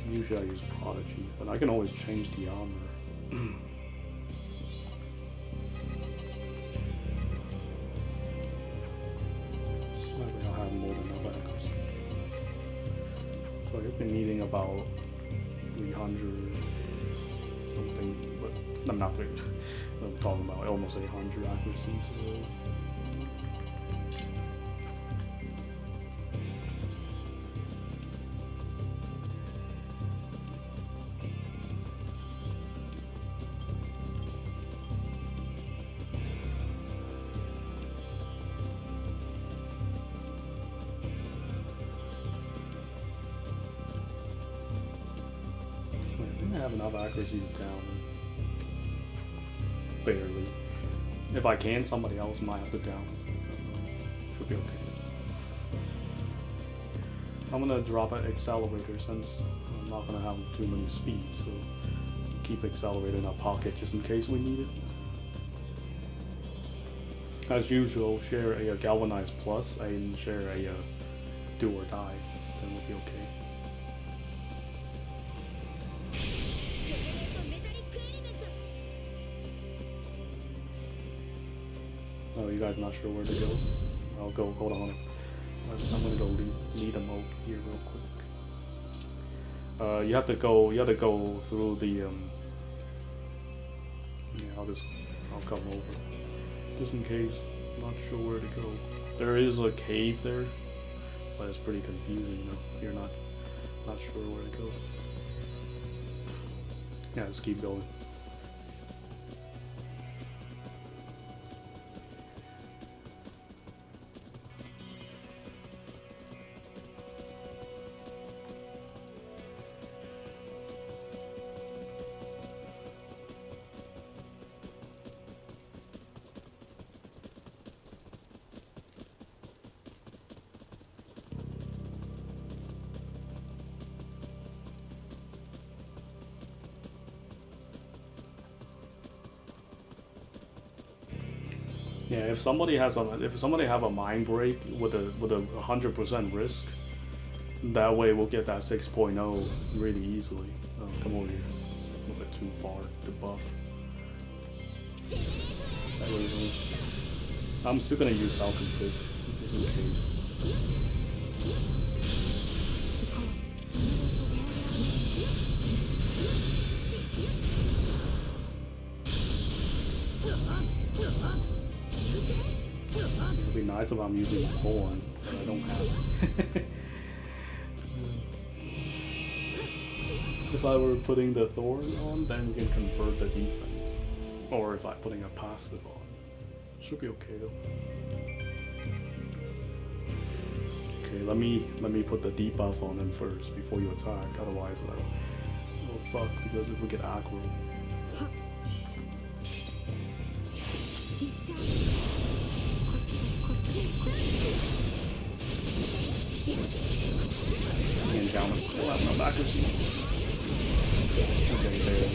Usually I use Prodigy, but I can always change the armor. I'll have more than enough accuracy. So I've been needing about 300 something, but I'm not 300. I'm talking about almost 800 accuracy. So. I have enough accuracy to down barely. If I can, somebody else might have to down. Should be okay. I'm gonna drop an accelerator since I'm not gonna have too many speeds, so keep accelerator in our pocket just in case we need it. As usual, share a galvanized plus and share a do or die, then we'll be okay. Oh, you guys not sure where to go? I'll go, hold on. I'm gonna go lead a mode here real quick. You have to go through the, yeah, I'll come over. Just in case, not sure where to go. There is a cave there, but it's pretty confusing though, if you're not sure where to go. Yeah, just keep going. Yeah, if somebody have a mind break with a 100% risk, that way we'll get that 6.0 really easily. Come over here. little bit too far to buff. That way, I'm still gonna use Falcon Fist, just in case. It'd be nice if I'm using Thorn, but I don't have it. If I were putting the Thorn on, then we can convert the defense. Or if I'm putting a passive on. Should be okay though. Okay, let me put the debuff on him first before you attack, otherwise it'll suck because if we get aggro. Can't down him. Oh, that's not back machine. Okay, there.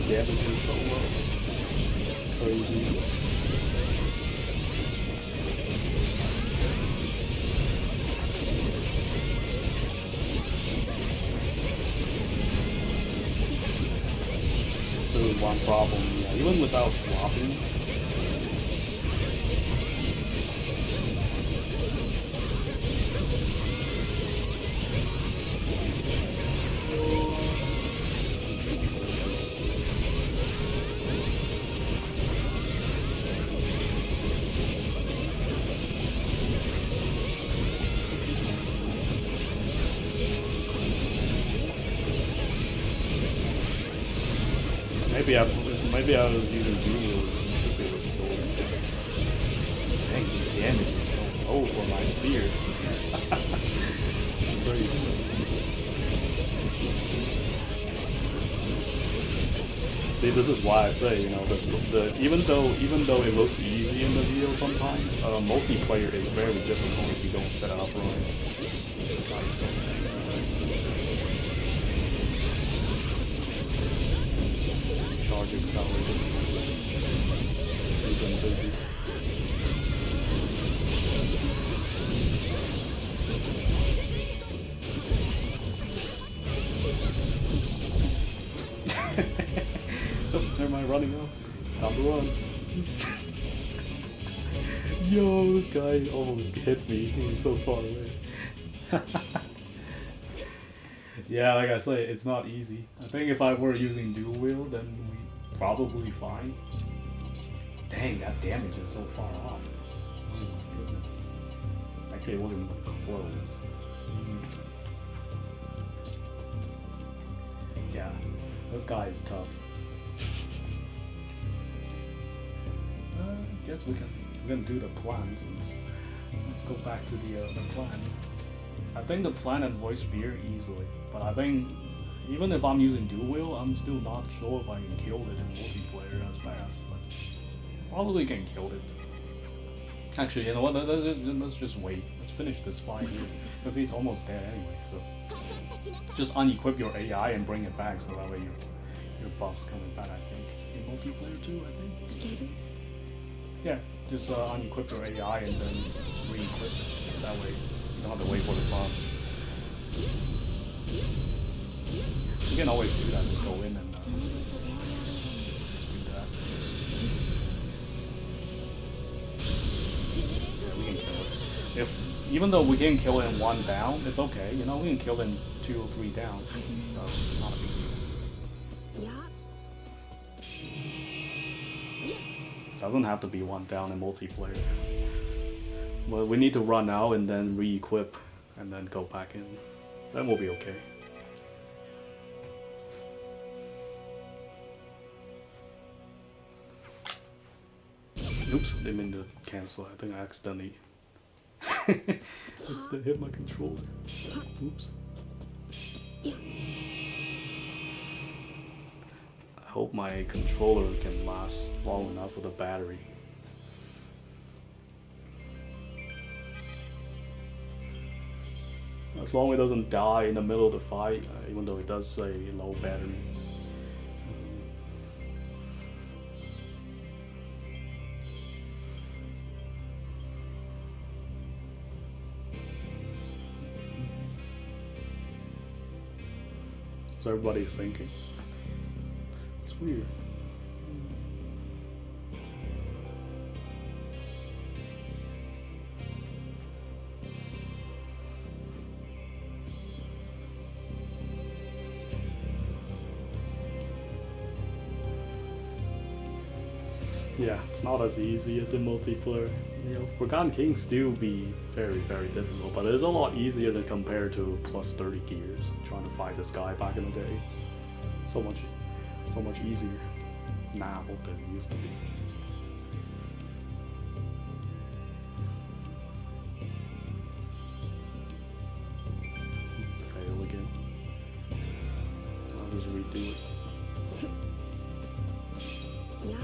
Damage is so low. It's crazy. One problem, yeah, even without swapping. Maybe I was using dual, should be able to kill him. Dang, the damage is so low for my spear. It's crazy. See, this is why I say, you know, even though it looks easy in the video sometimes, multiplayer is very difficult if you don't set it up right. This guy is so tanky. Charge accelerated. Keep them busy. Oh, never mind, running off. Time to run. Yo, this guy almost hit me. He was so far away. Yeah, like I say, it's not easy. I think if I were using dual wield, then we'd probably fine. Dang, that damage is so far off. Oh my goodness. Actually, it wasn't even close. Yeah, this guy is tough. I guess we're gonna do the plans. Let's go back to the plans. I think the plan and voice spear easily, but I think even if I'm using dual wield, I'm still not sure if I can kill it in multiplayer as fast. But probably can kill it. Actually, you know what? Let's just wait. Let's finish this fight here because he's almost dead anyway. So just unequip your AI and bring it back, so that way your buff's coming back. I think in multiplayer too. I think. Yeah, just unequip your AI and then re-equip it. That way. You don't have to wait for the buffs. You can always do that, just go in and just do that. Yeah, we can kill it. Even though we can kill it in 1 down, it's okay. You know, we can kill it in 2 or 3 downs. So, not a big deal. Doesn't have to be 1 down in multiplayer. Well, we need to run out and then re-equip and then go back in. Then we'll be okay. Oops, didn't mean to cancel. I think I accidentally hit my controller. Oops. I hope my controller can last long enough with the battery. As long as it doesn't die in the middle of the fight, even though it does say low battery. So everybody's thinking. It's weird. Yeah, it's not as easy as in multiplayer. You know, Forgotten Kings still be very, very difficult, but it's a lot easier than compared to plus 30 gears trying to fight this guy back in the day. So much easier now than it used to be. Fail again. I'll just redo it. Yeah.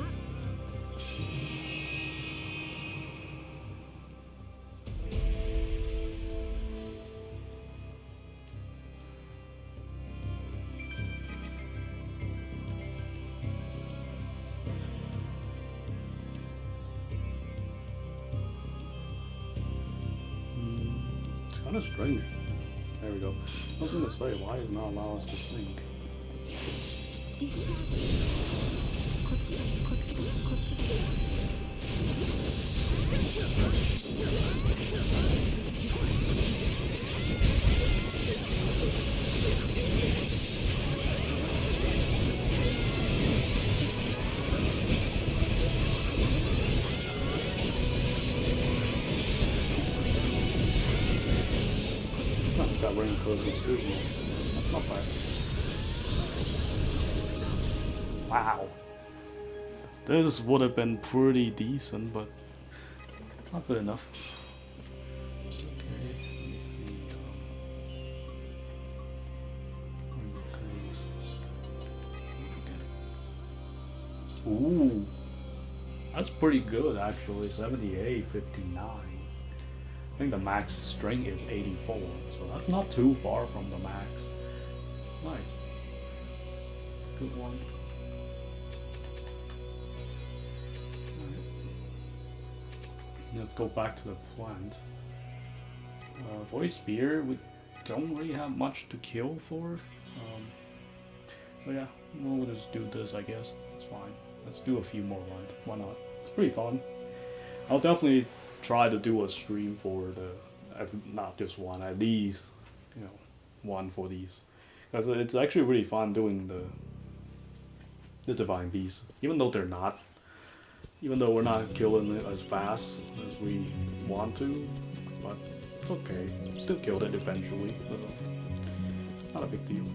It's kind of strange. There we go. I was gonna say, why is it not allowing us to sync? Oh, got ring closes too. That's not bad. Wow. This would have been pretty decent, but it's not good enough. Okay, let me see. Ooh, that's pretty good actually. 78, 59. I think the max string is 84, so that's not too far from the max. Nice. Good one. Let's go back to the plant. Voice Spear, we don't really have much to kill for. So yeah, we'll just do this, I guess. It's fine. Let's do a few more runs. Why not? It's pretty fun. I'll definitely try to do a stream for not just one, at least, you know, one for these. Because it's actually really fun doing the Divine Beasts. Even though we're not killing it as fast as we want to, but it's okay. Still killed it eventually, so not a big deal.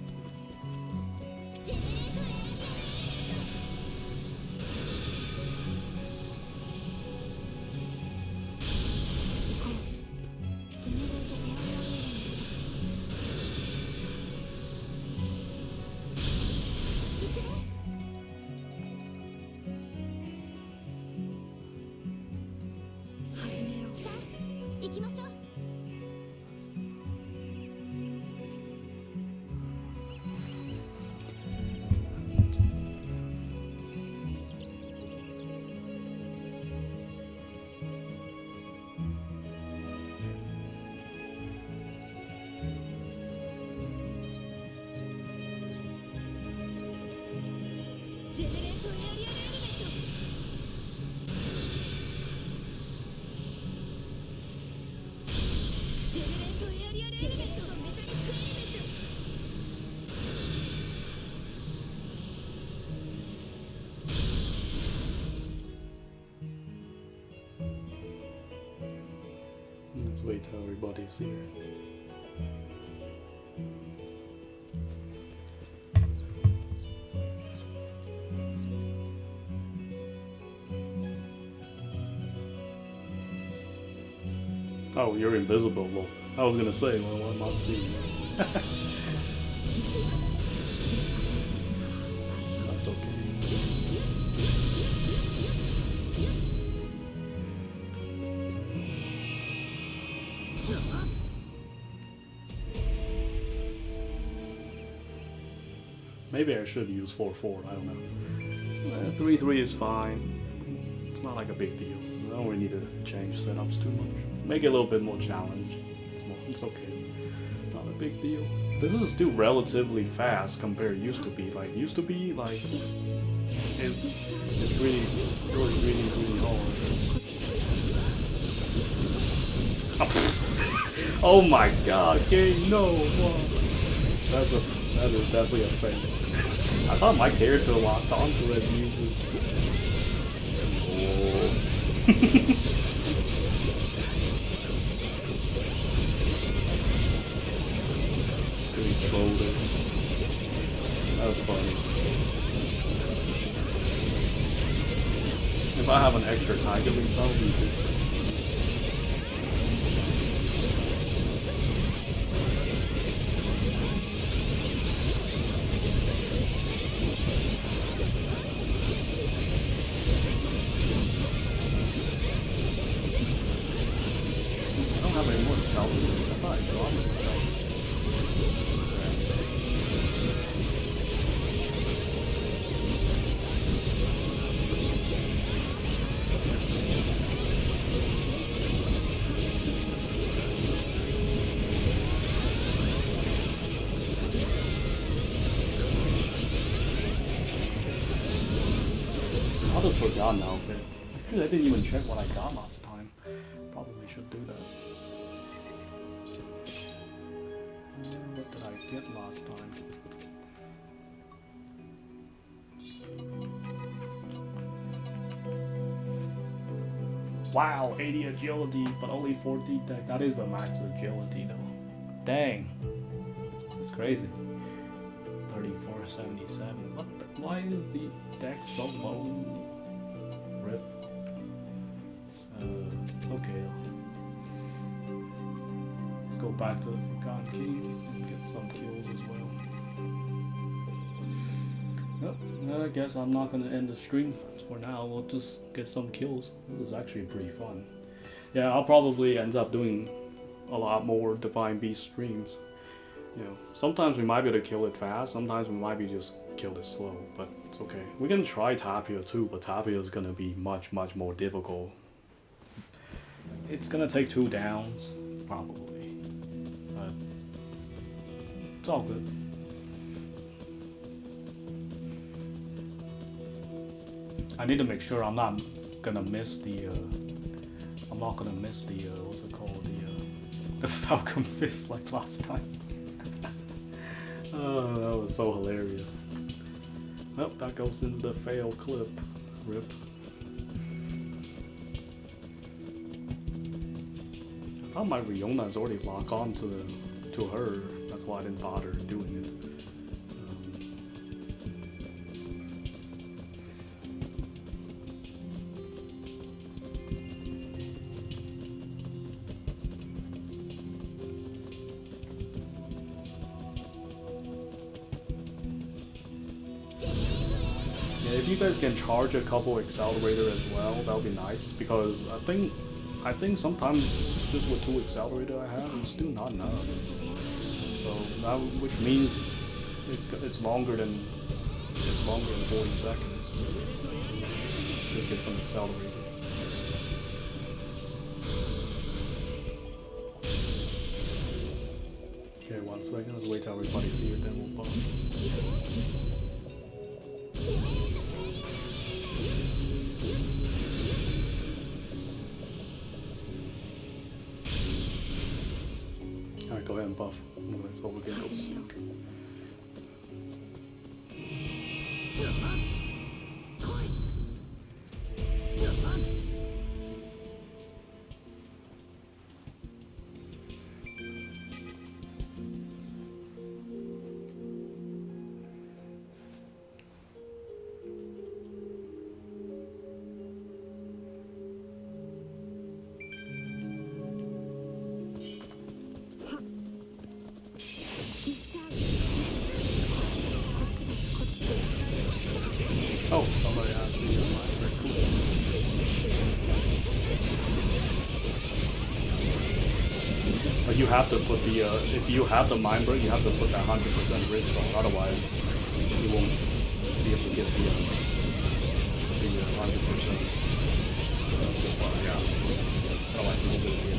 Let's wait till everybody's here. Oh, you're invisible. Well, I was gonna say, well, I'm not seeing you. That's okay. Maybe I should use 4-4, I don't know. 3-3 is fine. It's not like a big deal. I don't really need to change setups too much. Make it a little bit more challenge. It's okay. Not a big deal. This is still relatively fast compared to used to be. Like it's really hard. Oh my god, game, no! That is definitely a fail. I thought my character locked onto it music. Oh. Really trolled it. That was funny. If I have an extra tiger lease, I'll be different. I forgot an outfit. Actually, I didn't even check what I got last time. Probably should do that. What did I get last time? Wow, 80 agility, but only 40 deck. That is the max agility though. Dang. That's crazy. 3477. What the, why is the deck so low? Rip. Okay. Let's go back to the Forgotten King and get some kills as well. Well, I guess I'm not gonna end the stream for now. We'll just get some kills. This is actually pretty fun. Yeah, I'll probably end up doing a lot more Divine Beast streams. You know, sometimes we might be able to kill it fast, sometimes we might be just kill it slow, but it's okay. We can try Tapia too, but Tapia is gonna be much more difficult. It's gonna take 2 downs, probably, but it's all good. I need to make sure I'm not gonna miss the what's it called, the Falcon Fist like last time. Oh, that was so hilarious. Well, that goes into the fail clip. Rip. I thought my Riona's already locked on to her. That's why I didn't bother doing it. If you guys can charge a couple accelerator as well, that would be nice, because I think sometimes just with 2 accelerator I have, it's still not enough. So that, which means it's longer than 40 seconds. Let's go get some accelerators. Okay, 1 second. Let's wait till everybody's here, then we'll buff. Alright, go ahead and buff. Let's over get those sick. Oh, somebody asked me on mine. Very cool. But you have to put the, if you have the mind break, you have to put that 100% risk on, otherwise you won't be able to get the 100%. But yeah, I like a little bit of the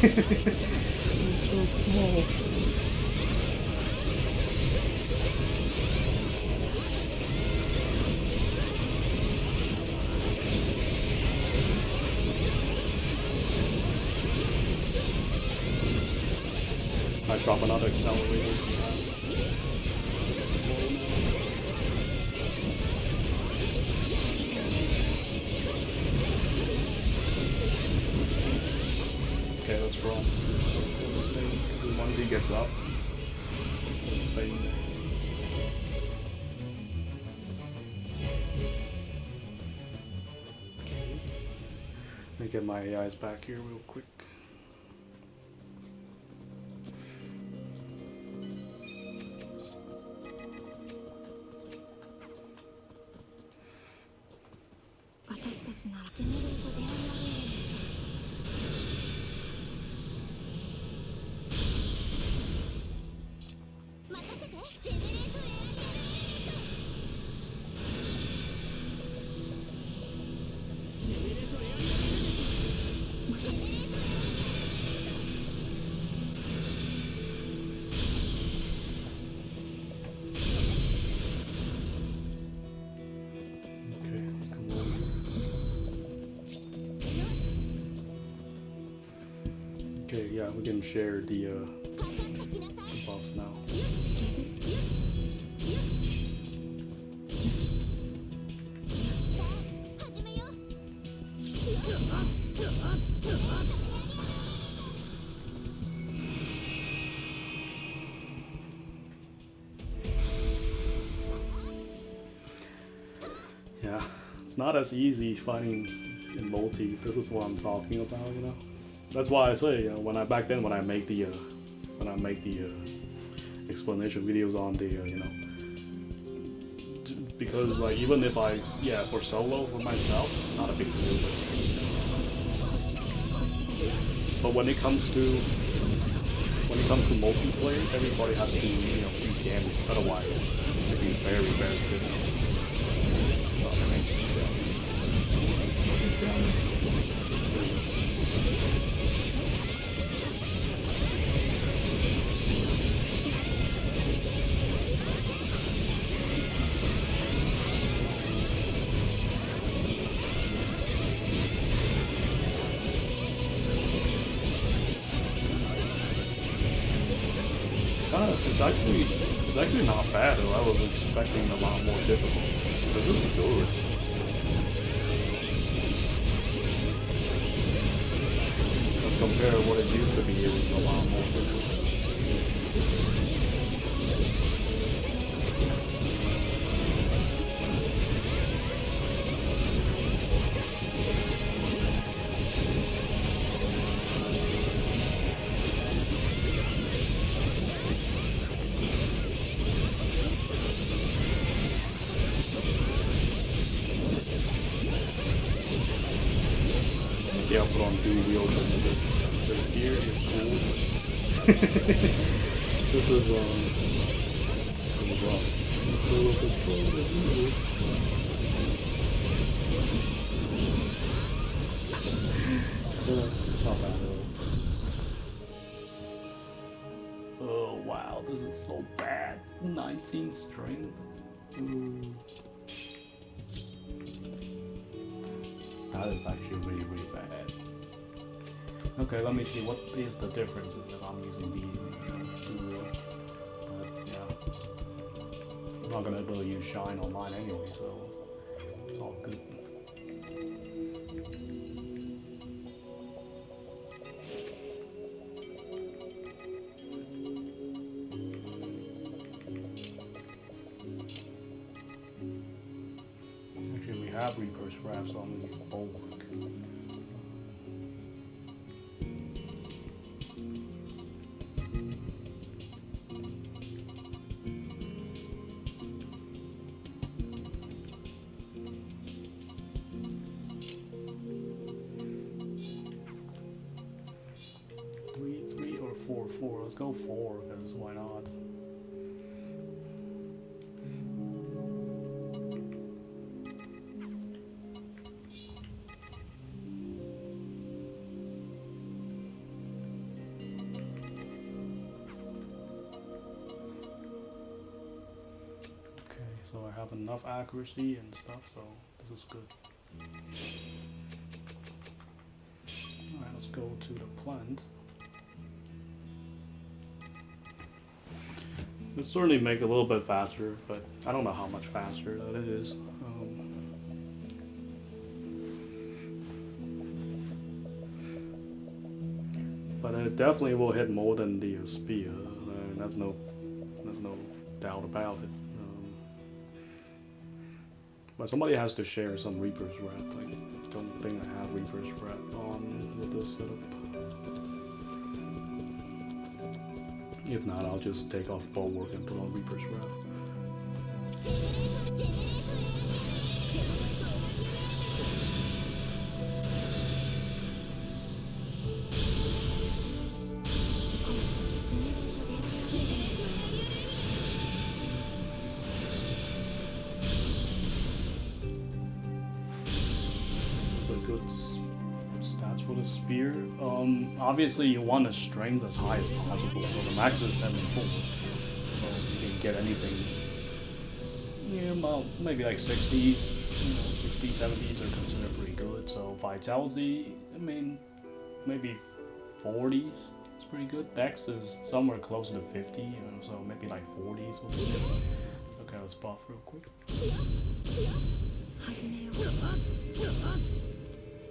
it's so small. I drop another accelerator. It's a bit slow now. Okay, let's run. Let's stay. Once he gets up, let's stay in there. Okay. Let me get my eyes back here real quick. Okay, yeah, we can share the buffs now. Yeah, it's not as easy fighting in multi. This is what I'm talking about, you know. That's why I say, when I make the explanation videos on the because like even if for solo for myself, not a big deal. But when it comes to multiplayer, everybody has to do few damage. Otherwise, it'd be very difficult. It's actually not bad though. I was expecting a lot more difficult. This is good. As compared to what it used to be, it was a lot more difficult. Yeah, I'll put on dual wheel. This gear is cool. This is rough. A little bit slower than usual. It's not bad though. Oh wow, this is so bad. 19 strength. Ooh. That is actually really bad. Okay, let me see what is the difference if I'm using the two wheel. But yeah. not gonna be able to use Shine on mine anyway, so it's all good. Actually, we have Reaper's Wrath, so I'm gonna use Bulwark. Three or four. Let's go 4, because why not? Okay, so I have enough accuracy and stuff, so this is good. Alright, let's go to the plant. It'll certainly make it a little bit faster, but I don't know how much faster that it is. But it definitely will hit more than the spear. There's no doubt about it. But somebody has to share some Reaper's Wrath. I don't think I have Reaper's Wrath on with this setup. If not, I'll just take off Bulwark and put on Reaper's Wrath. Stats for the spear. Obviously you want the strength as high as possible, so the max is 74. So you can get anything, well, maybe like 60s, 60s, 70s are considered pretty good. So vitality, I mean, maybe 40s is pretty good. Dex is somewhere closer to 50, so maybe like 40s would be good. Okay, let's buff real quick.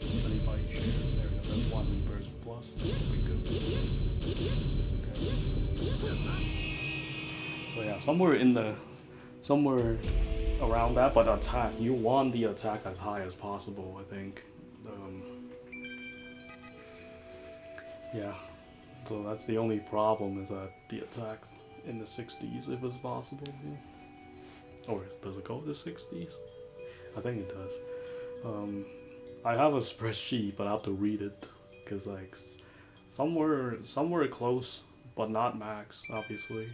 Anybody share? There we go. That's 1 Reaper's plus. That's pretty good. Okay. So yeah, somewhere around that, but attack. You want the attack as high as possible, I think. Yeah. So that's the only problem, is that the attack in the 60s, if it's possible. Yeah. Or does it go to the 60s? I think it does. I have a spreadsheet, but I have to read it, because like somewhere close, but not max. Obviously,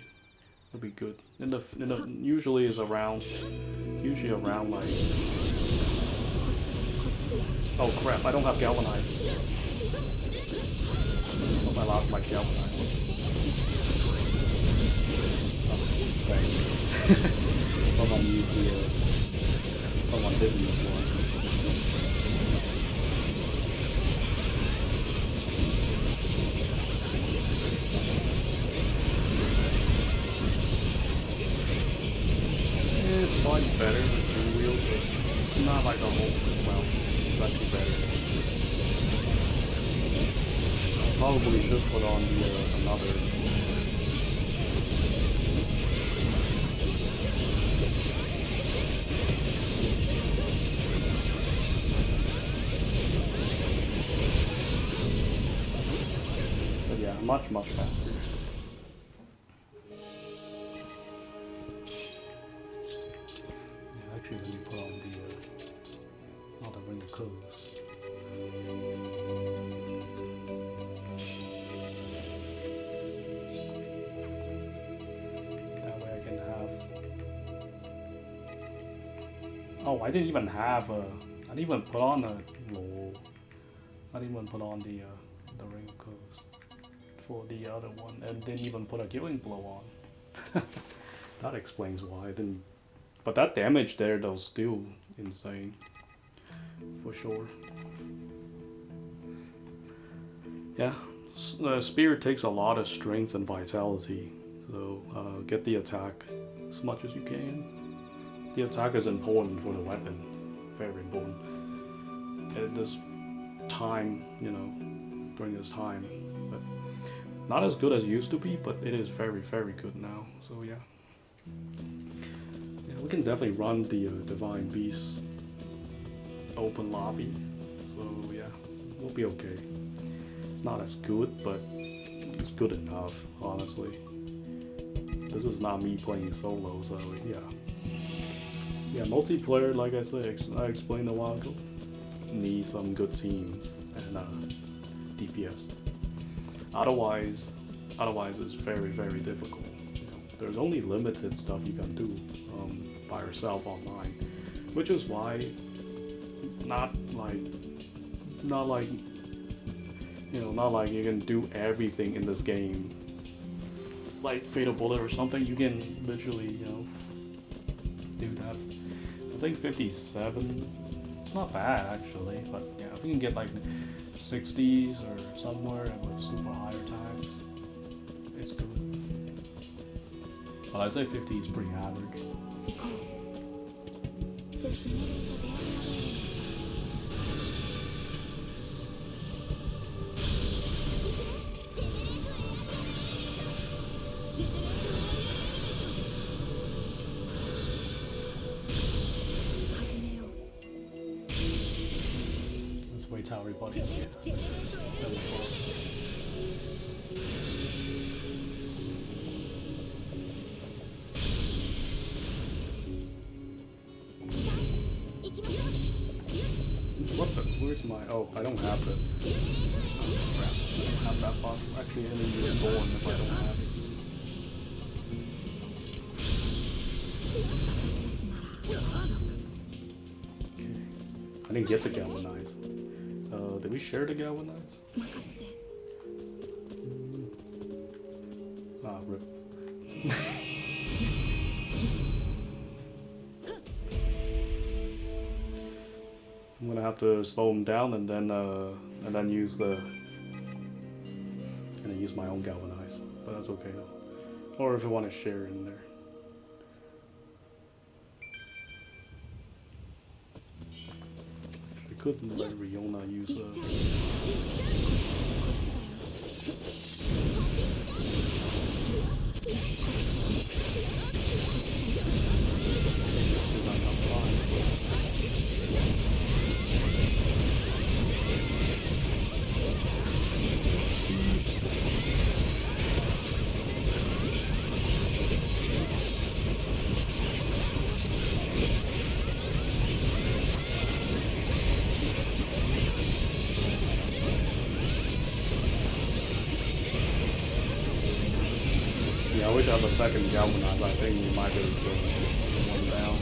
it'll be good. Usually is around like. Oh crap! I don't have galvanize. I lost my galvanize. Oh, thanks. Someone used the. Someone did use one. It's slightly better than 2 wheels, but not like the whole. Well, it's actually better. I probably should put on the another. But yeah, much faster. Actually, let me put on the ring of colors. That way I can have. Oh, I didn't even have a. I didn't even put on a. Lol. I didn't even put on the ring of colors for the other one, and didn't even put a killing blow on. That explains why I didn't. But that damage there, though, still insane, for sure. Yeah, the spear takes a lot of strength and vitality, so get the attack as much as you can. The attack is important for the weapon, very important. At this time, you know, during this time, but not as good as it used to be, but it is very, very good now. So yeah, we can definitely run the Divine Beast open lobby. So yeah, we'll be okay. It's not as good, but it's good enough, honestly. This is not me playing solo, so yeah. Yeah, multiplayer, like I said, I explained a while ago, need some good teams and DPS. Otherwise it's very, very difficult. You know, there's only limited stuff you can do by yourself online, which is why not like you can do everything in this game. Like Fatal Bullet or something, you can literally, you know, do that. I think 57, it's not bad actually, but yeah, if we can get like 60s or somewhere with super high attacks, it's good. But I'd say 50 is pretty average. Let's wait till everybody's here. Then we'll go. What the? Where's my? Oh, I don't have the. Oh crap! I don't have that buff. Actually, I didn't use Thorn if I don't have it. Okay. I didn't get the Galvanize. Did we share the Galvanize? Ah, rip. I'm gonna have to slow him down and then use use my own Galvanize, but that's okay though. Or if I want to share in there. Actually, I couldn't let Riona use I wish I had a second Galvanize. I think we might have killed one down.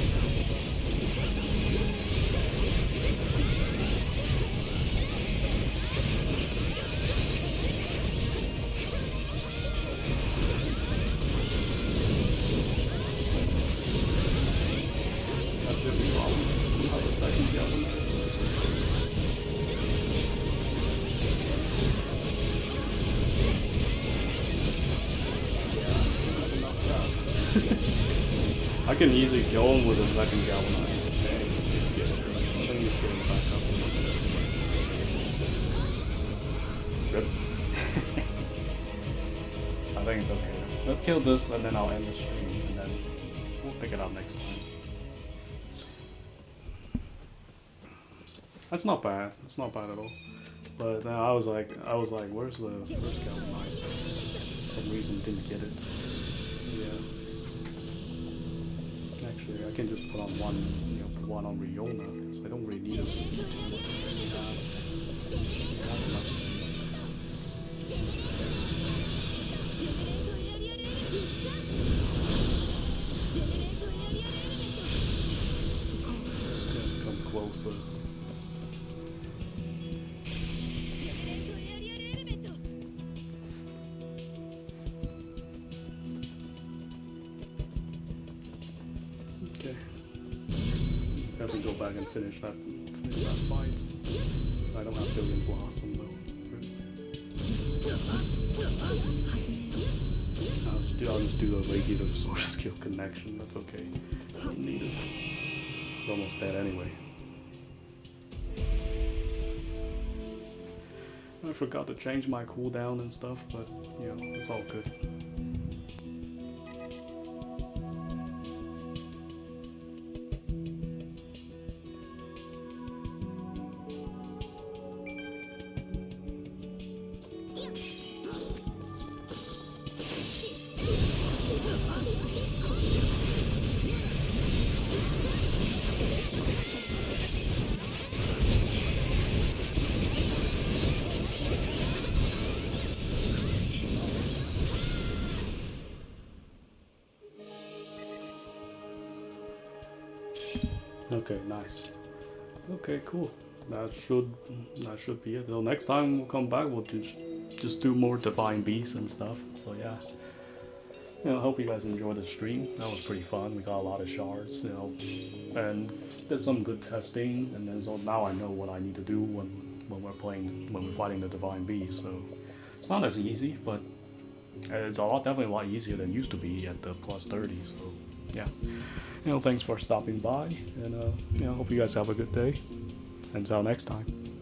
That's it, we probably have a second Galvanize. I can easily kill him with a second Galvanize. Dang, didn't get it. I think he's getting back up. Good. I think it's okay. Let's kill this and then I'll end the stream and then we'll pick it up next time. That's not bad. It's not bad at all. But then I was like, where's the first Galvanize? For some reason didn't get it. Yeah. Actually, I can just put on one, put one on Riona, because I don't really need a speed too much. We have enough speed. Okay, let's come closer. Definitely go back and finish that fight. I don't have Billion Blossom though. I'll just I'll just do the regular sword skill connection. That's okay. I don't need it. It's almost dead anyway. I forgot to change my cooldown and stuff, but you know, it's all good. Okay, nice. Okay, cool. That should be it. So next time we'll come back, we'll just do more divine beasts and stuff. So yeah. You know, I hope you guys enjoyed the stream. That was pretty fun. We got a lot of shards, you know, and did some good testing. And then so now I know what I need to do when we're fighting the divine beast. So it's not as easy, but it's definitely a lot easier than it used to be at the plus 30. So yeah. You know, thanks for stopping by, and you know, hope you guys have a good day. Until next time.